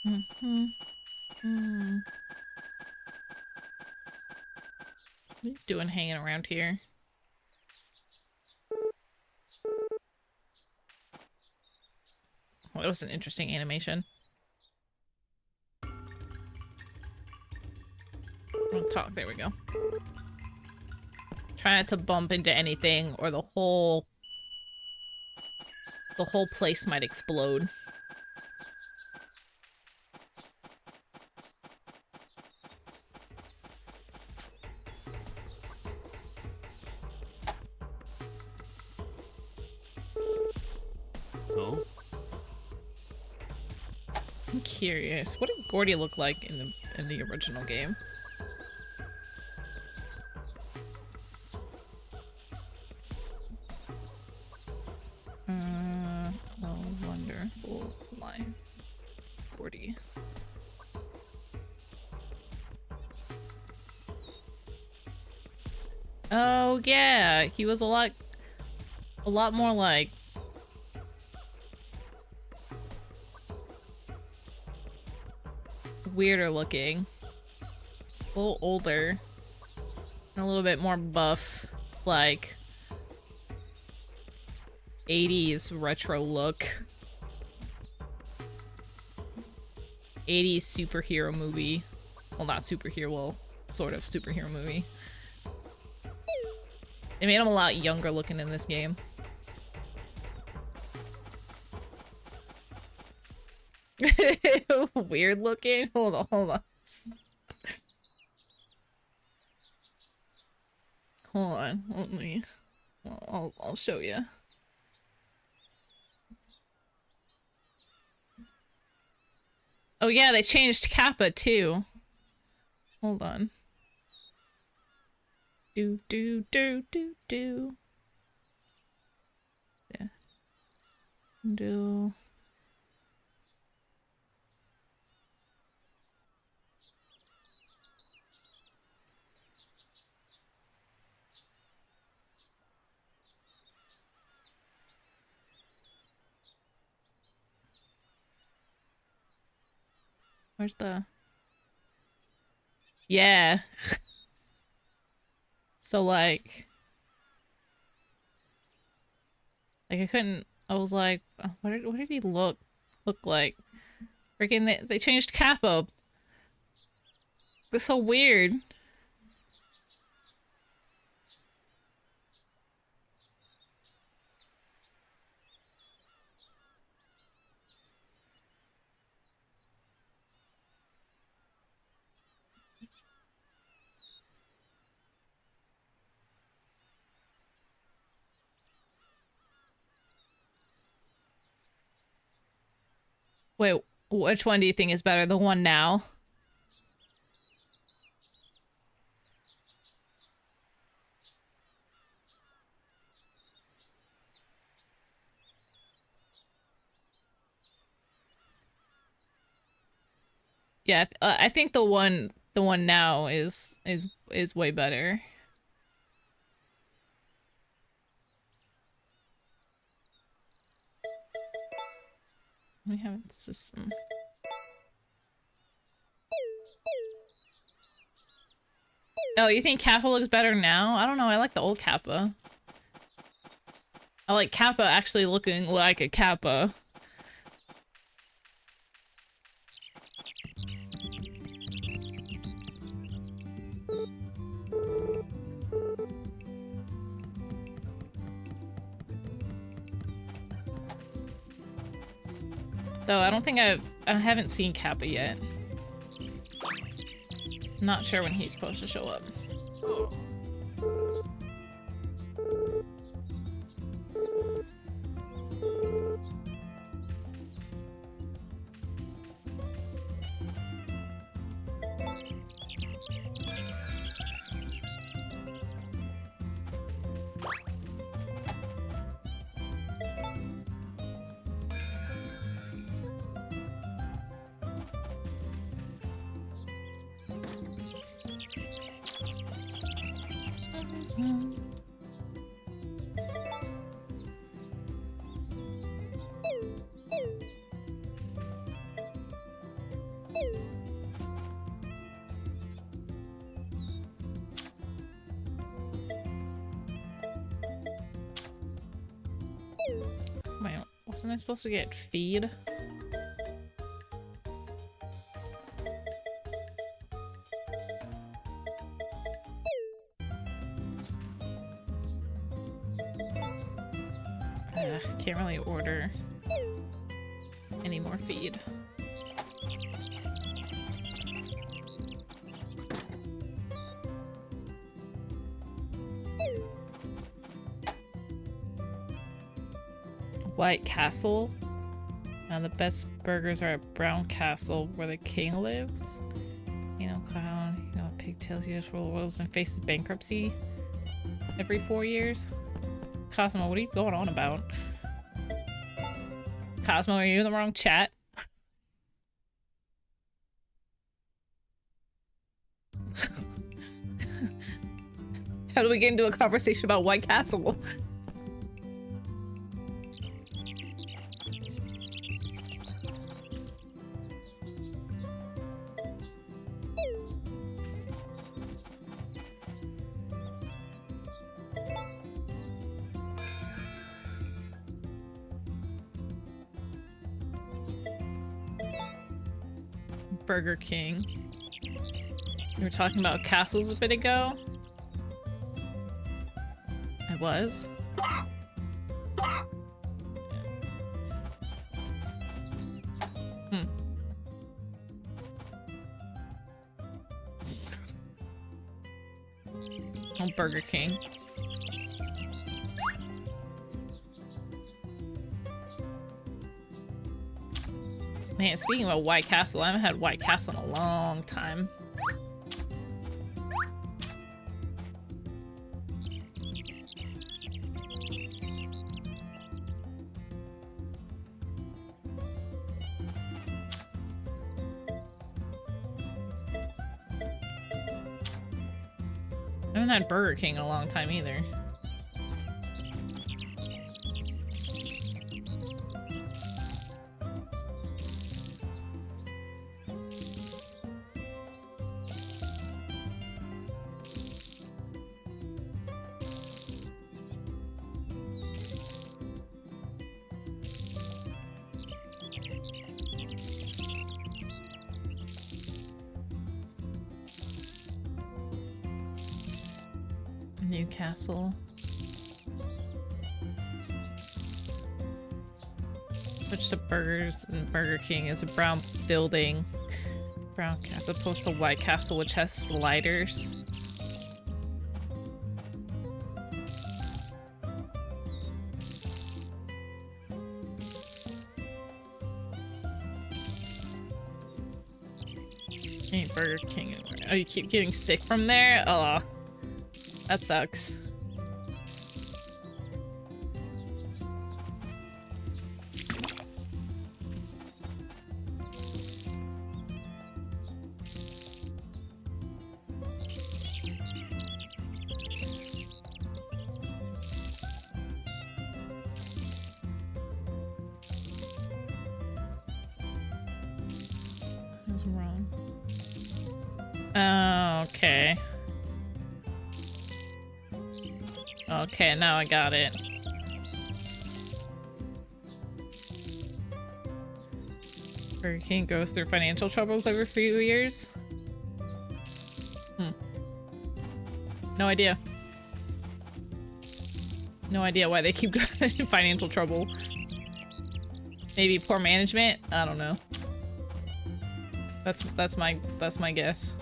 Mm-hmm. Mm. What are you doing hanging around here? Well, that was an interesting animation. Don't talk. There we go. Try not to bump into anything or the whole place might explode. Oh? I'm curious. What did Gordy look like in the original game? Oh, wonderful life. Gordy. Oh yeah, he was a lot more like weirder looking, a little older, and a little bit more buff, like 80s retro look. 80s superhero movie. Well, not superhero, well, sort of superhero movie. They made him a lot younger looking in this game. Weird looking? Hold on, hold on. Hold on, let me... I'll show you. Oh yeah, they changed Kappa too. Hold on. Do. Yeah. Do. Where's the... Yeah. So like I couldn't... I was like, oh, what did he look like? Freaking they changed Kappa. It's so weird. Wait, which one do you think is better? The one now? Yeah, I think the one now is way better. We have the system. Oh, you think Kappa looks better now? I don't know. I like the old Kappa. I like Kappa actually looking like a Kappa. Though I don't think I haven't seen Kappa yet. Not sure when he's supposed to show up. Wasn't I supposed to get feed? Can't really order any more feed. White Castle. The best burgers are at Brown Castle, where the king lives. You know, clown, you know, pigtails, you just roll wheels and faces bankruptcy every 4 years. Cosmo, what are you going on about? Cosmo, are you in the wrong chat? How do we get into a conversation about White Castle? Burger King. You were talking about castles a bit ago. I was. Oh, Burger King. Man, speaking about White Castle, I haven't had White Castle in a long time. I haven't had Burger King in a long time either. Newcastle. Switch to burgers and Burger King is a brown building. Brown as opposed to White Castle, which has sliders. Ain't Burger King anywhere. Oh, you keep getting sick from there? Oh. That sucks. What's wrong? Oh, okay. Okay, now I got it. Burger King goes through financial troubles every few years. No idea. No idea why they keep going in financial trouble. Maybe poor management? I don't know. That's my guess.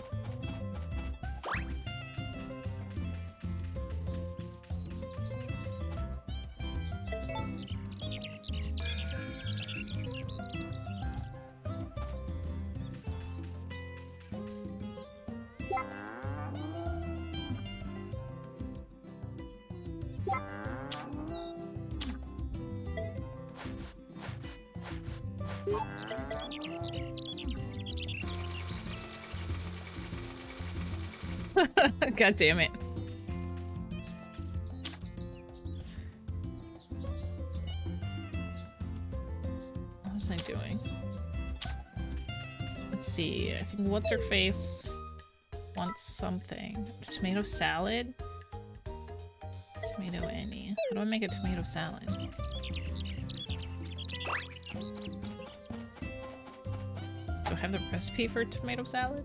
God damn it. What was I doing? Let's see. I think what's her face wants something. Tomato salad? Tomato any. How do I make a tomato salad? I have the recipe for tomato salad?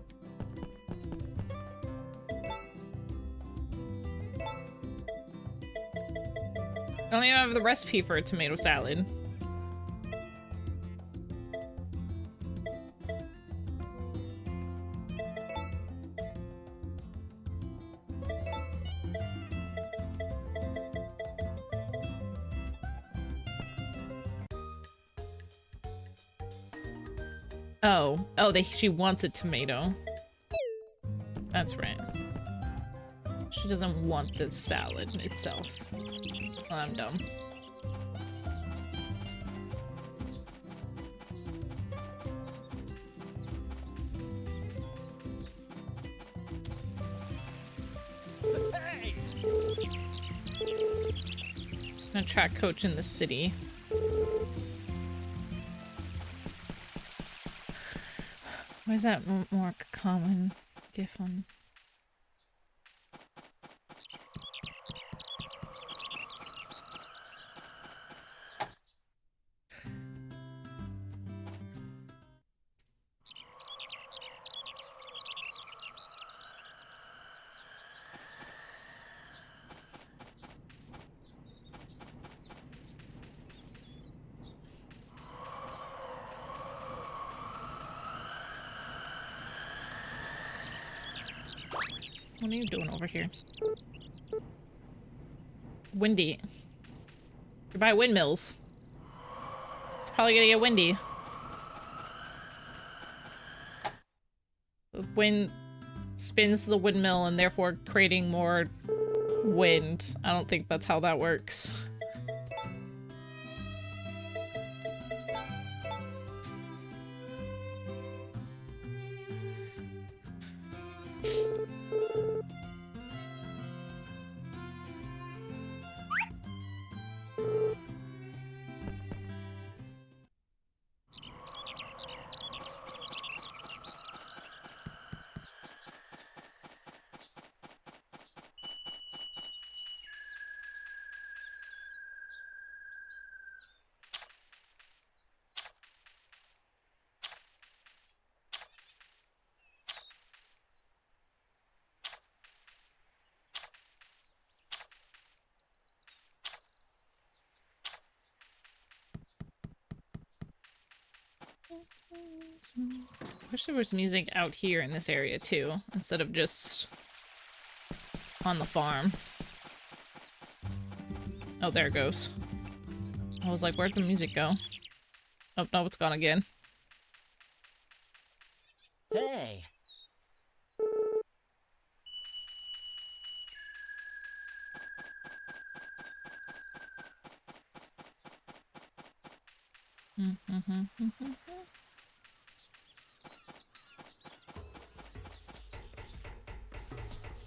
I don't even have the recipe for a tomato salad. She wants a tomato. That's right. She doesn't want the salad itself. Well, I'm dumb. Hey! I'm a track coach in the city. Why is that more common GIF on? What are you doing over here? Windy. You're by windmills. It's probably gonna get windy. The wind spins the windmill and therefore creating more wind. I don't think that's how that works. I wish there was music out here in this area too, instead of just on the farm. Oh, there it goes. I was like, where'd the music go? Oh, no, it's gone again. Hey!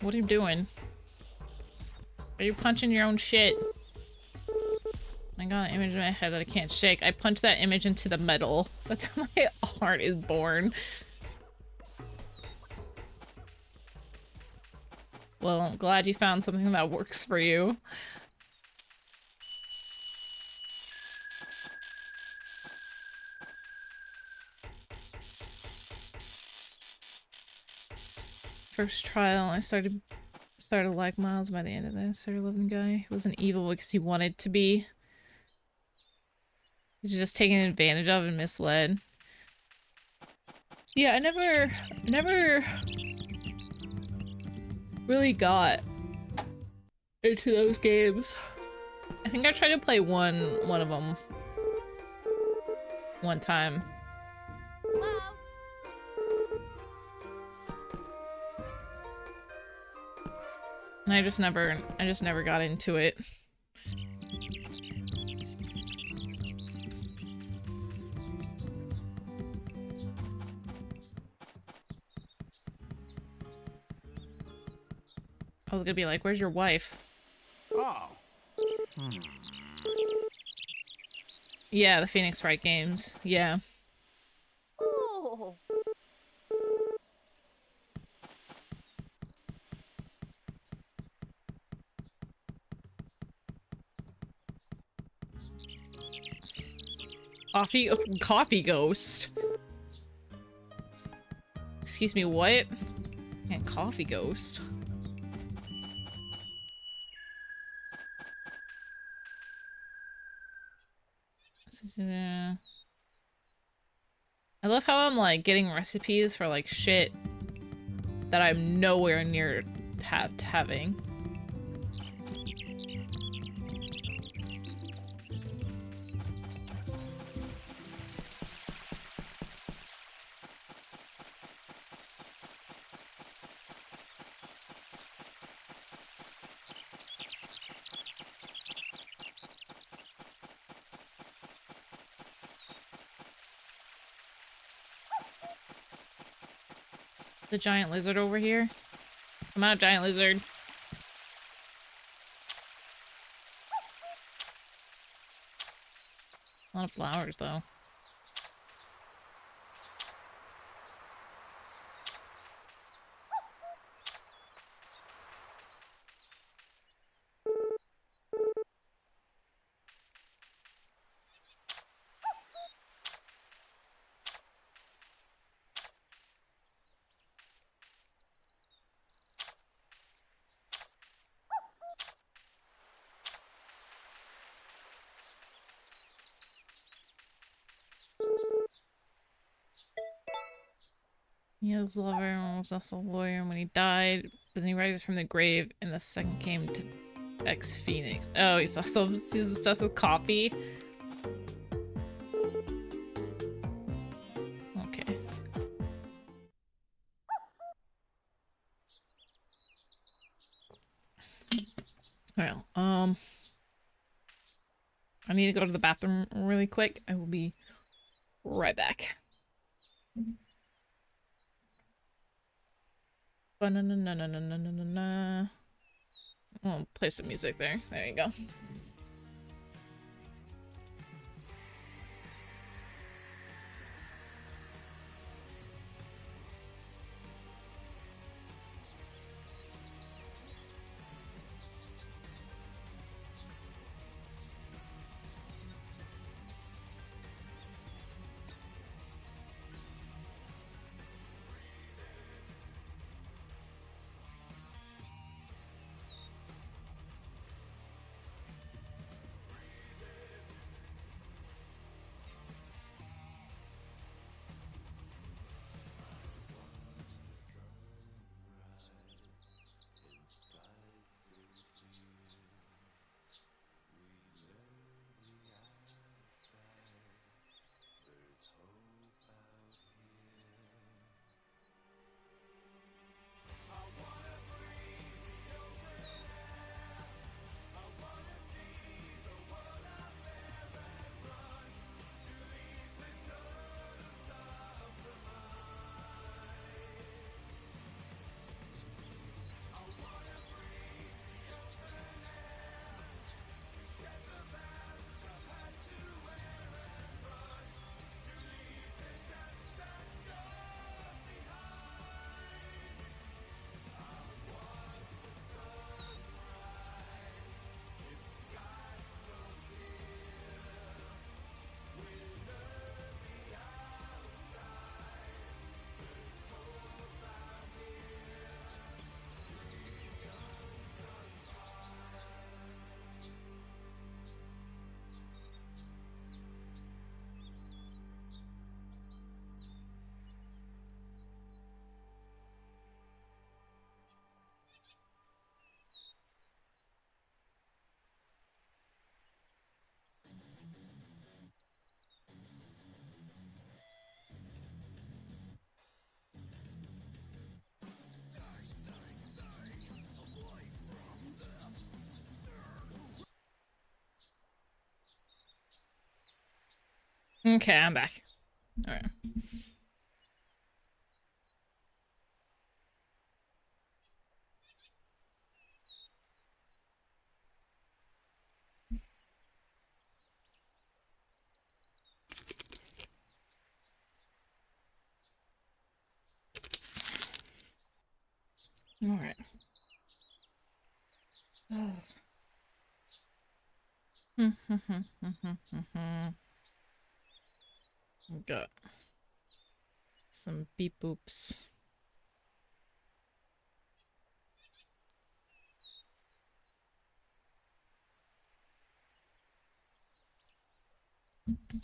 What are you doing? Are you punching your own shit? I got an image in my head that I can't shake. I punched that image into the metal. That's how my heart is born. Well, I'm glad you found something that works for you. First trial, I started like Miles by the end of this. Started loving the guy. He wasn't evil because he wanted to be. He's just taken advantage of and misled. Yeah, I never really got into those games. I think I tried to play one of them one time. Hello? And I just never got into it. I was gonna be like, where's your wife? Oh. Yeah, the Phoenix Wright games. Yeah. Oh. Coffee Ghost. Excuse me, what? And coffee ghost. I love how I'm like getting recipes for like shit that I'm nowhere near having. The giant lizard over here. Come out, giant lizard. A lot of flowers, though. His lover was also a lawyer when he died, but then he rises from the grave and the second came to ex-Phoenix. Oh, he's obsessed with coffee. Okay. Well, I need to go to the bathroom really quick. I will be right back. Ba-na-na-na-na-na-na-na-na. Oh, play some music there. There you go. Okay, I'm back. Alright. Alright. Got some beep boops.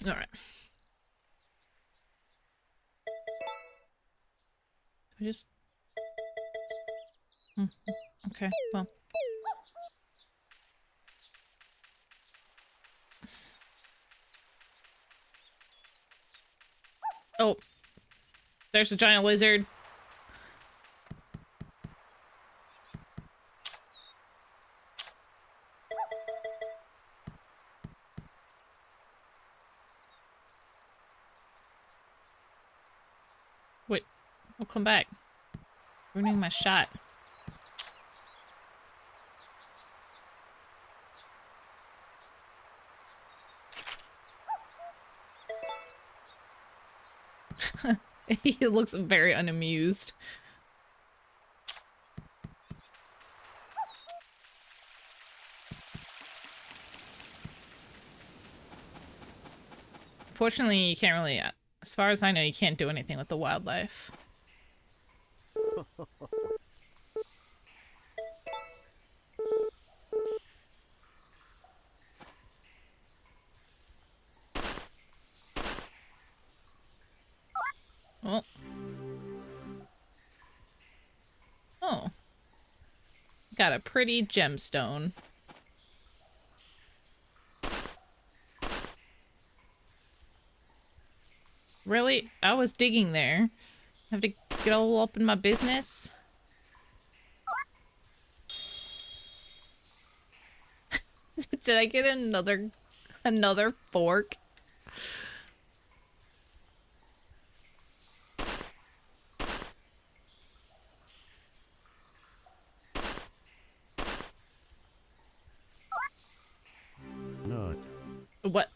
All right. I just. Okay. Well. Oh. There's a giant lizard. Wait. I'll come back. Ruining my shot. He looks very unamused. Fortunately, you can't really, as far as I know, you can't do anything with the wildlife. Oh. Oh. Got a pretty gemstone. Really? I was digging there. Have to get all up in my business? Did I get another fork? No. What?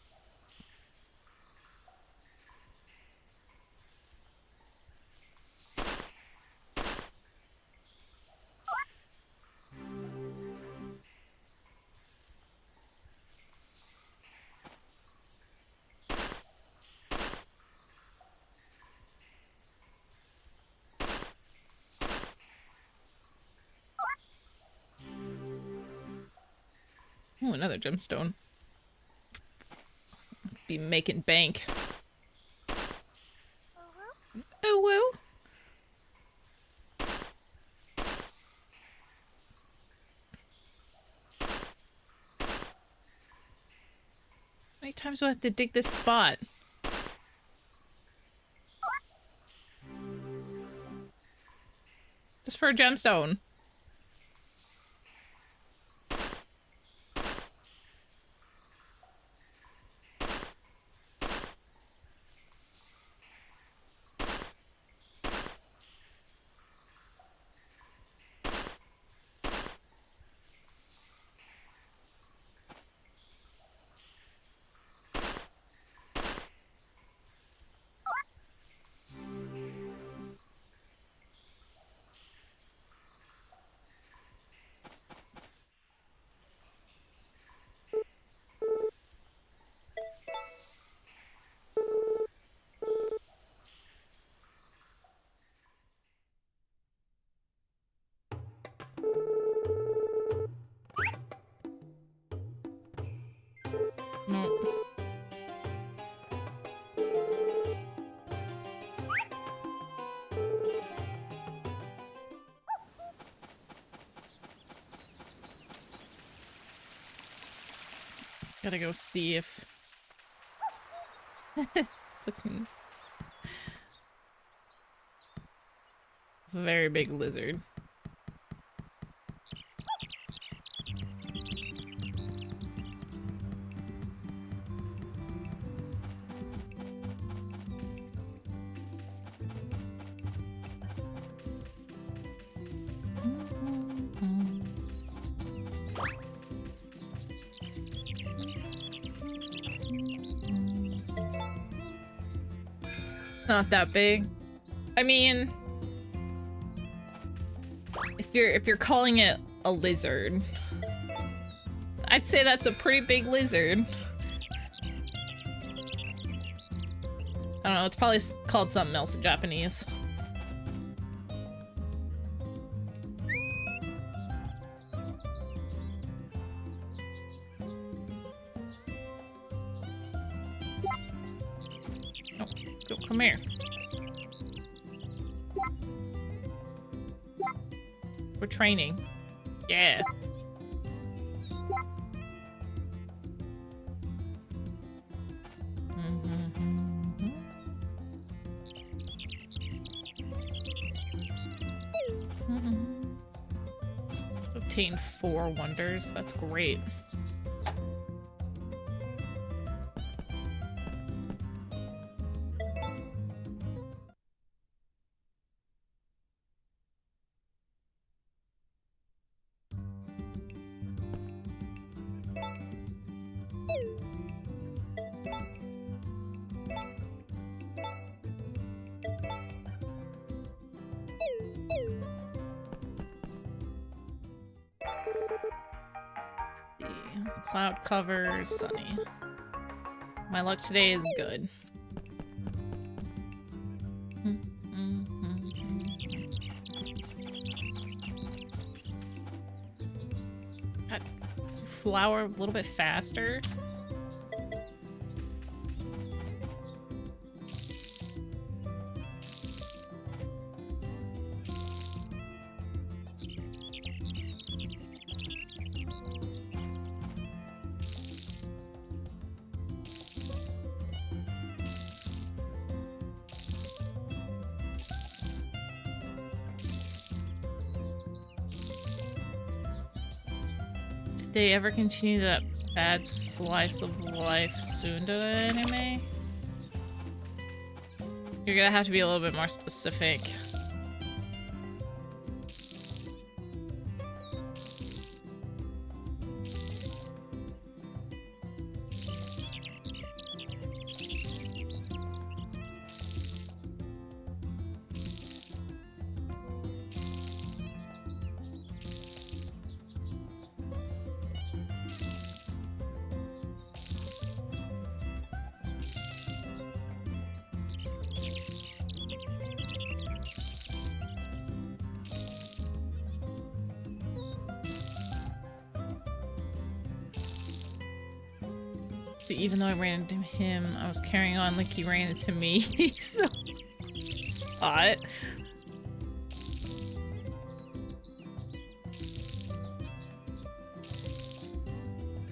Oh, another gemstone. Be making bank. Oh, woo. How many times do I have to dig this spot? Just for a gemstone. No. Gotta go see if... Looking... Very big lizard. Not that big. I mean, if you're calling it a lizard, I'd say that's a pretty big lizard. I don't know, it's probably called something else in Japanese. Oh, go, come here. We're training. Yeah. Obtain 4 wonders. That's great. Cloud cover, sunny. My luck today is good. God, flower a little bit faster. They ever continue that bad slice of life soon to the anime? You're gonna have to be a little bit more specific. Even though I ran into him, I was carrying on like he ran into me. So hot.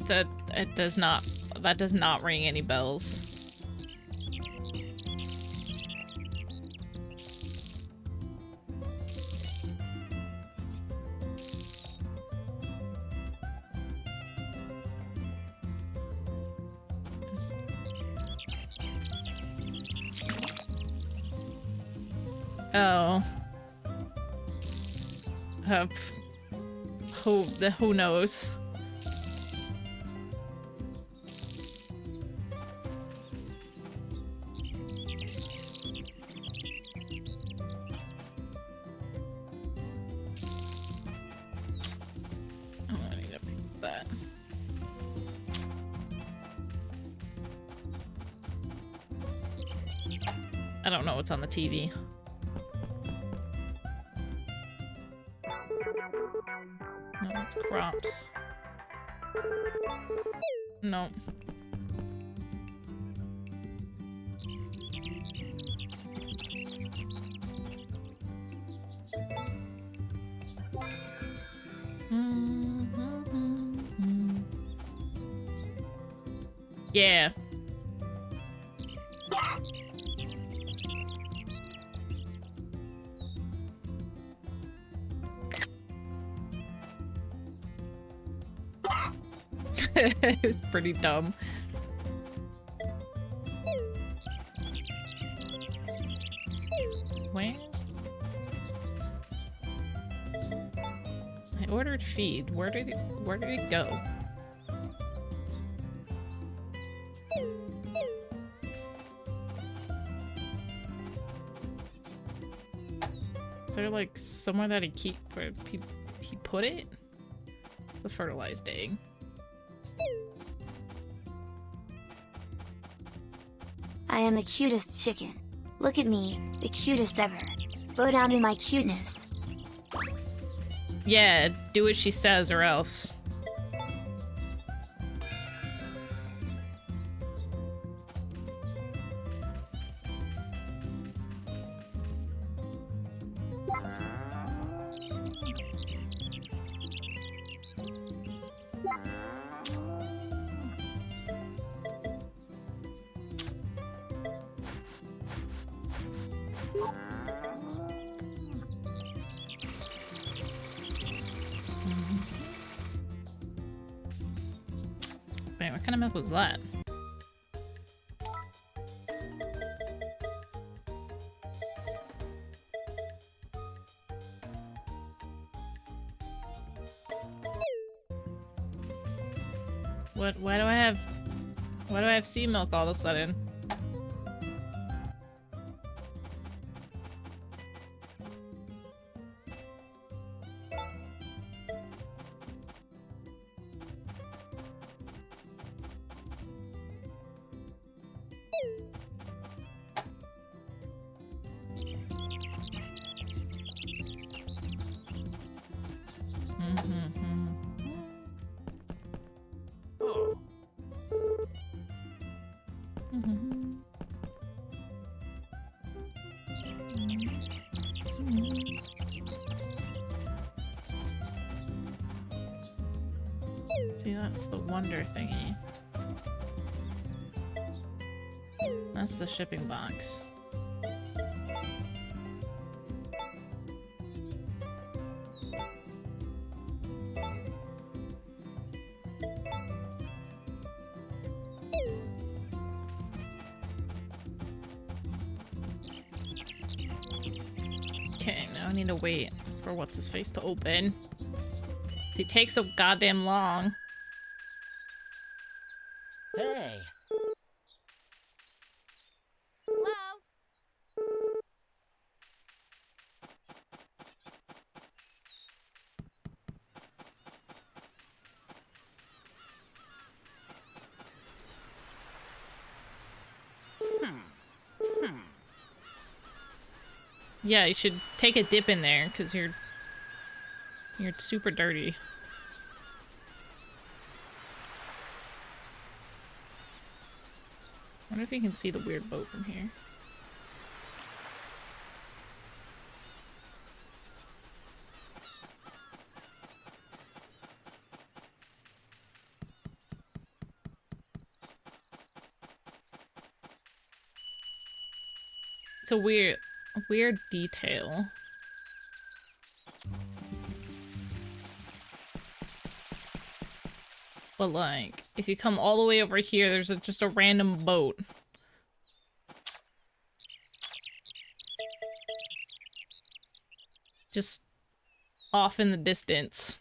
That does not ring any bells. Oh. Who knows? Oh, I need to pick that. I don't know what's on the TV. No, it's crops. No. Yeah. It was pretty dumb. Where's... I ordered feed. Where did it go? Is there like somewhere that where he put it? The fertilized egg. I am the cutest chicken. Look at me, the cutest ever. Bow down to my cuteness. Yeah, do what she says or else. Wait, what kind of map was that? Why do I have sea milk all of a sudden? See, that's the wonder thingy. That's the shipping box. Okay, now I need to wait for what's his face to open. It takes so goddamn long. Hey. Hello? Yeah, you should take a dip in there because you're super dirty. I wonder if you can see the weird boat from here. It's a weird detail. But like, if you come all the way over here, there's just a random boat. Just off in the distance.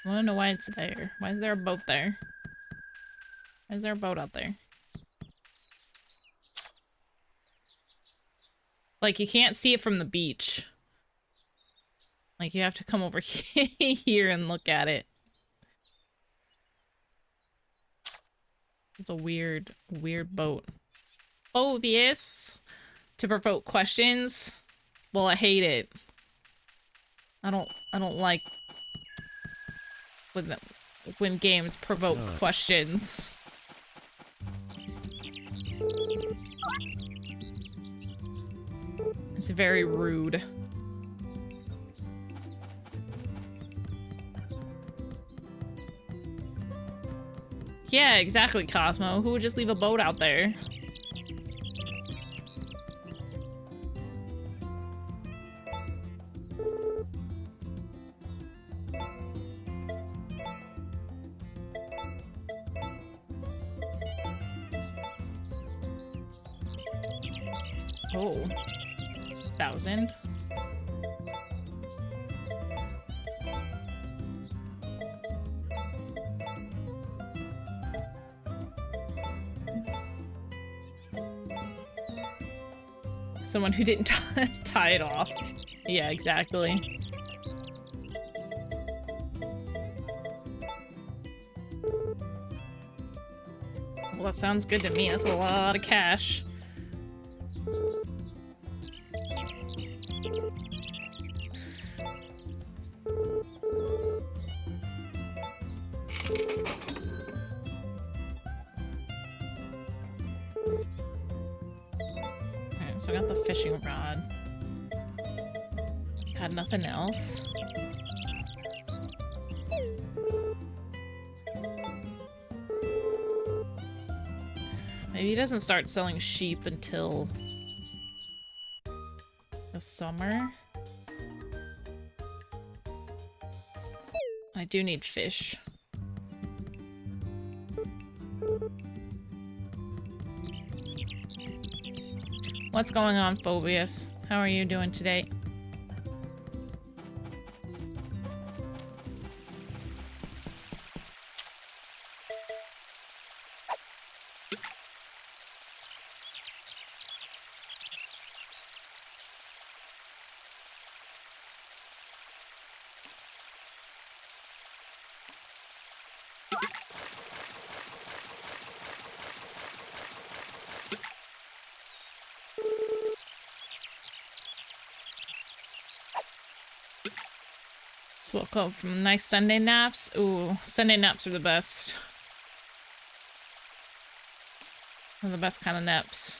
I wanna know why it's there. Why is there a boat there? Why is there a boat out there? Like, you can't see it from the beach. Like, you have to come over here and look at it. It's a weird boat. Obvious to provoke questions. Well, I hate it. I don't like when games provoke questions. It's very rude. Yeah, exactly, Cosmo. Who would just leave a boat out there? Oh. 1,000. Someone who didn't tie it off. Yeah, exactly. Well, that sounds good to me. That's a lot of cash. So I got the fishing rod. Got nothing else. Maybe he doesn't start selling sheep until the summer. I do need fish. What's going on, Phobius? How are you doing today? Just woke up from nice Sunday naps. Ooh, Sunday naps are the best. They're the best kind of naps.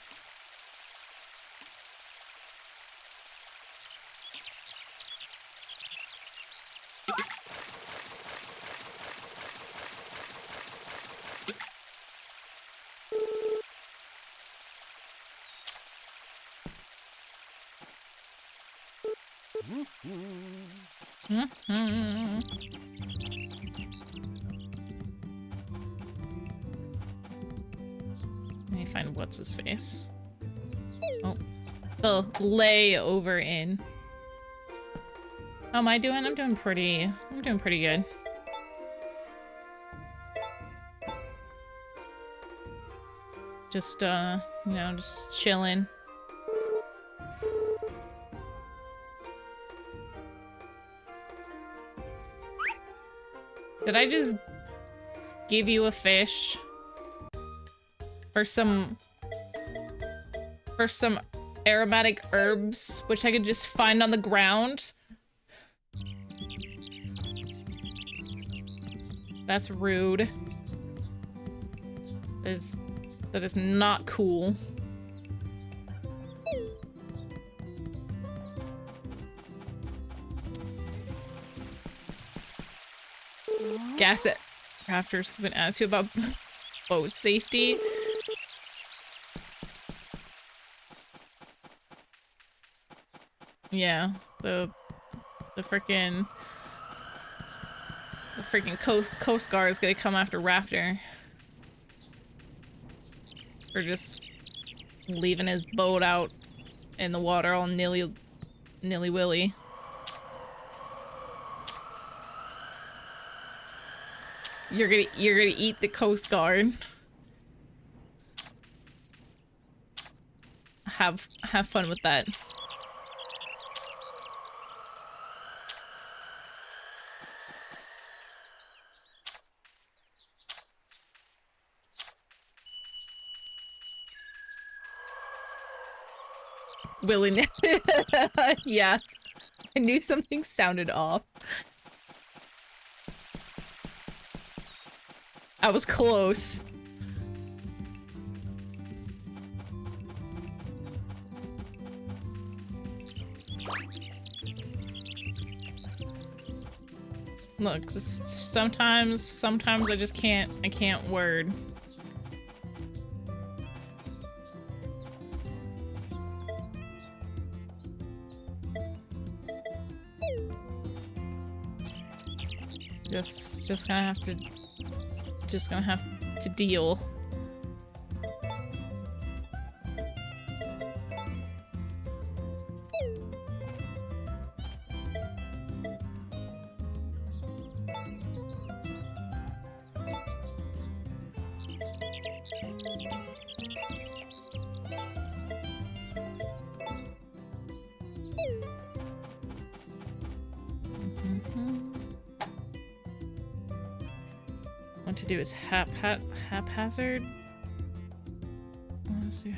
Let me find what's his face. Oh, the layover in. How am I doing? I'm doing pretty good. Just you know, just chilling. Did I just give you a fish for some aromatic herbs which I could just find on the ground? That's rude. That is not cool. Gas it. Crafters have been asked you about boat safety. Yeah, the freaking Coast Guard is gonna come after Raptor for just leaving his boat out in the water all nilly-willy. You're gonna eat the Coast Guard. Have fun with that. Willy-nilly. Yeah. I knew something sounded off. I was close. Look, just sometimes I can't word. Just gonna have to deal. What to do is haphazard. Let's do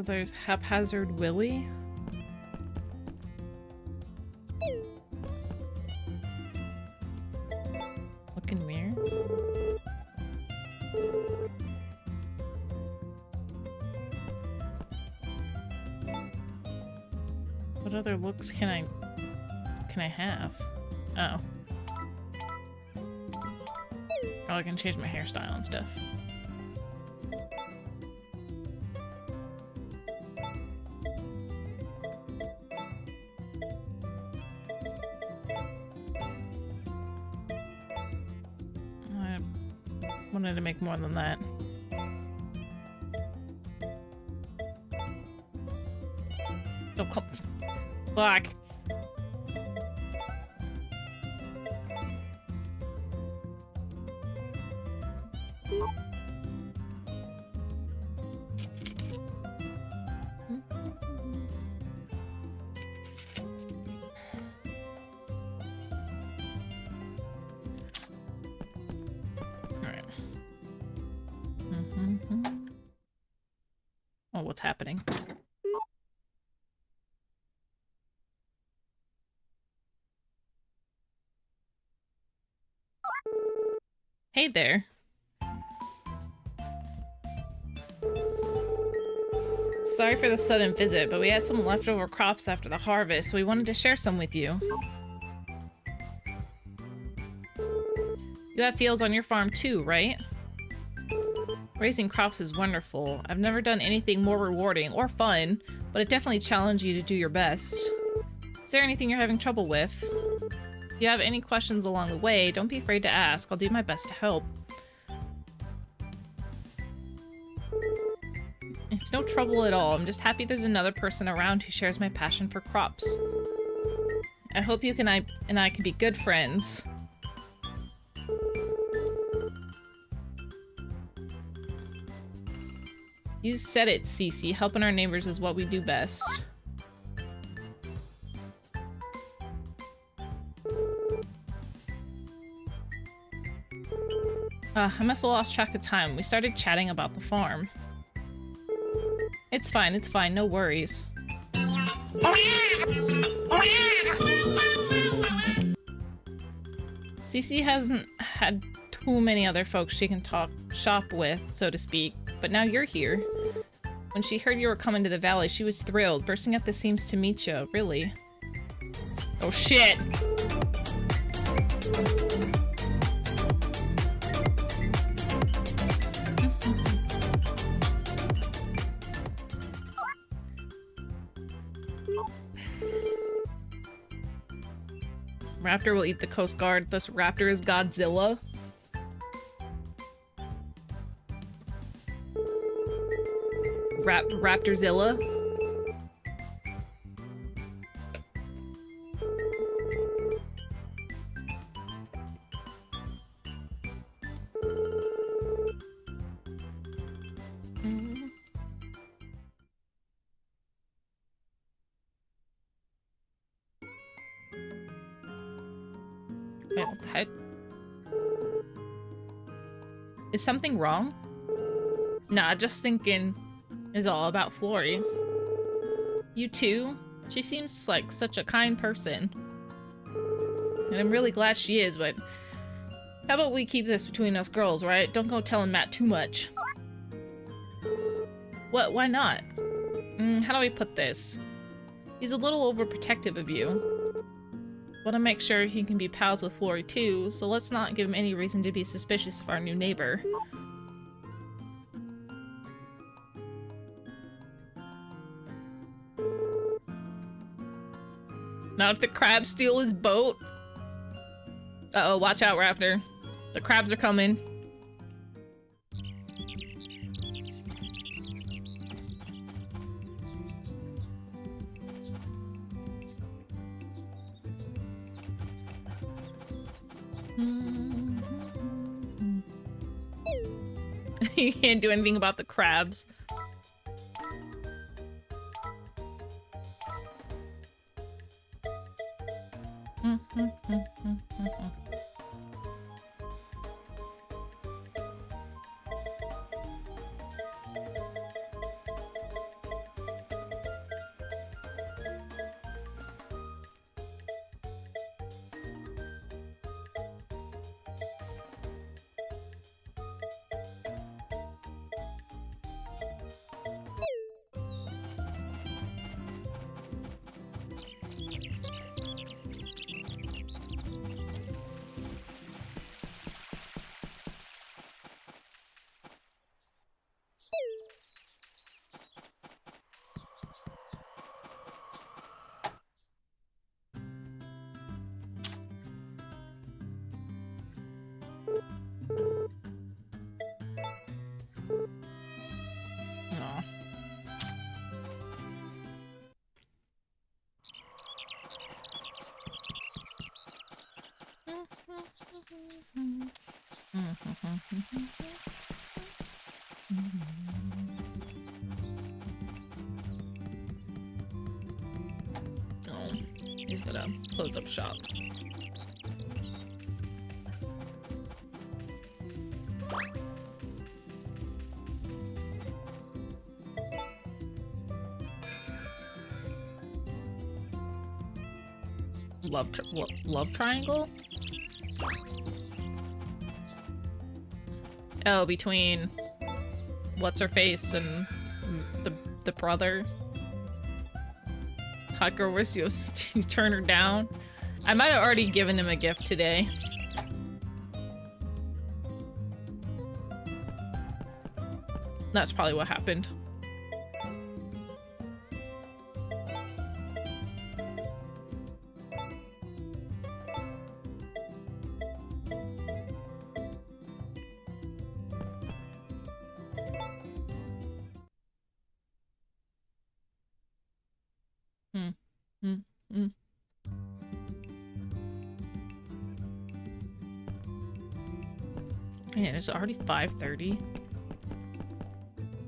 there's haphazard Willy. Look in mirror. What other looks can I have? Oh. Oh, I can change my hairstyle and stuff. wanted to make more than that. Oh, come. Fuck. Alright. Oh, what's happening? Hey there. Sorry for the sudden visit, but we had some leftover crops after the harvest, so we wanted to share some with you. You have fields on your farm too, right? Raising crops is wonderful. I've never done anything more rewarding or fun, but it definitely challenged you to do your best. Is there anything you're having trouble with? If you have any questions along the way, don't be afraid to ask. I'll do my best to help. It's no trouble at all. I'm just happy there's another person around who shares my passion for crops. I hope you and I can be good friends. You said it, Cece. Helping our neighbors is what we do best. I must have lost track of time. We started chatting about the farm. It's fine, no worries. Cece hasn't had too many other folks she can shop with, so to speak, but now you're here. When she heard you were coming to the valley, she was thrilled, bursting at the seams to meet you, really. Oh shit! Raptor will eat the Coast Guard, thus Raptor is Godzilla. Raptorzilla. Wait, what the heck? Is something wrong? Nah, just thinking is all about Flory. You too? She seems like such a kind person. And I'm really glad she is, but how about we keep this between us girls, right? Don't go telling Matt too much. What? Why not? How do I put this? He's a little overprotective of you. Want to make sure he can be pals with Flory too, so let's not give him any reason to be suspicious of our new neighbor. Not if the crabs steal his boat. Uh-oh, watch out, Raptor. The crabs are coming. You can't do anything about the crabs. Oh, he's gonna close up shop. Love triangle? Oh, between what's her face and the brother. Hot girl, where's you? You turn her down. I might have already given him a gift today. That's probably what happened. Man, it's already 5:30.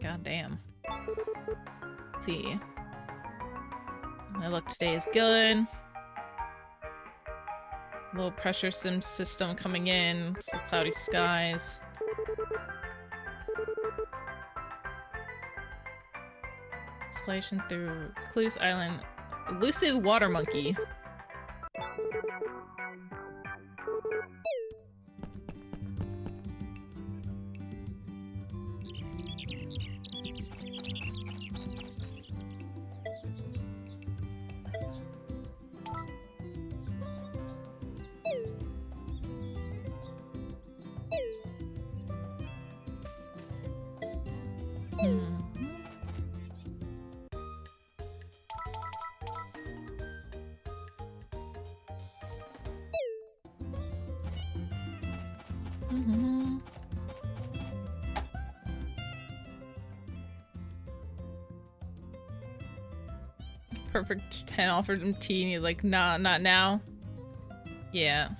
God damn. Let's see. My luck today is good. Low pressure system coming in. So cloudy skies. Exploration through Recluse Island. Elusive water monkey. Perfect 10 offered him tea and he's like, nah, not now. Yeah.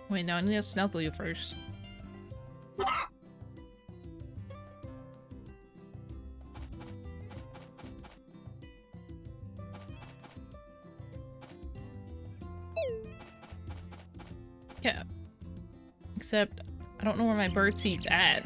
Wait, no, I need to snuggle you first. Yeah. Except, I don't know where my bird seat's at.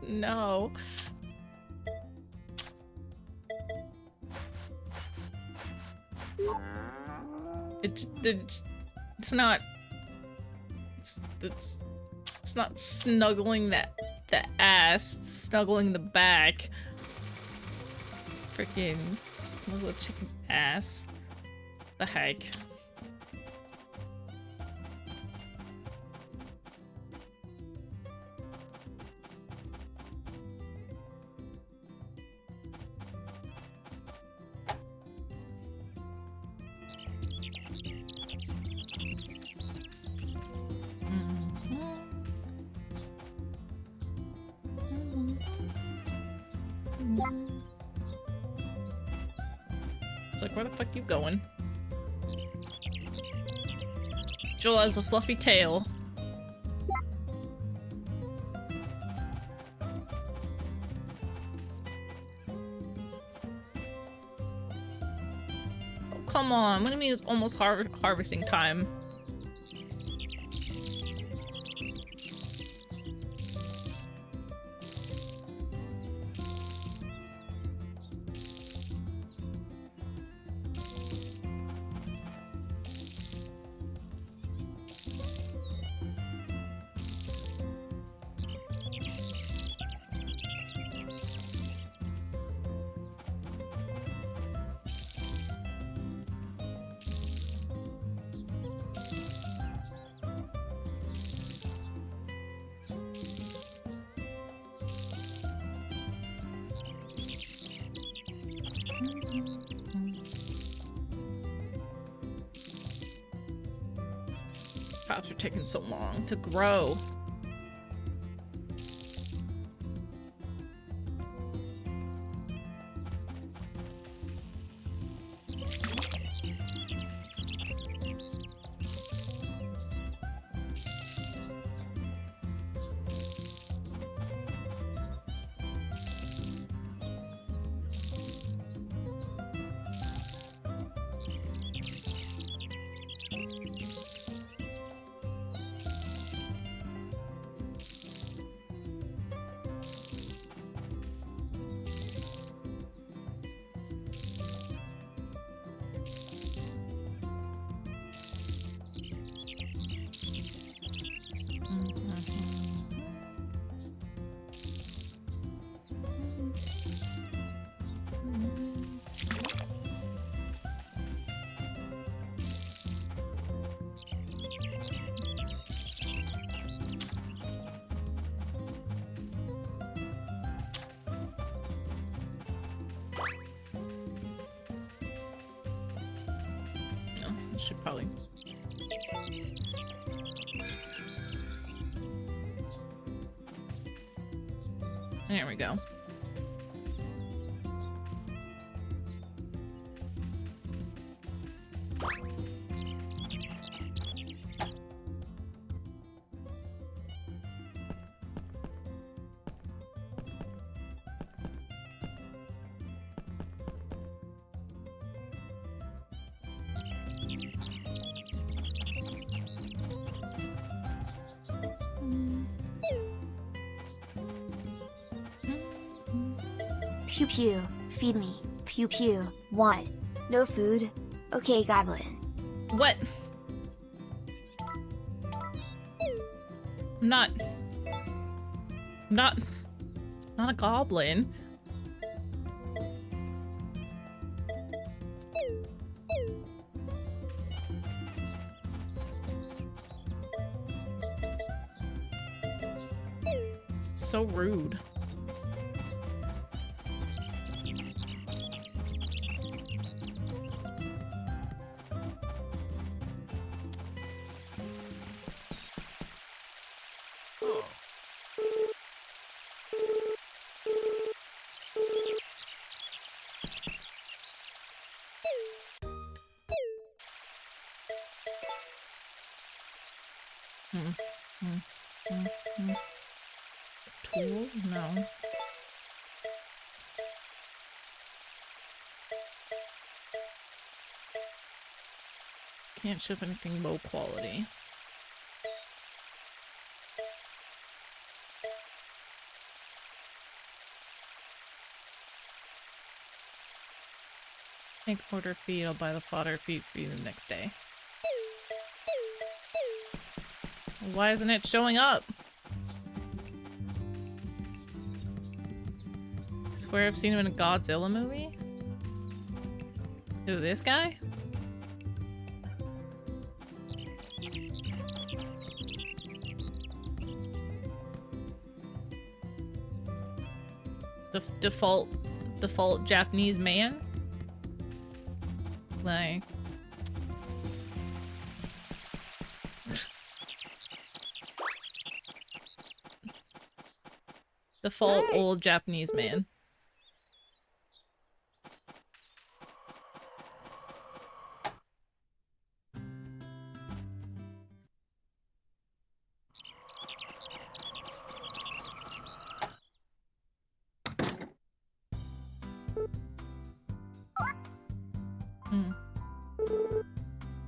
No. It's not. It's not snuggling the ass. It's snuggling the back. Freaking snuggle a chicken's ass. The heck. It's like, where the fuck you going? Joel has a fluffy tail. Oh, come on. What do you mean it's almost harvesting time? Crops are taking so long to grow. Should probably. There we go. Pew pew, feed me. Pew pew, what? No food? Okay, goblin. What? I'm not a goblin. So rude. Tools? No. Can't ship anything low quality. Make order feed, I'll buy the fodder feed for you the next day. Why isn't it showing up? I swear I've seen him in a Godzilla movie. Who, this guy? The default Japanese man? Like... default old Japanese man.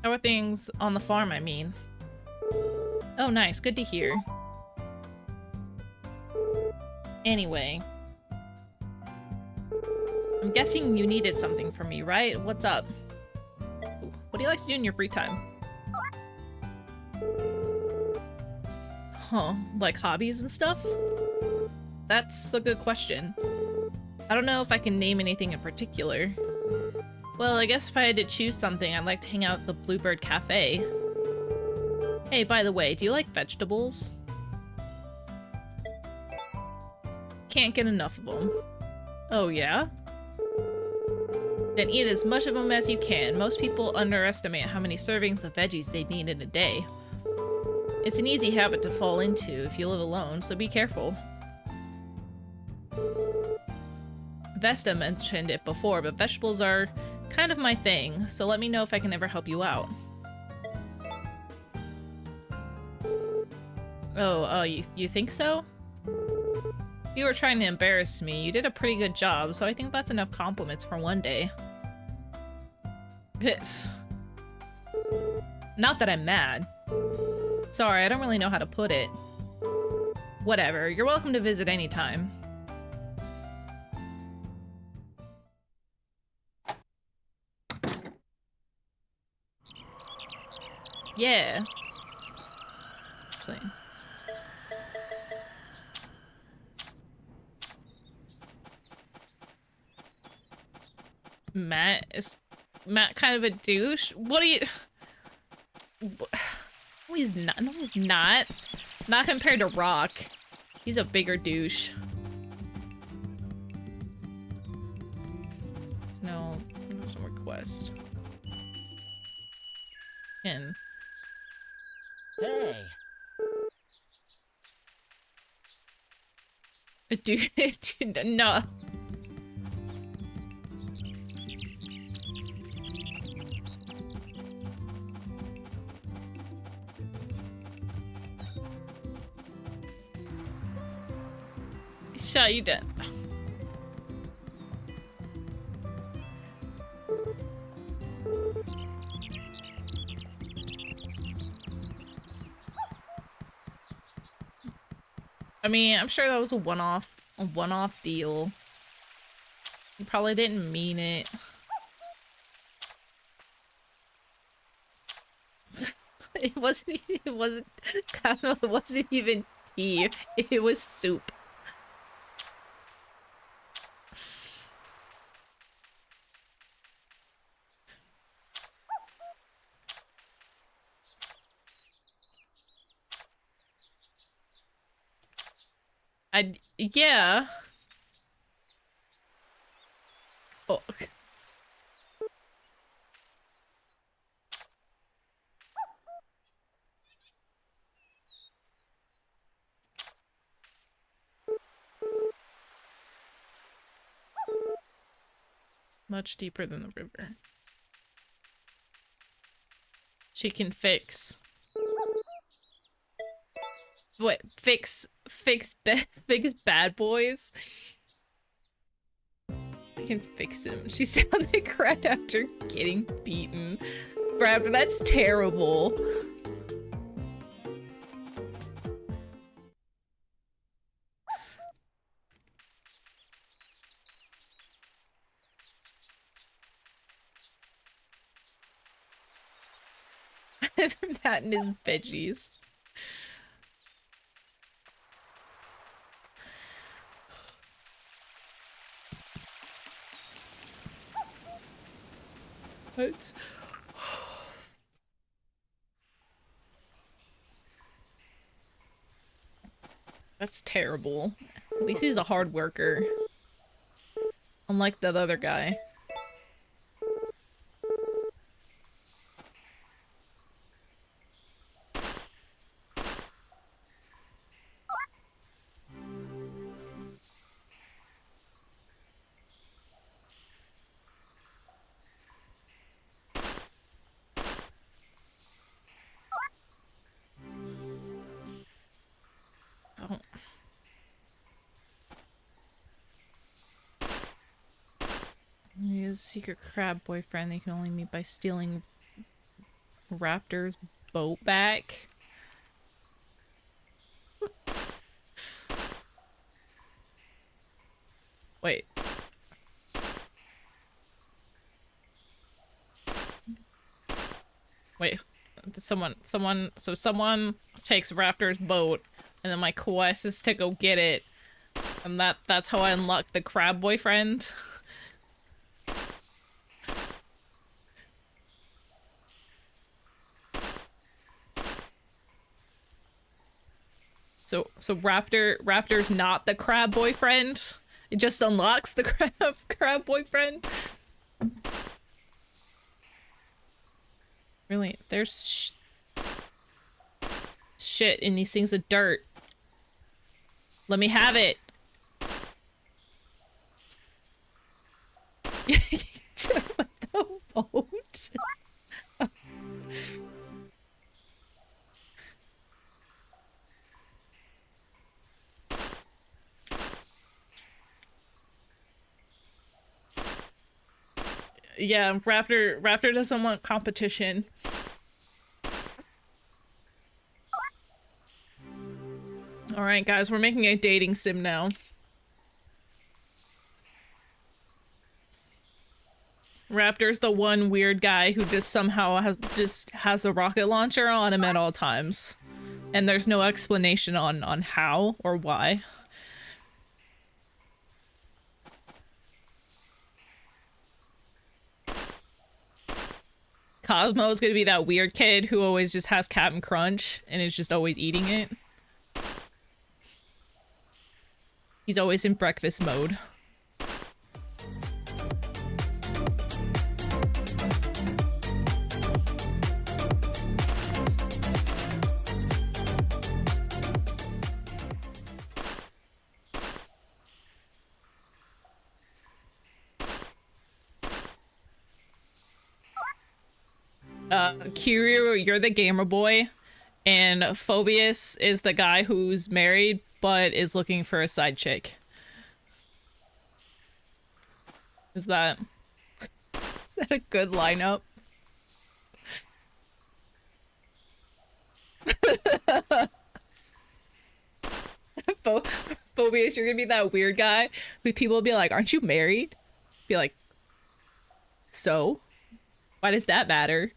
How are things on the farm, I mean? Oh, nice. Good to hear. Anyway. I'm guessing you needed something from me, right? What's up? What do you like to do in your free time? Huh. Like hobbies and stuff? That's a good question. I don't know if I can name anything in particular. Well, I guess if I had to choose something, I'd like to hang out at the Bluebird Cafe. Hey, by the way, do you like vegetables? Can't get enough of them. Oh, yeah? Then eat as much of them as you can. Most people underestimate how many servings of veggies they need in a day. It's an easy habit to fall into if you live alone, so be careful. Vesta mentioned it before, but vegetables are kind of my thing, so let me know if I can ever help you out. Oh, you think so? If you were trying to embarrass me, you did a pretty good job, so I think that's enough compliments for one day. Not that I'm mad. Sorry, I don't really know how to put it. Whatever, you're welcome to visit anytime. Yeah. Actually. Is Matt kind of a douche? What are you... No, he's not. No, he's not. Not compared to Rock. He's a bigger douche. There's no request. In. Hey. Dude, no. Shut you down. I mean, I'm sure that was a one-off deal. You probably didn't mean it. It wasn't, Cosmo, it wasn't even tea. It was soup. Yeah. Oh. Much deeper than the river. She can fix. What? Fix bad boys? I can fix him. She sounded correct after getting beaten. Raptor, that's terrible. Matt and his veggies. What? That's terrible. At least he's a hard worker. Unlike that other guy. Oh. He has a secret crab boyfriend they can only meet by stealing Raptor's boat back. Wait. Wait. Someone takes Raptor's boat, and then my quest is to go get it. And that's how I unlock the crab boyfriend. So Raptor's not the crab boyfriend. It just unlocks the crab boyfriend. Really, there's Shit, and these things are dirt. Let me have it. With the boat. Yeah, Raptor doesn't want competition. All right, guys, we're making a dating sim now. Raptor's the one weird guy who just somehow has a rocket launcher on him at all times. And there's no explanation on how or why. Cosmo is gonna be that weird kid who always just has Captain Crunch and is just always eating it. He's always in breakfast mode. Kiryu, you're the gamer boy, and Phobius is the guy who's married but is looking for a side chick. Is that a good lineup? Phobius, you're gonna be that weird guy who people will be like, "Aren't you married?" Be like, "So? Why does that matter?"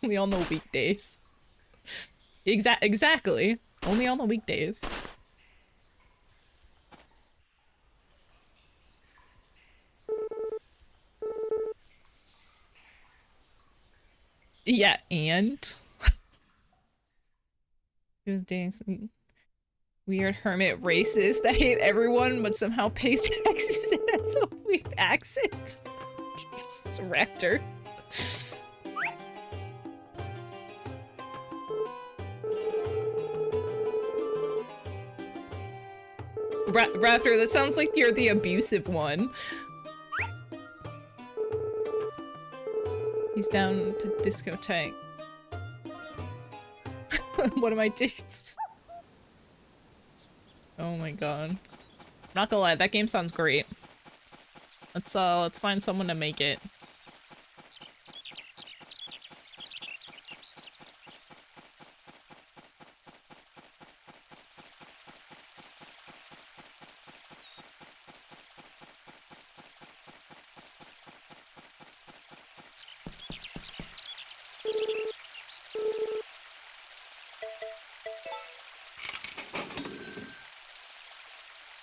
Only on the weekdays. Exactly. Only on the weekdays. Yeah, and he was dating some weird hermit racist that hate everyone but somehow pays taxes and has a weird accent. Jesus, Raptor. Raptor, that sounds like you're the abusive one. He's down to discotheque. What am I dates? Oh my god. I'm not gonna lie, that game sounds great. Let's find someone to make it.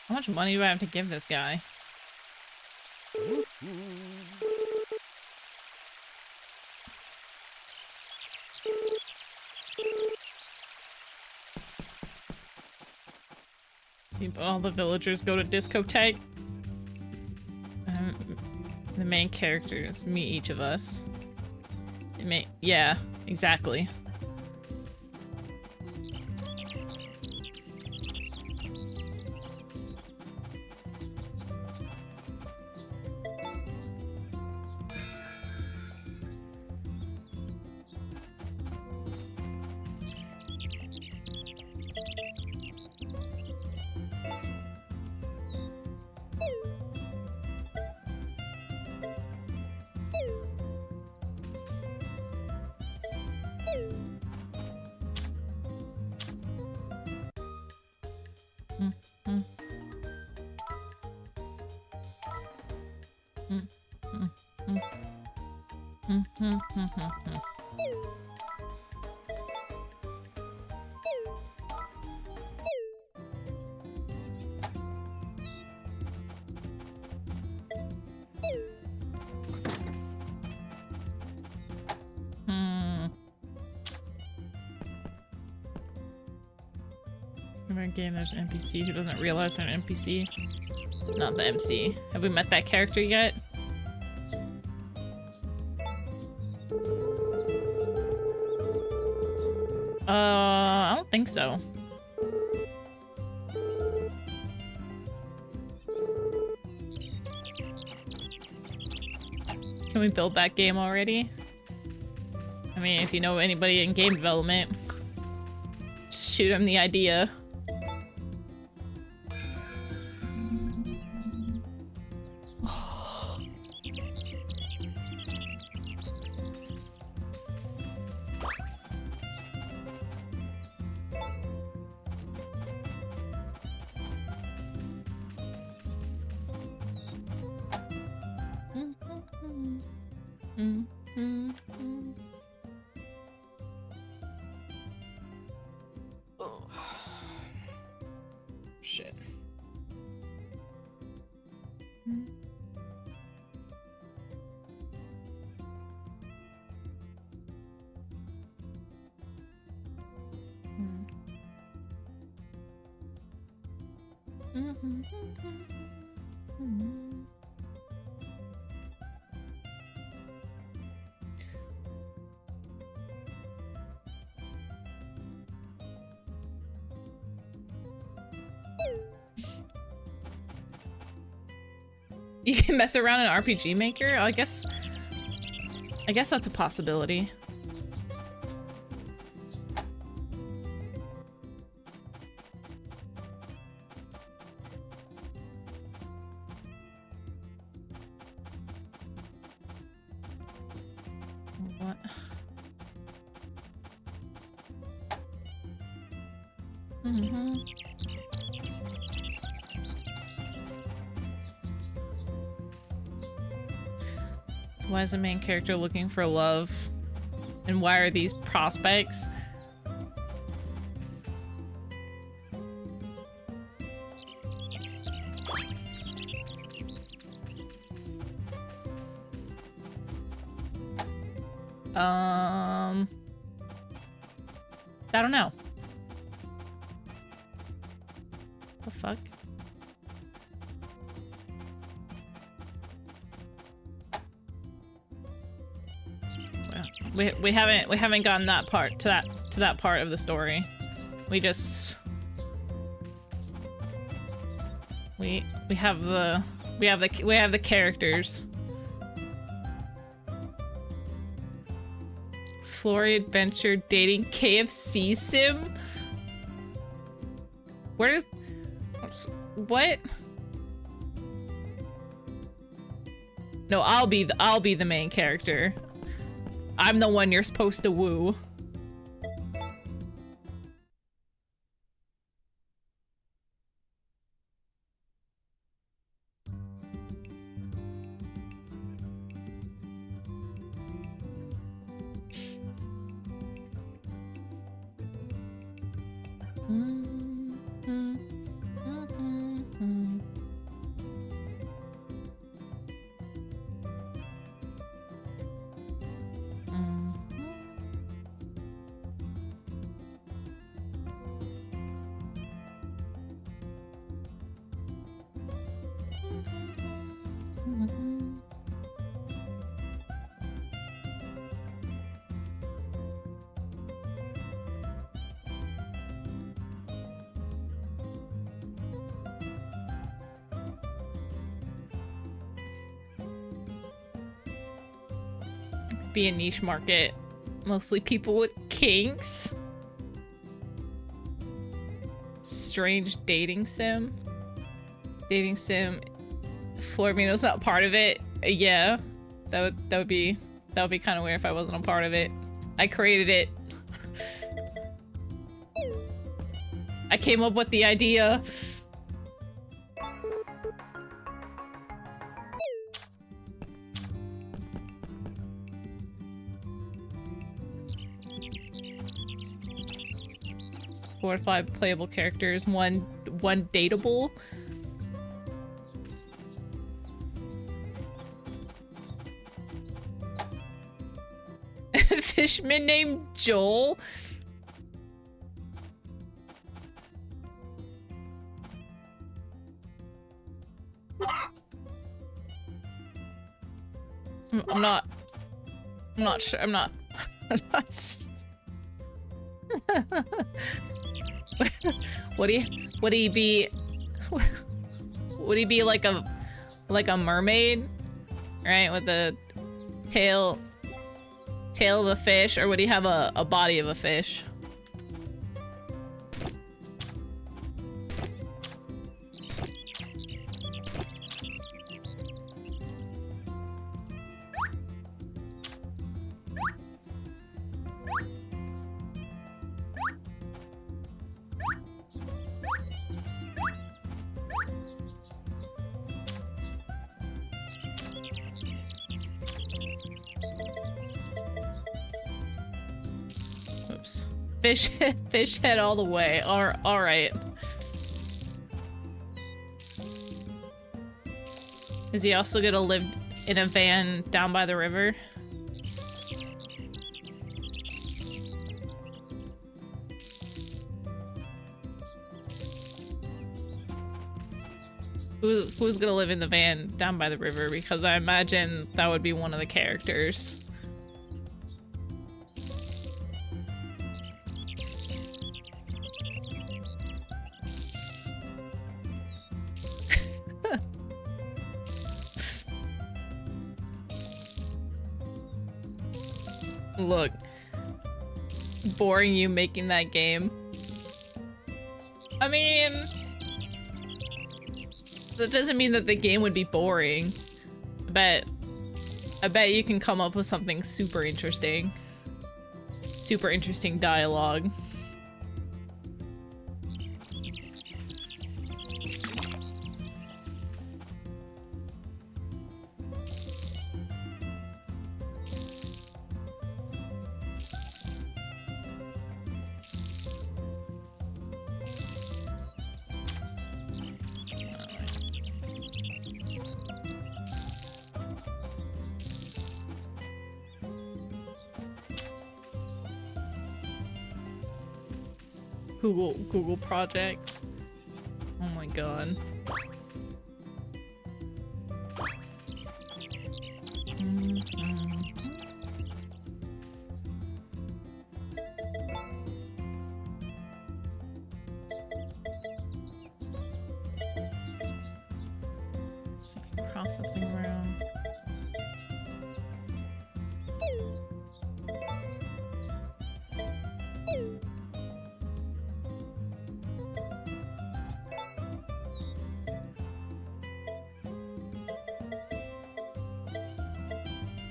How much money do I have to give this guy? See, all the villagers go to discotheque. The main characters meet each of us. Yeah, exactly. In our game, there's an NPC who doesn't realize they're an NPC. Not the MC. Have we met that character yet? I don't think so. Can we build that game already? I mean, if you know anybody in game development, shoot them the idea. Shit. You can mess around in RPG Maker? I guess that's a possibility. What? Why is the main character looking for love? And why are these prospects? I don't know. The fuck? We haven't gotten that part to that part of the story. We just we have the characters. Flory Adventure dating KFC sim? Where is what? No, I'll be the main character. I'm the one you're supposed to woo. Be a niche market. Mostly people with kinks. Strange dating sim. Dating sim. Flormino's not part of it. Yeah. That would be kind of weird if I wasn't a part of it. I created it. I came up with the idea. Four or five playable characters, one dateable. Fishman named Joel. I'm not. I'm not sure. I'm not. I'm not. Would he be? Would he be like a mermaid, right? With the tail of a fish, or would he have a body of a fish? Oops. Fish head all the way. All right. Is he also gonna live in a van down by the river? Who's gonna live in the van down by the river? Because I imagine that would be one of the characters. Look, boring you making that game. I mean, that doesn't mean that the game would be boring. I bet you can come up with something super interesting. Super interesting dialogue. Google project. Oh my god. Processing room.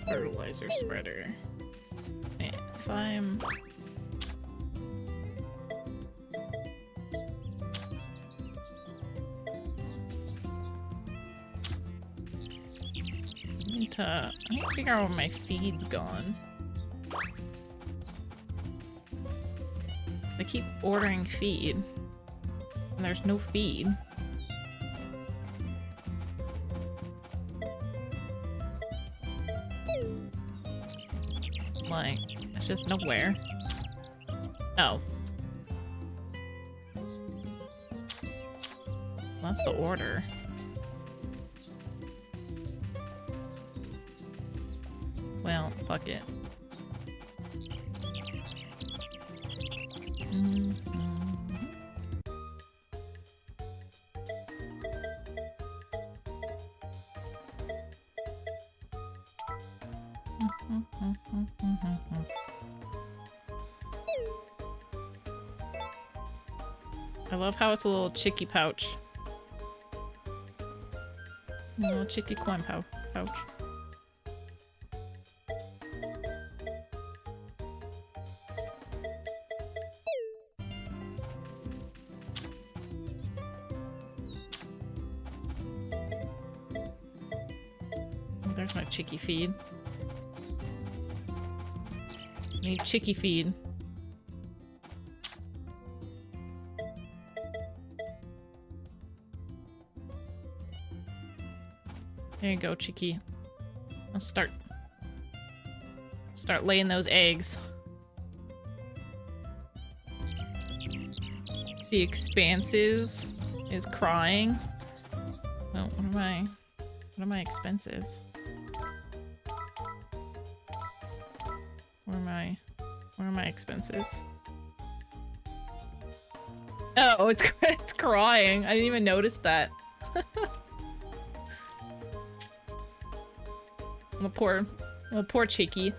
Fertilizer spreader. And if I'm... I need to figure out where my feed's gone. I keep ordering feed, and there's no feed. Like, it's just nowhere. Oh. That's the order. Well, fuck it. I love how it's a little chicky pouch. A little chicky coin pouch. There's my chicky feed. Need chicky feed. There you go, chicky. I'll start laying those eggs. The expanses is crying. Oh, what are my expenses? my expenses? Oh, it's crying. I didn't even notice that. I'm a poor cheeky.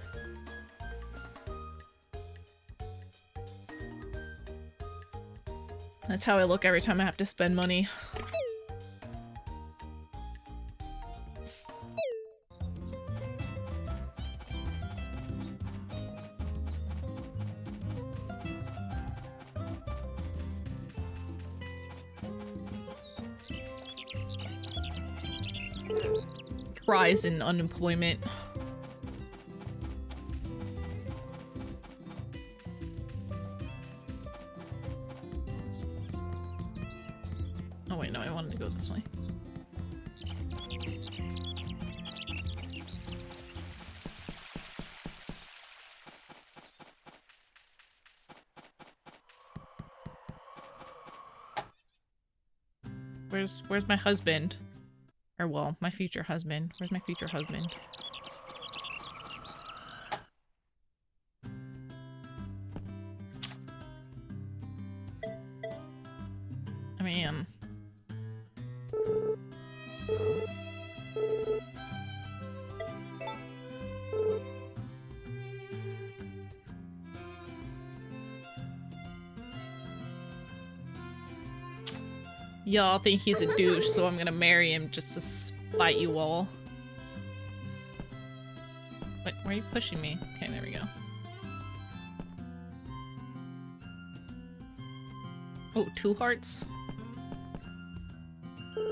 That's how I look every time I have to spend money. Rise in unemployment. Oh wait, no, I wanted to go this way. Where's my husband? Or well, my future husband. Where's my future husband? I mean... Y'all think he's a douche, so I'm gonna marry him just to spite you all. Wait, why are you pushing me? Okay, there we go. Oh, 2 hearts?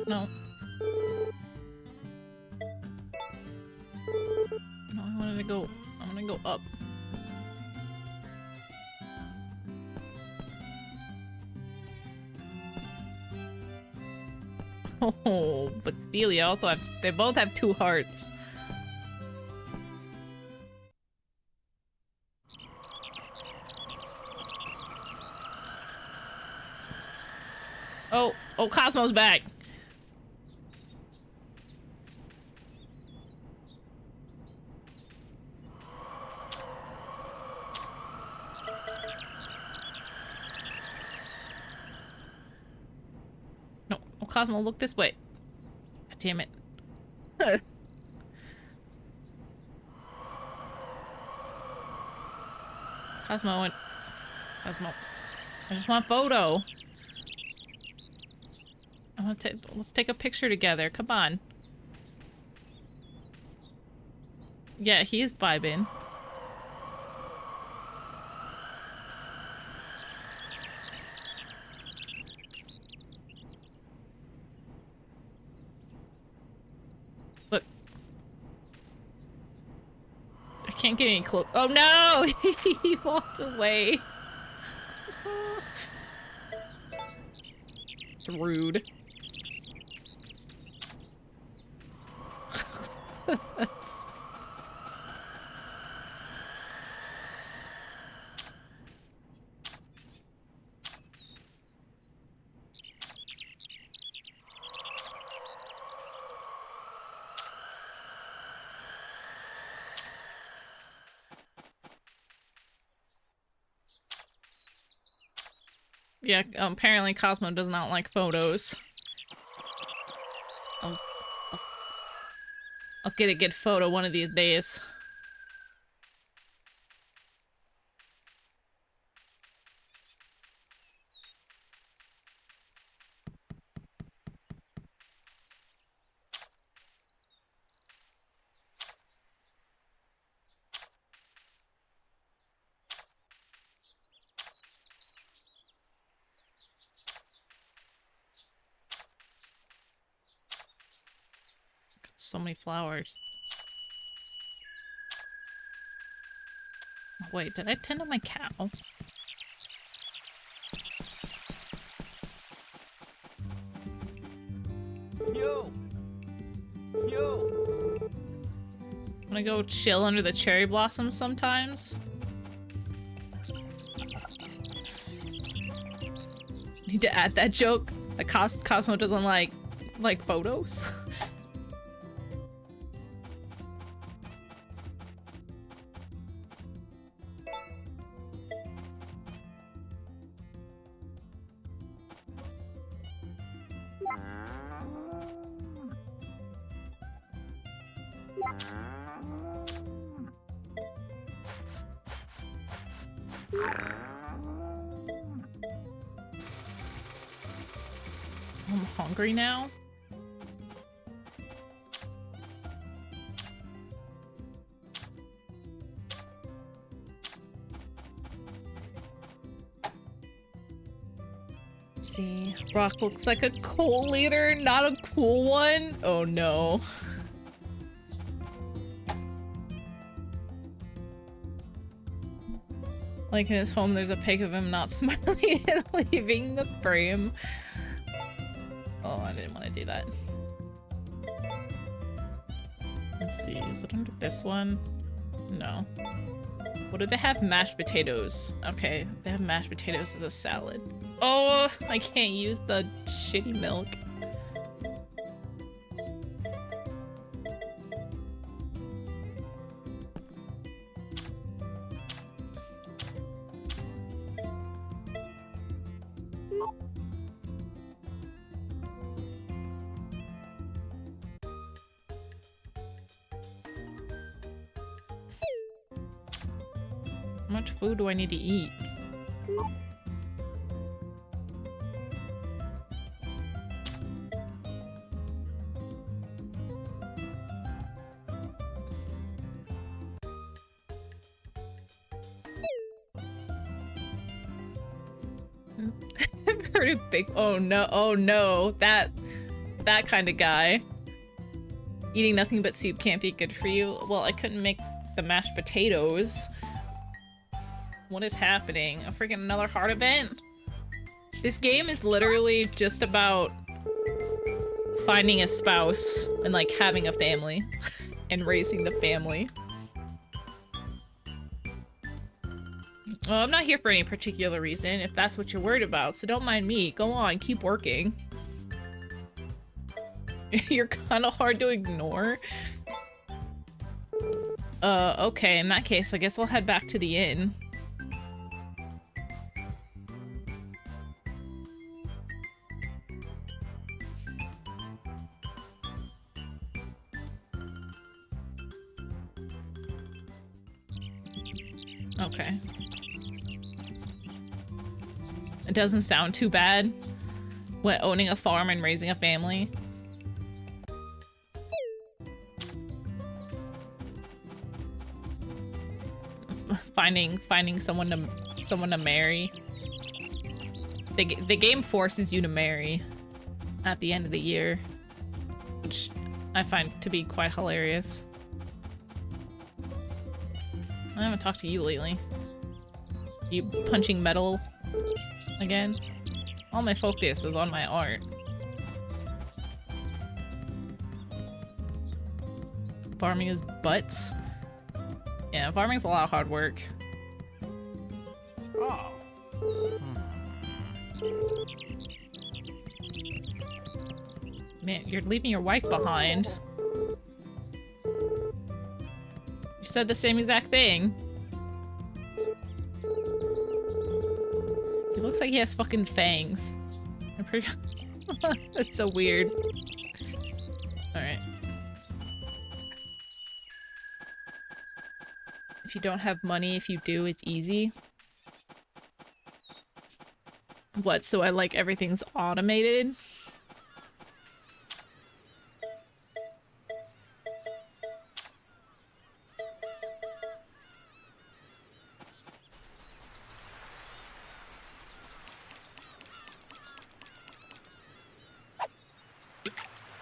No. No, I wanted to go. I'm gonna go up. Oh, but Celia also have- they both have 2 hearts. Oh, Cosmo's back. No, oh, Cosmo, look this way. God damn it. Cosmo, Cosmo, I just want a photo. Let's take a picture together. Come on. Yeah, he is vibing. Look. I can't get any close. Oh no! He walked away. It's rude. Yeah, apparently Cosmo does not like photos. I'll get a good photo one of these days. So many flowers. Wait, did I tend to my cow? Yo! Yo! I'm gonna go chill under the cherry blossoms sometimes. Need to add that joke. That Cosmo doesn't like photos. I'm hungry now. Let's see. Brock looks like a coal leader, not a cool one. Oh no. Like in his home, there's a pic of him not smiling and leaving the frame. Oh, I didn't want to do that. Let's see, is it under this one? No. What do they have? Mashed potatoes. Okay, they have mashed potatoes as a salad. Oh, I can't use the shitty milk. How much food do I need to eat? Pretty big. Oh no, that kind of guy. Eating nothing but soup can't be good for you. Well, I couldn't make the mashed potatoes. What is happening? A freaking another heart event? This game is literally just about finding a spouse and like having a family and raising the family. Well, I'm not here for any particular reason, if that's what you're worried about, so don't mind me. Go on, keep working. You're kind of hard to ignore. Okay, in that case, I guess I'll head back to the inn. Okay. It doesn't sound too bad. What, owning a farm and raising a family? Finding someone to marry. The game forces you to marry at the end of the year, which I find to be quite hilarious. I haven't talked to you lately. You punching metal again? All my focus is on my art. Farming is butts. Yeah, farming's a lot of hard work. Oh. Man, you're leaving your wife behind. You said the same exact thing. He looks like he has fucking fangs. I'm pretty... That's so weird. Alright. If you don't have money, if you do, it's easy. What, so I like everything's automated?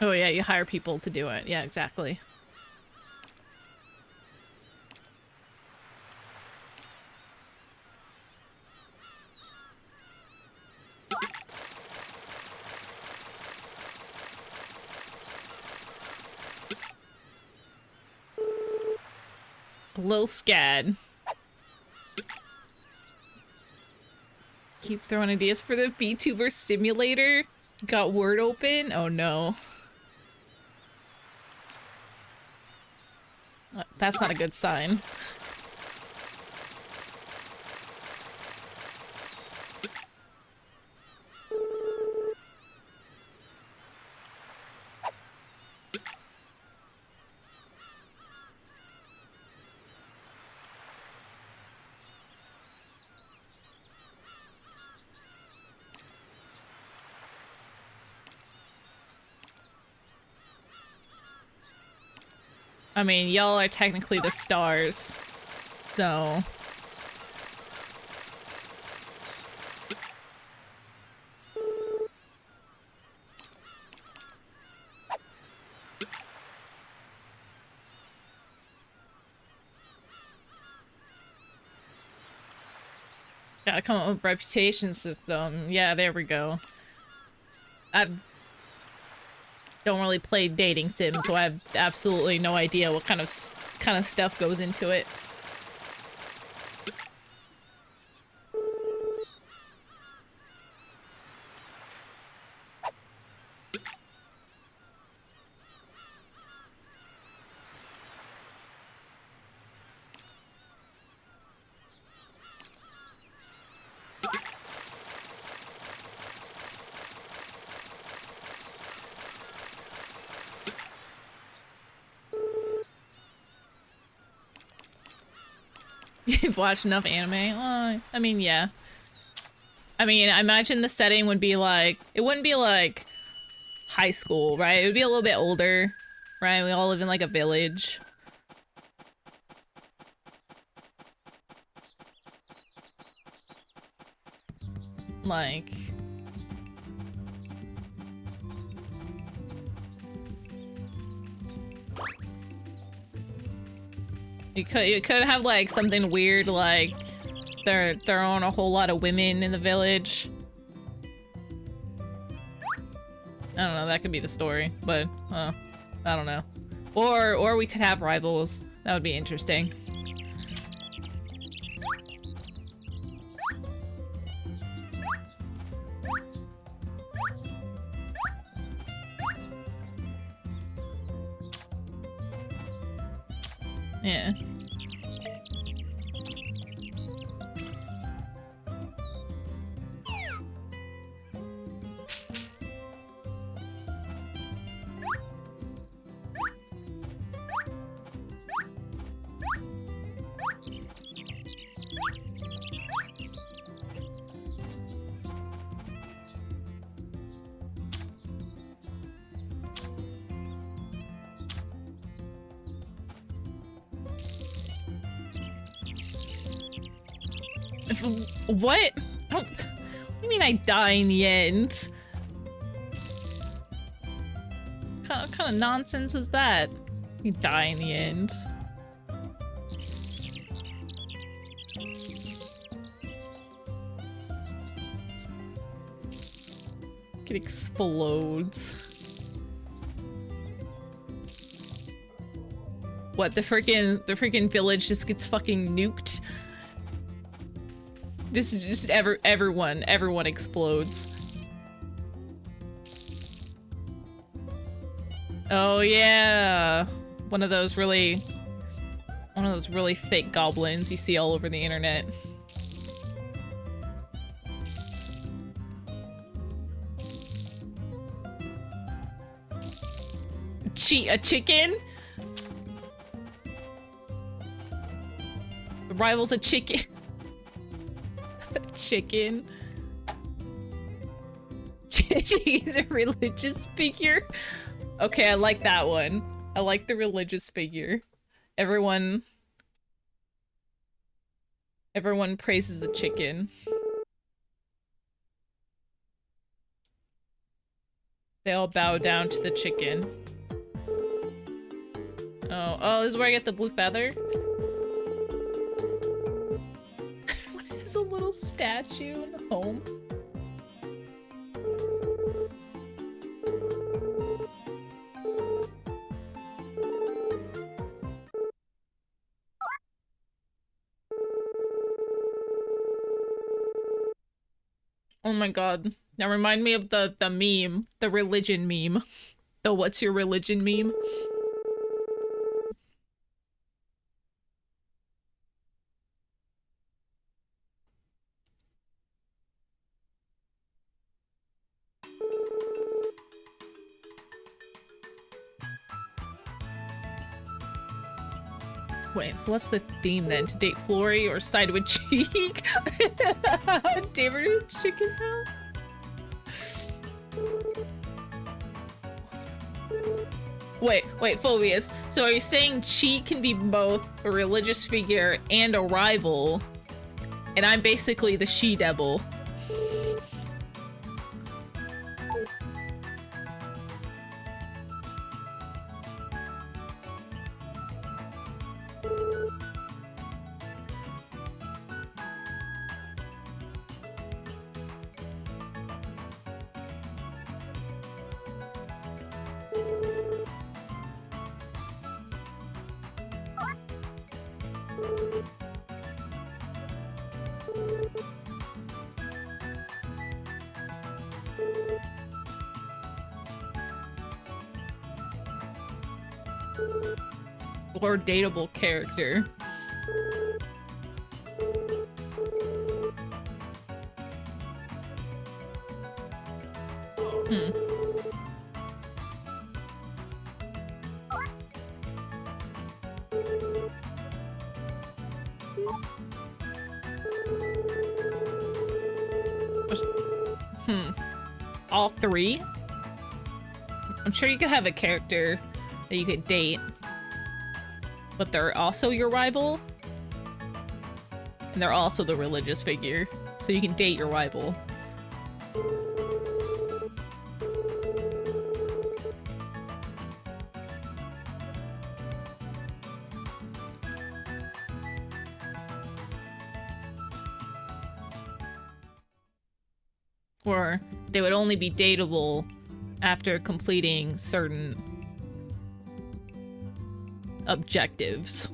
Oh yeah, you hire people to do it. Yeah, exactly. A little scad. Keep throwing ideas for the VTuber simulator. Got Word open? Oh no. That's not a good sign. I mean, y'all are technically the stars, so... Gotta come up with a reputation system. Yeah, there we go. I don't really play dating sims, so I have absolutely no idea what kind of stuff goes into it. You've watched enough anime? I mean, yeah. I mean, I imagine the setting would be like... It wouldn't be like high school, right? It would be a little bit older, right? We all live in like a village. Like... You could have like something weird like there aren't a whole lot of women in the village. I don't know, that could be the story, but I don't know. Or we could have rivals. That would be interesting. Yeah. What? What do you mean I die in the end? What kind of nonsense is that? You die in the end. It explodes. What, the freaking village just gets fucking nuked? Just everyone explodes. Oh yeah, one of those really fake goblins you see all over the internet. A chicken? The rival's a chicken. Chicken. He's a religious figure. Okay, I like that one. I like the religious figure. Everyone praises a chicken. They all bow down to the chicken. Oh, this is where I get the blue feather? It's a little statue in the home. Oh my god. Now remind me of the meme. The religion meme. The what's your religion meme? Wait, so what's the theme then? To date Flory or side with Cheek? David Chicken House? Wait, Phobius. So are you saying Chi can be both a religious figure and a rival, and I'm basically the she-devil? Or dateable character. All three? I'm sure you could have a character that you could date, but they're also your rival, and they're also the religious figure, so you can date your rival. Or they would only be dateable after completing certain objectives.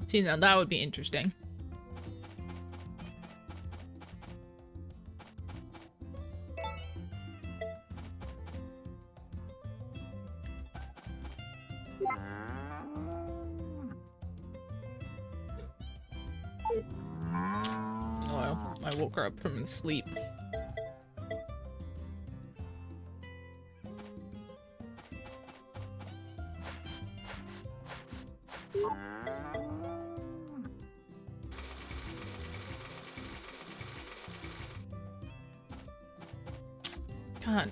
See, now that would be interesting. I woke her up from sleep. God,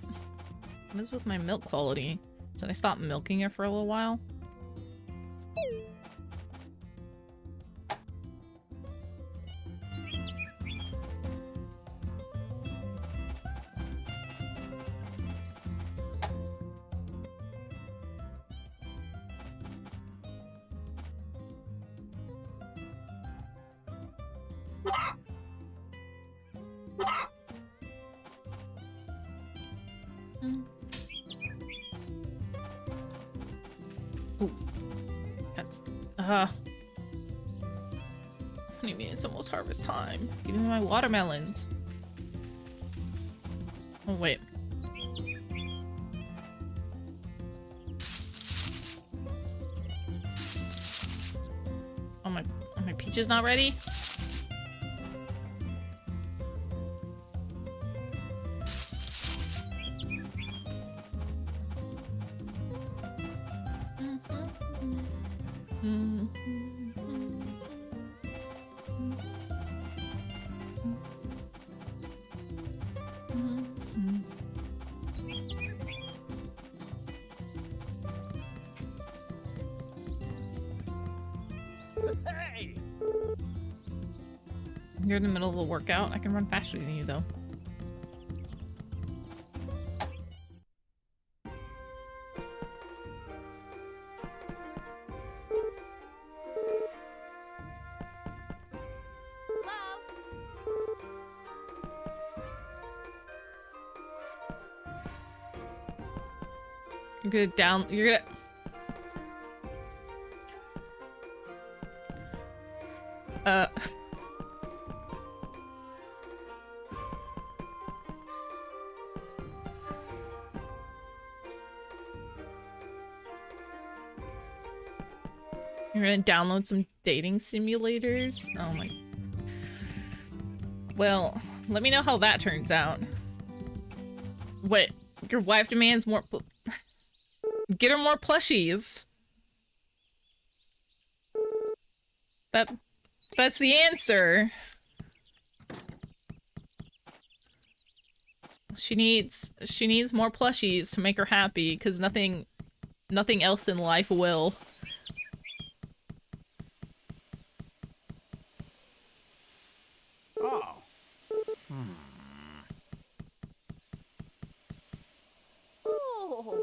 what is with my milk quality? Should I stop milking her for a little while? What do you mean it's almost harvest time? Give me my watermelons. Oh wait. Are my peaches not ready? You're in the middle of a workout. I can run faster than you, though. You're gonna you're gonna... You're gonna download some dating simulators? Oh my... Well, let me know how that turns out. What? Your wife demands more... Get her more plushies. That's the answer. She needs more plushies to make her happy, because nothing else in life will. Oh. Oh.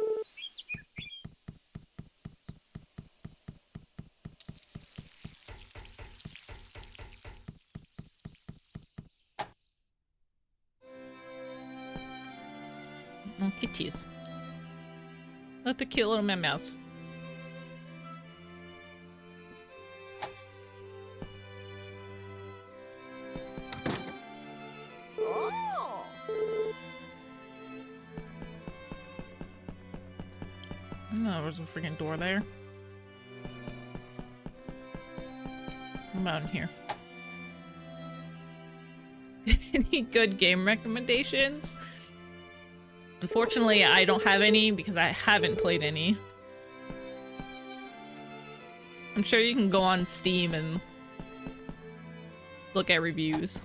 Oh, kitties. Look, the cute little mouse. Oh. No, there's a freaking door there. What about in here? Any good game recommendations? Unfortunately, I don't have any because I haven't played any. I'm sure you can go on Steam and look at reviews.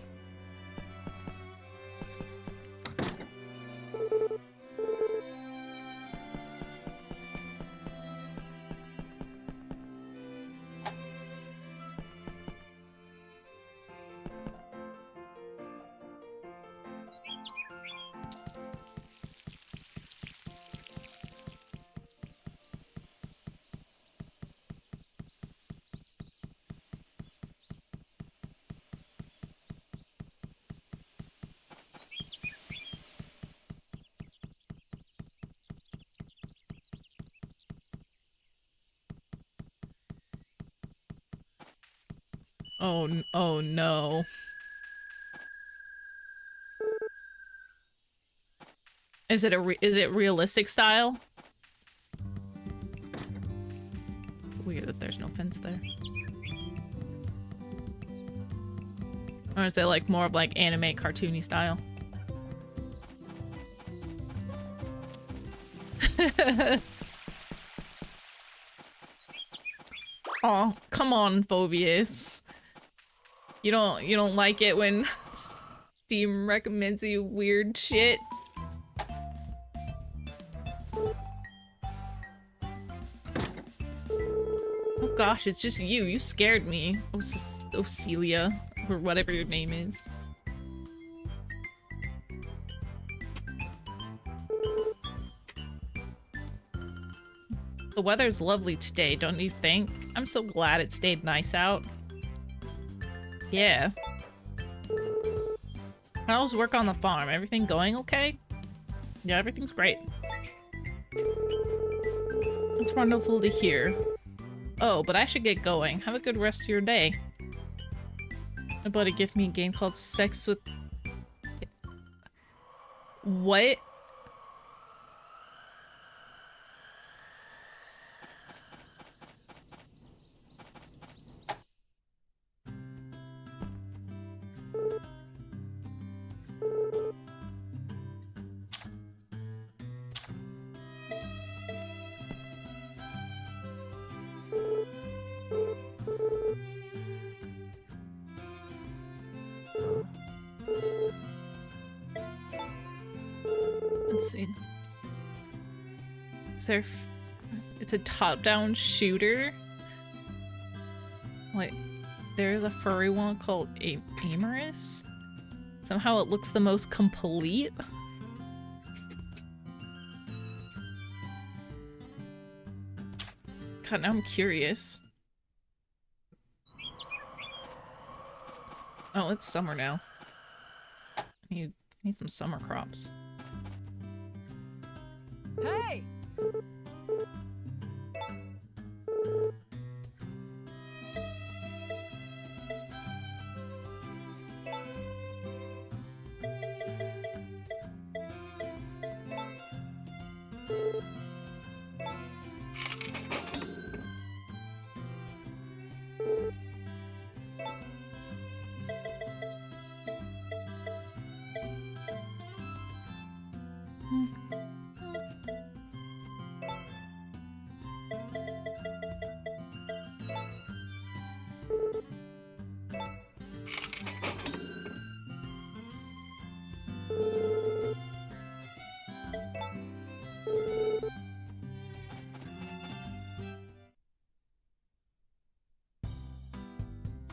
Oh no. Is it realistic style? Weird that there's no fence there. Or is it like more of like anime cartoony style? Oh, come on, Phobius. You don't like it when Steam recommends you weird shit? Oh gosh, it's just you. You scared me. Celia, or whatever your name is. The weather's lovely today, don't you think? I'm so glad it stayed nice out. Yeah. How's work on the farm? Everything going okay? Yeah, everything's great. It's wonderful to hear. Oh, but I should get going. Have a good rest of your day. My buddy gave me a game called Sex with... What? Let's see. Is there... It's a top-down shooter? Wait, there's a furry one called Amorous? Somehow it looks the most complete? God, now I'm curious. Oh, it's summer now. I need some summer crops. Hey.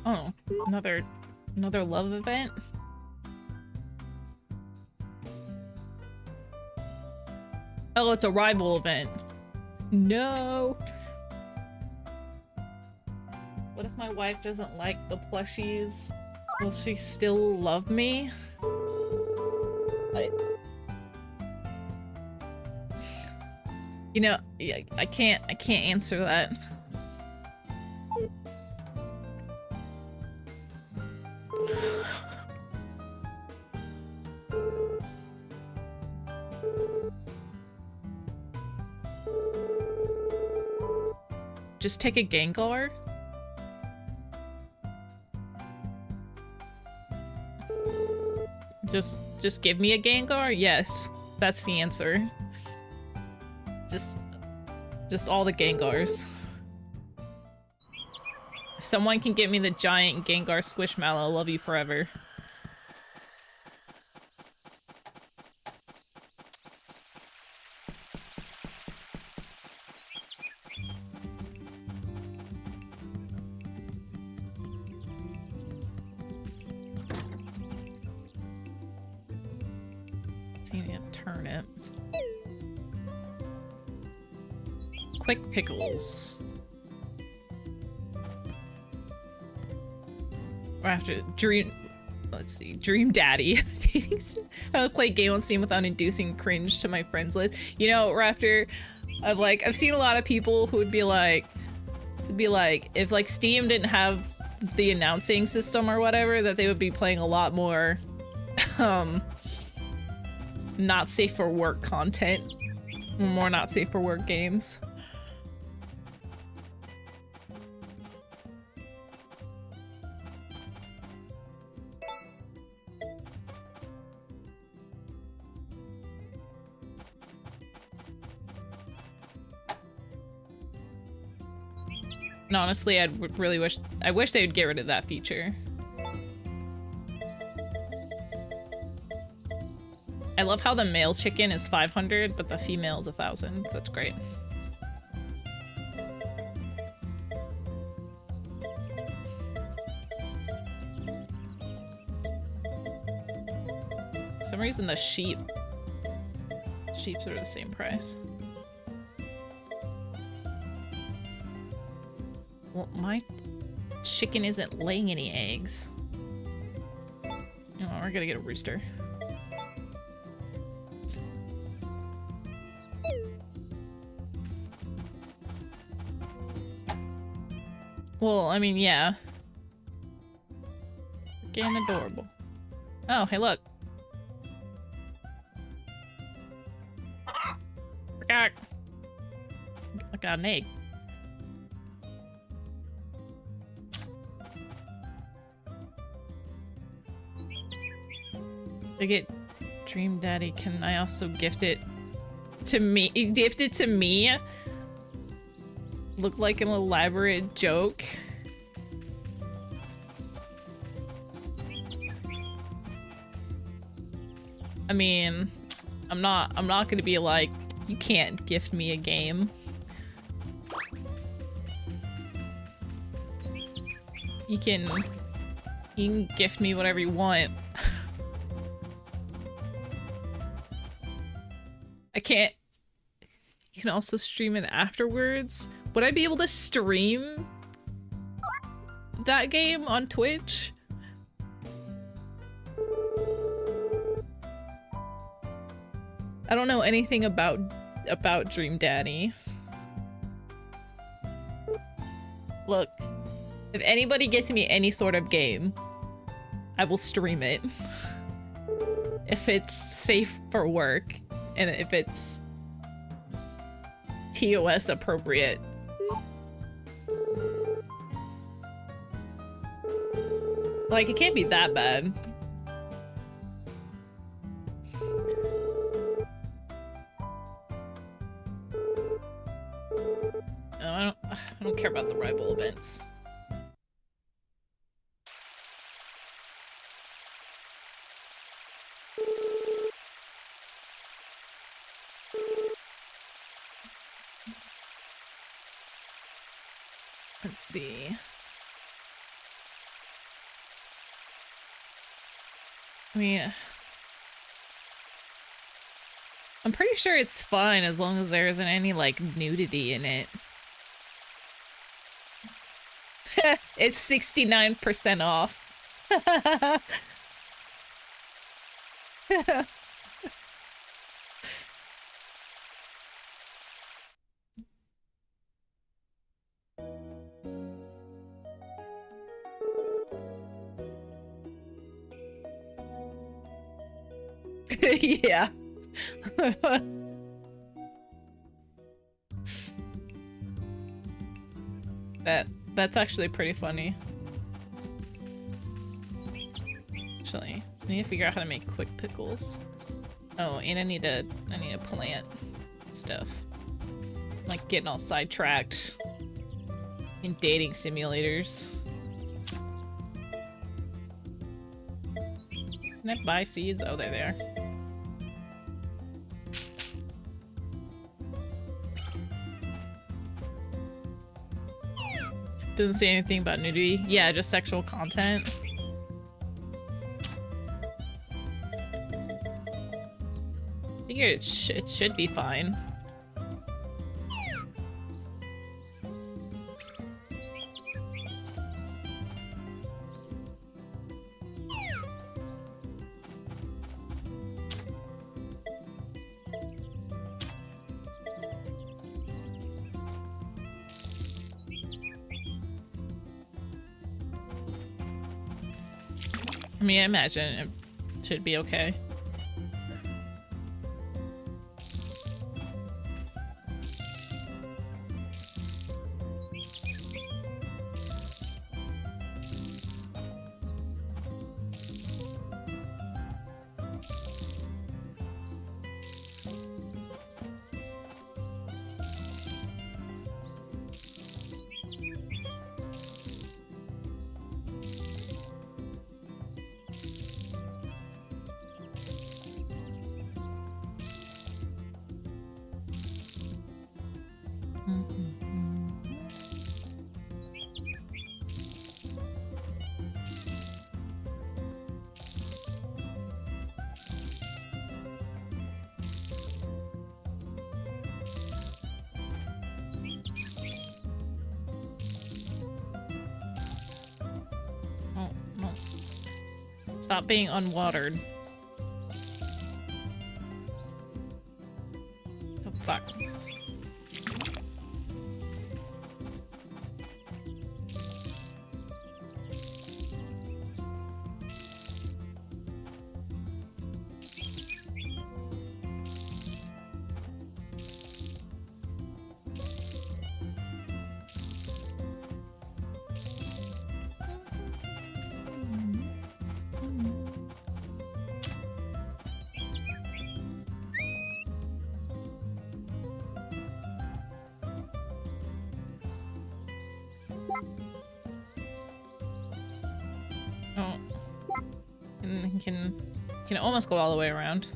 Oh, another love event? Oh, it's a rival event. No. What if my wife doesn't like the plushies? Will she still love me? You know, yeah, I can't answer that. Just take a Gengar? Just give me a Gengar? Yes, that's the answer. Just all the Gengars. If someone can get me the giant Gengar Squishmallow, I'll love you forever. Turnip. Quick pickles. Or after Dream... Let's see. Dream Daddy. How to play game on Steam without inducing cringe to my friends list. You know, Raptor, I've seen a lot of people who would be like, if like Steam didn't have the announcing system or whatever, that they would be playing a lot more, not safe for work content. More not safe for work games. And honestly, I wish they would get rid of that feature. I love how the male chicken is 500, but the female is 1,000. That's great. For some reason, the sheeps are the same price. Well, my chicken isn't laying any eggs. Oh, we're gonna get a rooster. Well, I mean, yeah. Freaking adorable. Oh, hey, look. I got an egg. To get Dream Daddy, can I also gift it to me? Gift it to me? Look like an elaborate joke. I mean, I'm not gonna be like, you can't gift me a game. You can gift me whatever you want. I can't. You can also stream it afterwards. Would I be able to stream that game on Twitch? I don't know anything about Dream Daddy. Look, if anybody gets me any sort of game, I will stream it. If it's safe for work and if it's TOS appropriate. Like, it can't be that bad. I don't care about the rival events. Let's see. I mean, I'm pretty sure it's fine as long as there isn't any, like, nudity in it. It's 69% off. Yeah. That's actually pretty funny. Actually, I need to figure out how to make quick pickles. Oh, and I need to plant stuff. I'm, like, getting all sidetracked in dating simulators. Can I buy seeds? Oh, they're there. Doesn't say anything about nudity. Yeah, just sexual content. I figure it should be fine. I mean, I imagine it should be okay. Stop being unwatered. Oh, fuck. Oh. And he can almost go all the way around.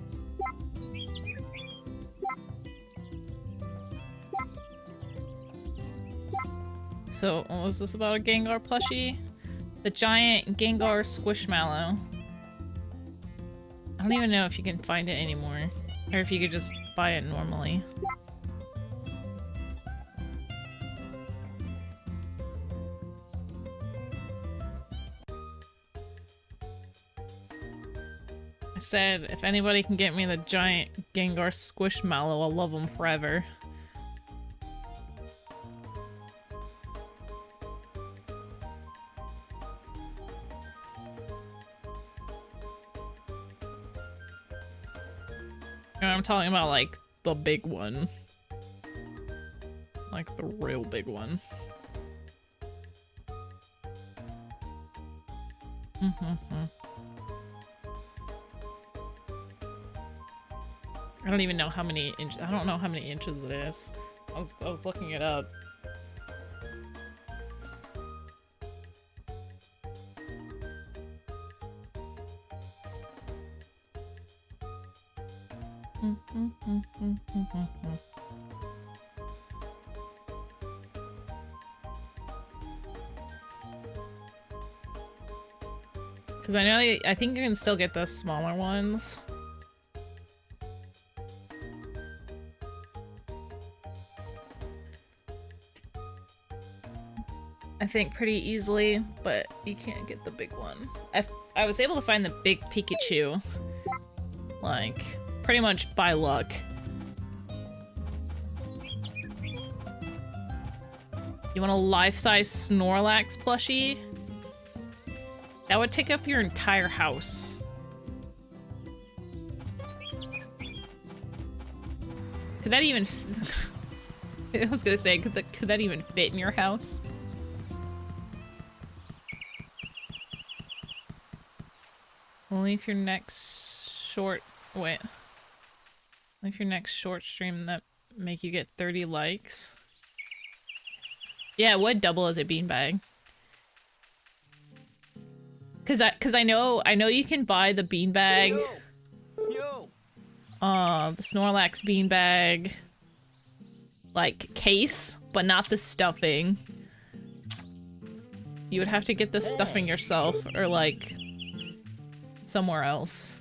So, what was this about a Gengar plushie? The giant Gengar Squishmallow. I don't even know if you can find it anymore. Or if you could just buy it normally. I said, if anybody can get me the giant Gengar Squishmallow, I'll love him forever. And I'm talking about, like, the big one. Like, the real big one. I don't even know how many inches. I don't know how many inches it is. I was looking it up. Because I know, I think you can still get the smaller ones. I think pretty easily, but you can't get the big one. I was able to find the big Pikachu, like, pretty much by luck. You want a life-size Snorlax plushie? That would take up your entire house. Could that even... I was gonna say, could that even fit in your house? Only if your next short... Wait. Only if your next short stream that make you get 30 likes. Yeah, it would double as a beanbag. Cause I know you can buy the beanbag. Yo. The Snorlax beanbag like case, but not the stuffing. You would have to get the stuffing yourself or like somewhere else.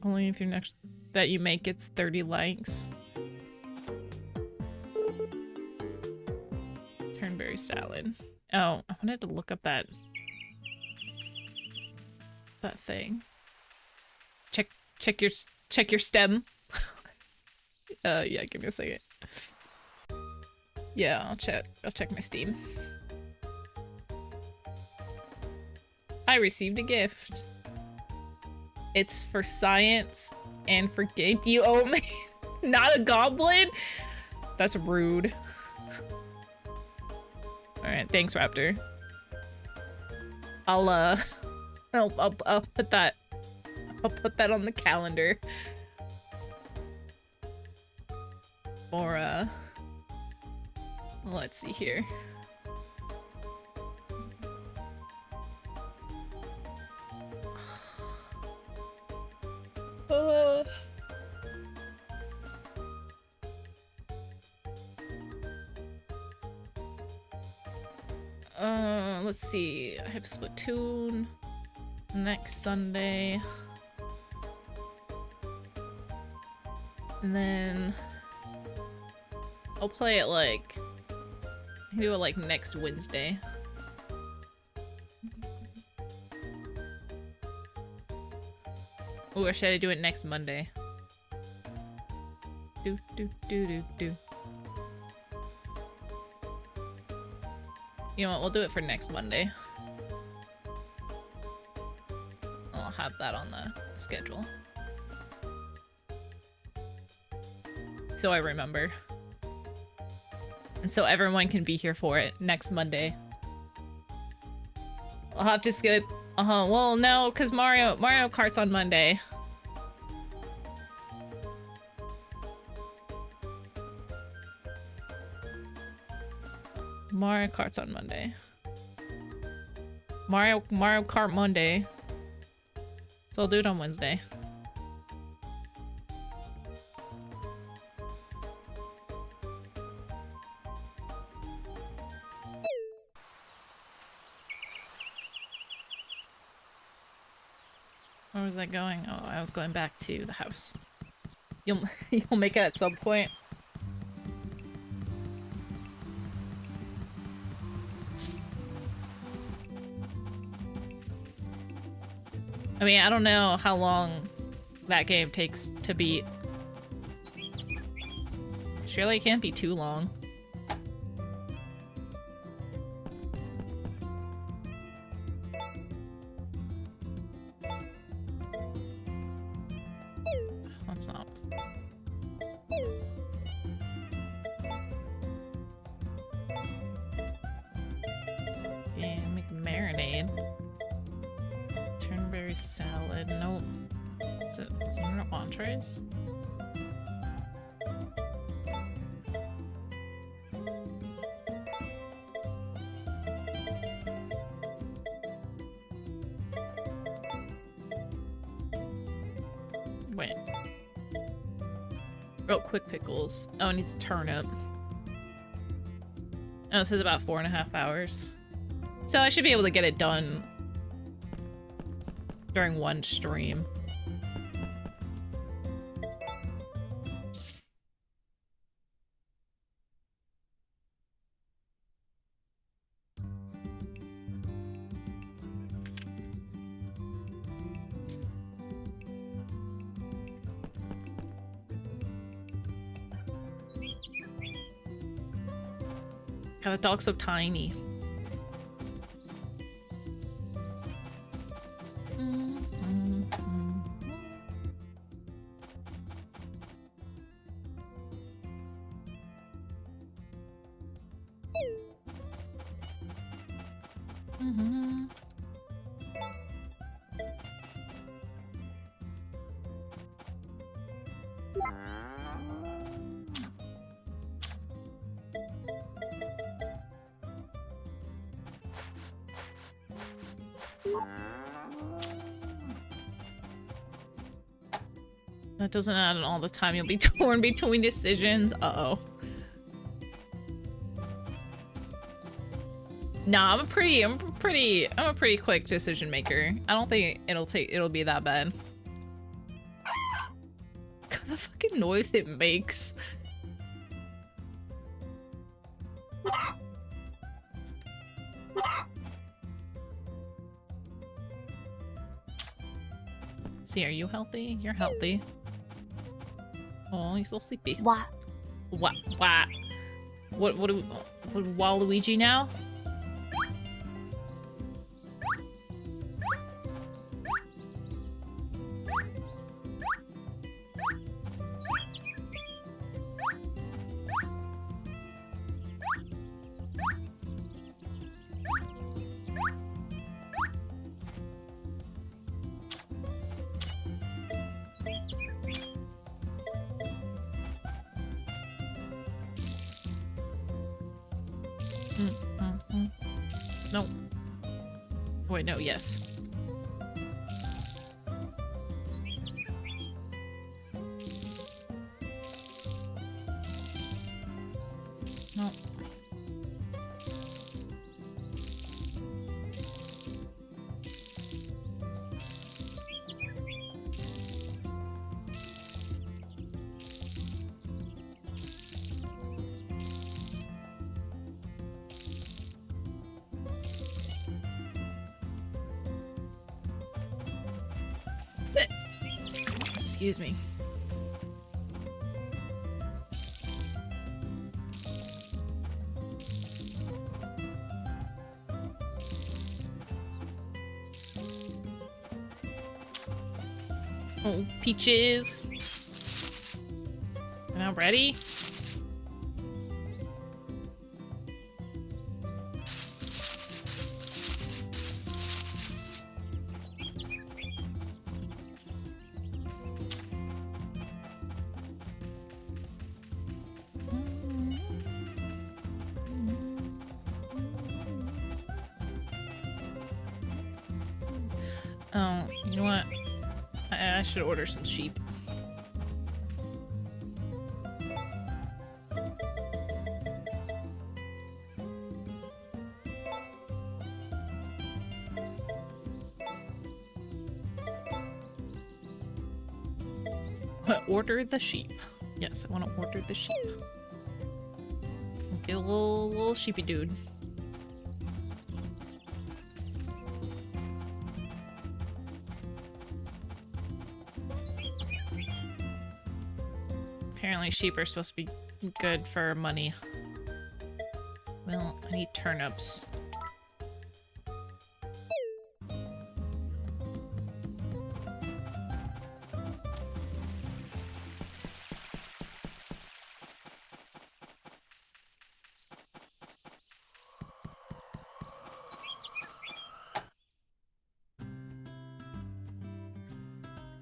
Only if your next that you make gets 30 likes. Turnberry salad. Oh, I wanted to look up that thing. Check your stem. Yeah, give me a second. Yeah, I'll check my Steam. I received a gift. It's for science and for game. You owe me. Not a goblin? That's rude. Alright, thanks, Raptor. I'll put that. I'll put that on the calendar. Or, let's see here. Let's see. I have Splatoon next Sunday. And then I'll play it like I can do it like next Wednesday. Ooh, or should I do it next Monday? Do. You know what, we'll do it for next Monday. I'll have that on the schedule. So I remember. And so everyone can be here for it next Monday. I'll have to skip. Well, no, because Mario Kart's on Monday. Mario Kart's on Monday. Mario Kart Monday. So I'll do it on Wednesday. Where was I going? Oh, I was going back to the house. You'll make it at some point. I mean, I don't know how long that game takes to beat. Surely it can't be too long. That's not. Yeah, make marinade. Turnberry salad. Nope. Is there no entrees? Wait. Oh, quick pickles. Oh, it needs a turnip. Oh, it says about 4.5 hours. So I should be able to get it done during one stream. God, the dog's so tiny. That doesn't add in all the time you'll be torn between decisions. Uh-oh. Nah, I'm a pretty quick decision maker. I don't think it'll be that bad. The fucking noise it makes. See, are you healthy? You're healthy. Oh, you're so sleepy. What? What? What Waluigi now? No. Wait, no, yes. No. Excuse me. Oh, Peaches. Now ready? Oh, you know what? I should order some sheep. Order the sheep. Yes, I want to order the sheep. Get a little sheepy dude. Apparently sheep are supposed to be good for money. Well, I need turnips.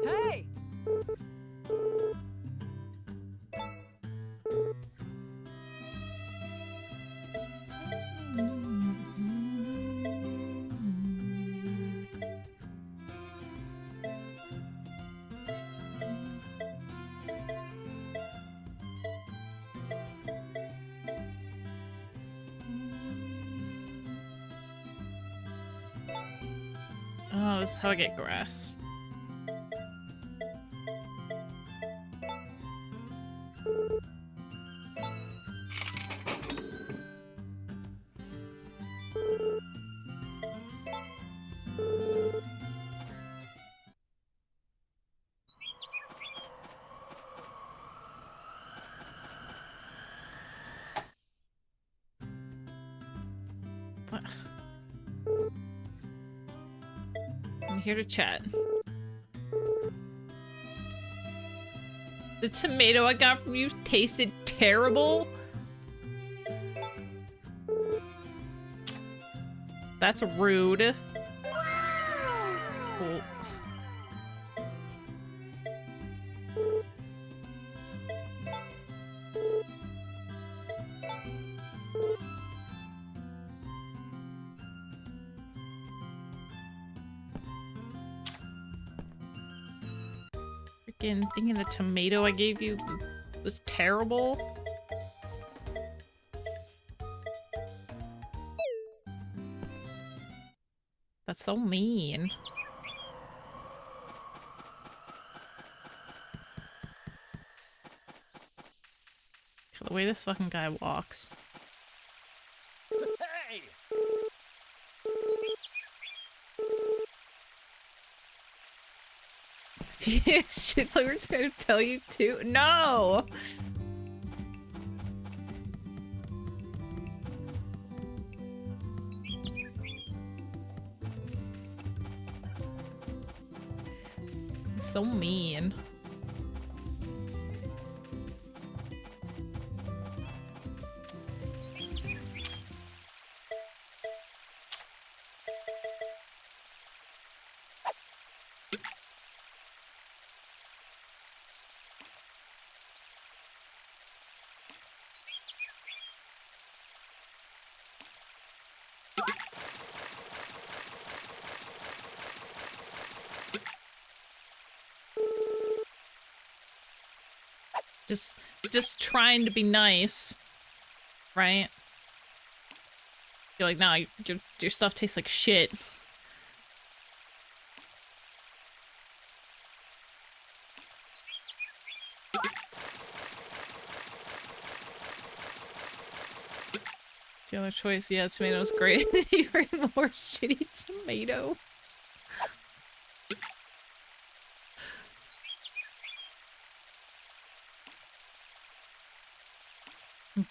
Hey! how I get grass? What? I'm here to chat. The tomato I got from you tasted terrible? That's rude. Cool. Freaking thinking the tomato I gave you was terrible. That's so mean. The way this fucking guy walks. Hey! Shit, we were trying to tell you too. No! So mean. Just trying to be nice, right? You're like, nah, your stuff tastes like shit. It's the other choice. Yeah, tomato's great. You're more shitty tomato.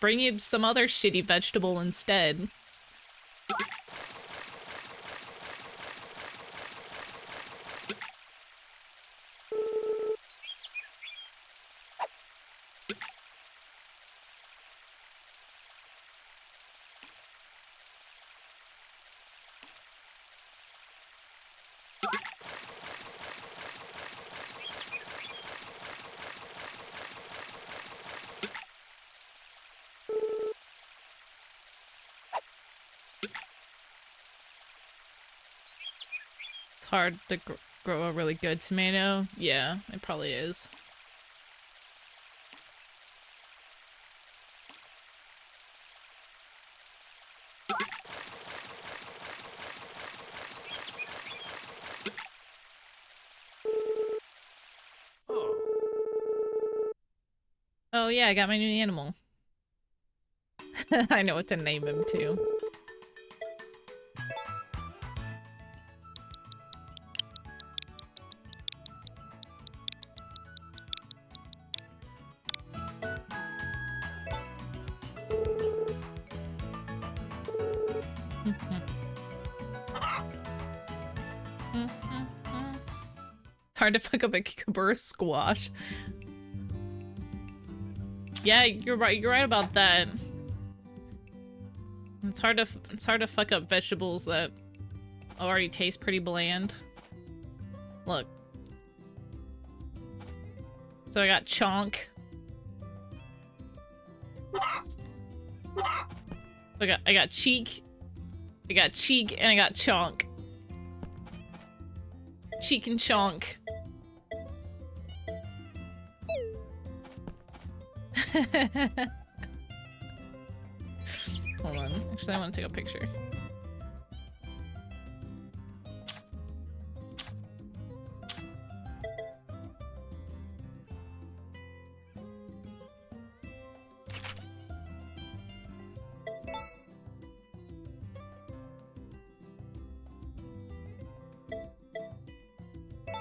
Bring you some other shitty vegetable instead. It's hard to grow a really good tomato. Yeah, it probably is. Oh yeah, I got my new animal. I know what to name him too. Hard to fuck up a cucumber or squash. Yeah, you're right. You're right about that. It's hard to fuck up vegetables that already taste pretty bland. Look. So I got chonk. I got cheek. I got cheek and I got chonk. Cheek and chonk. Hold on. Actually, I want to take a picture.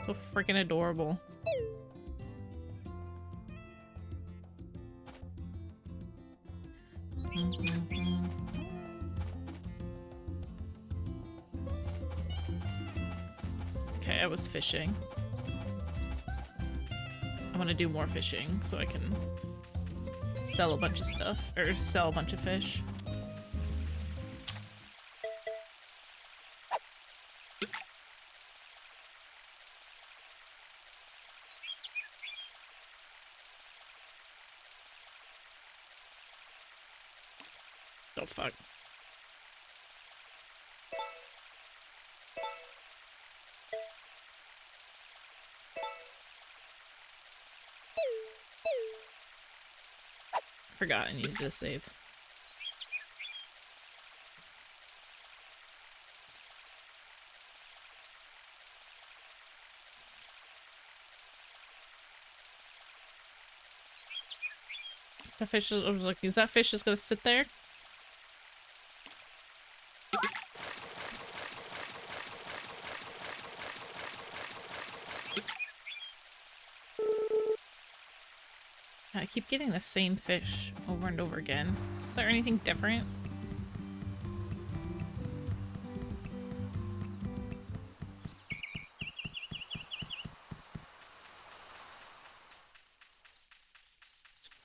So freaking adorable. Okay, I was fishing. I want to do more fishing so I can sell a bunch of stuff, or sell a bunch of fish. Oh fuck. Forgot I needed to save. That fish is, I was like, is that fish just gonna sit there? I keep getting the same fish over and over again. Is there anything different?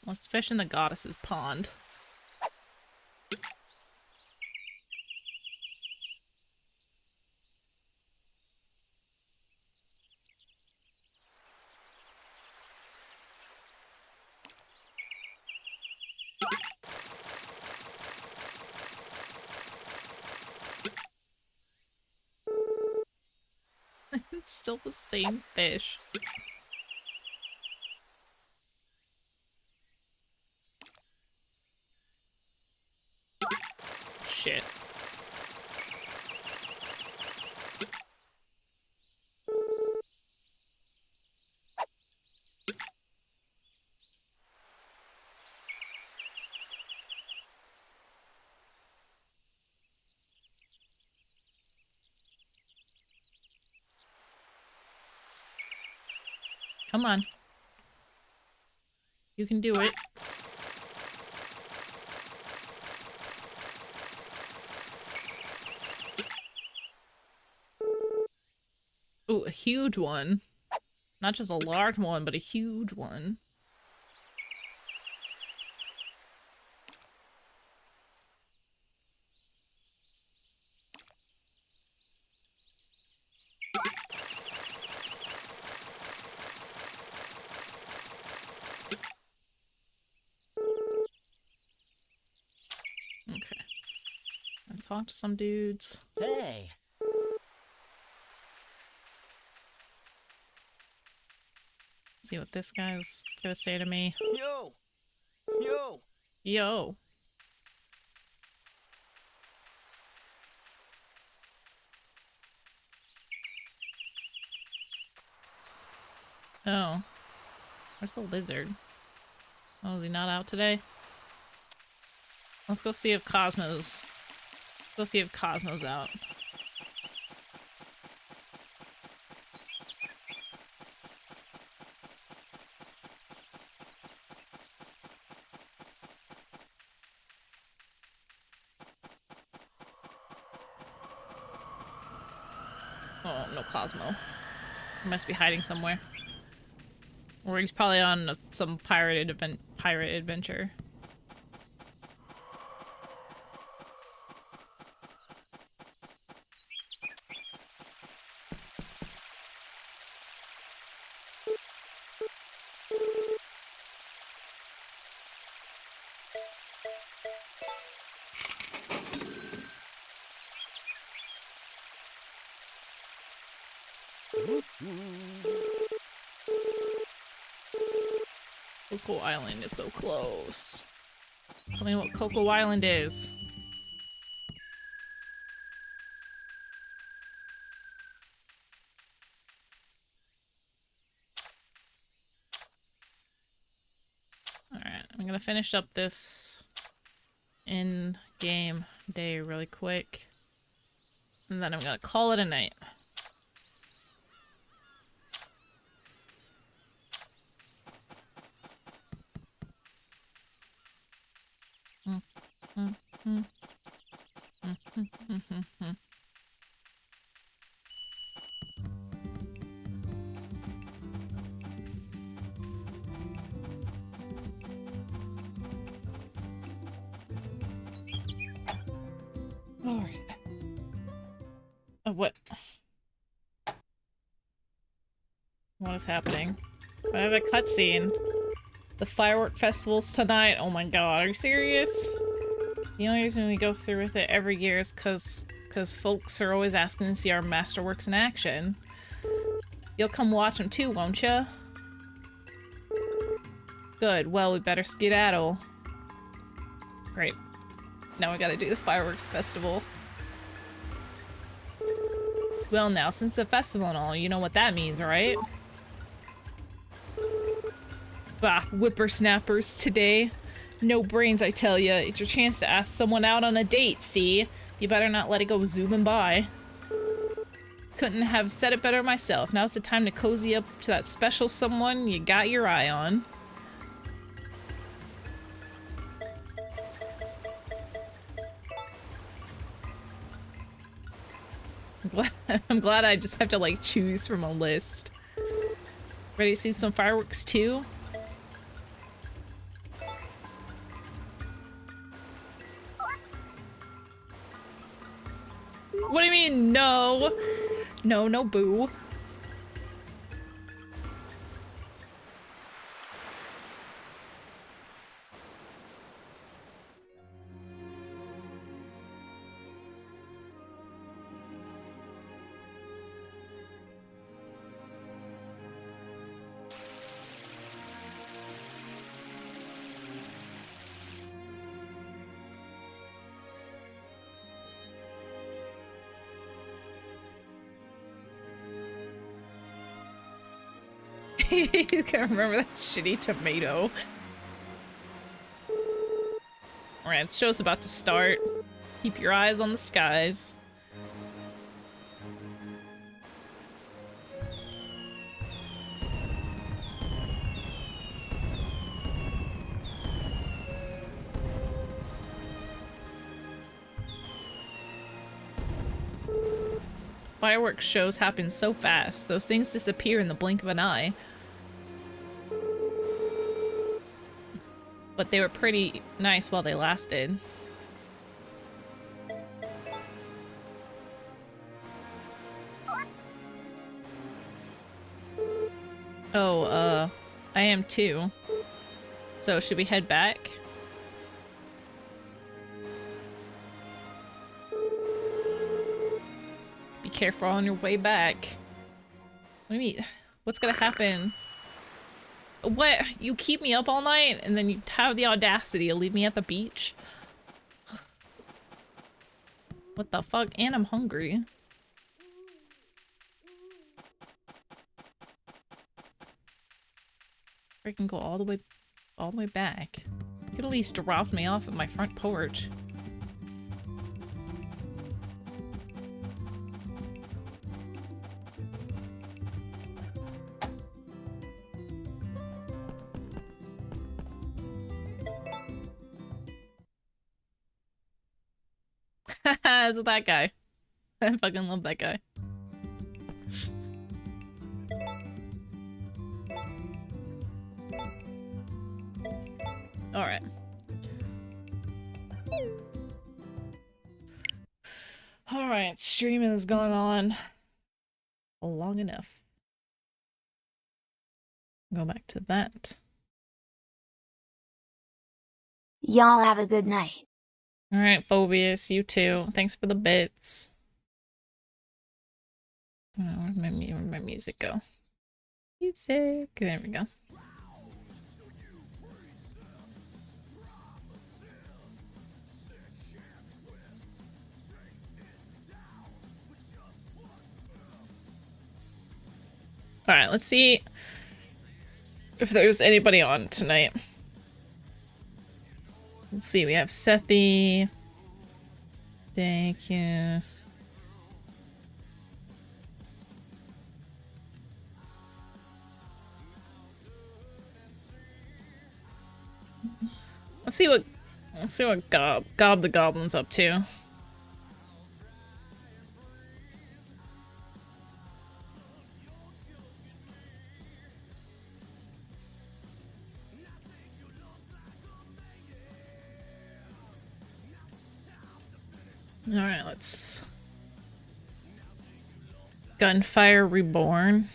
Let's fish in the goddess's pond. It's still the same fish. Shit. Come on. You can do it. Ooh, a huge one. Not just a large one, but a huge one. Okay. I'll talk to some dudes. Hey. See what this guy's gonna say to me. Yo. Yo. Yo. Oh. Where's the lizard? Oh, is he not out today? Let's go see if Cosmo's... Go see if Cosmo's out. Oh, no Cosmo. He must be hiding somewhere. Or he's probably on some pirate adventure. Cocoa Island is so close. Tell me what Cocoa Island is. Alright, I'm gonna finish up this in-game day really quick. And then I'm gonna call it a night. Alright. What? What is happening? I have a cutscene. The firework festival's tonight. Oh my god, are you serious? The only reason we go through with it every year is cause folks are always asking to see our masterworks in action. You'll come watch them too, won't ya? Good, well we better skedaddle. Great. Now we gotta do the fireworks festival. Well now, since the festival and all, you know what that means, right? Bah, whippersnappers today. No brains, I tell ya. It's your chance to ask someone out on a date, see? You better not let it go zooming by. Couldn't have said it better myself. Now's the time to cozy up to that special someone you got your eye on. I'm glad I just have to, like, choose from a list. Ready to see some fireworks too? What do you mean, no? No, no boo. You can remember that shitty tomato. Alright, the show's about to start. Keep your eyes on the skies. Fireworks shows happen so fast. Those things disappear in the blink of an eye. But they were pretty nice while they lasted. Oh, I am too. So should we head back? Be careful on your way back. What do you mean? What's gonna happen? What? You keep me up all night and then you have the audacity to leave me at the beach? What the fuck? And I'm hungry. I can go all the way back. You could at least drop me off at my front porch. Is it that guy? I fucking love that guy. Alright. Alright, streaming has gone on long enough. Go back to that. Y'all have a good night. Alright, Phobius, you too. Thanks for the bits. Oh, where'd my music go? Music. There we go. Alright, let's see if there's anybody on tonight. Let's see, we have Sethi. Thank you. Let's see Let's see what Gob the Goblin's up to. Alright, let's... Gunfire Reborn.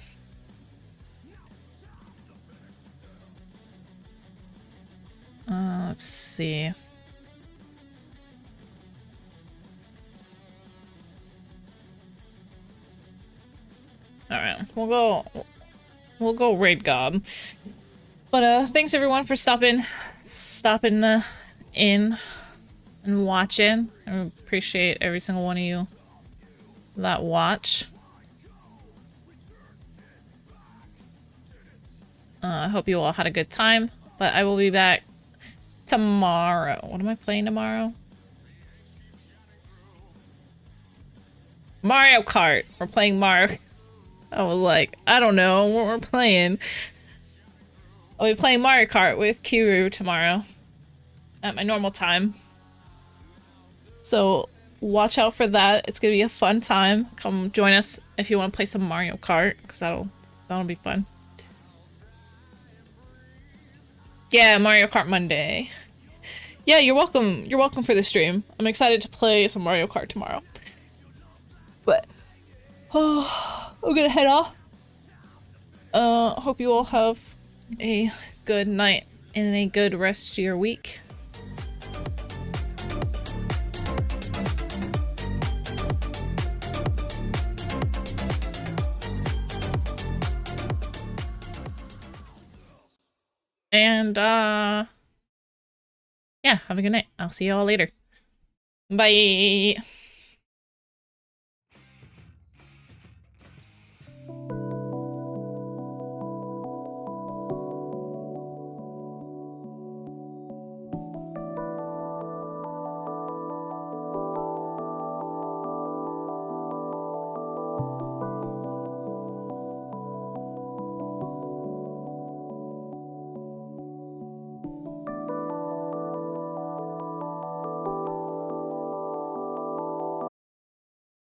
Let's see. Alright, we'll go raid Gob. But thanks everyone for stopping in and watching. I appreciate every single one of you that watch. I hope you all had a good time, but I will be back tomorrow. What am I playing tomorrow? Mario Kart. We're playing Mario. I was like, I don't know what we're playing. I'll be playing Mario Kart with Kiru tomorrow at my normal time. So watch out for that. It's gonna be a fun time. Come join us if you want to play some Mario Kart, because that'll be fun. Yeah, Mario Kart Monday. Yeah, you're welcome. You're welcome for the stream. I'm excited to play some Mario Kart tomorrow. But I'm gonna head off. Hope you all have a good night and a good rest of your week. And yeah, have a good night. I'll see you all later. Bye.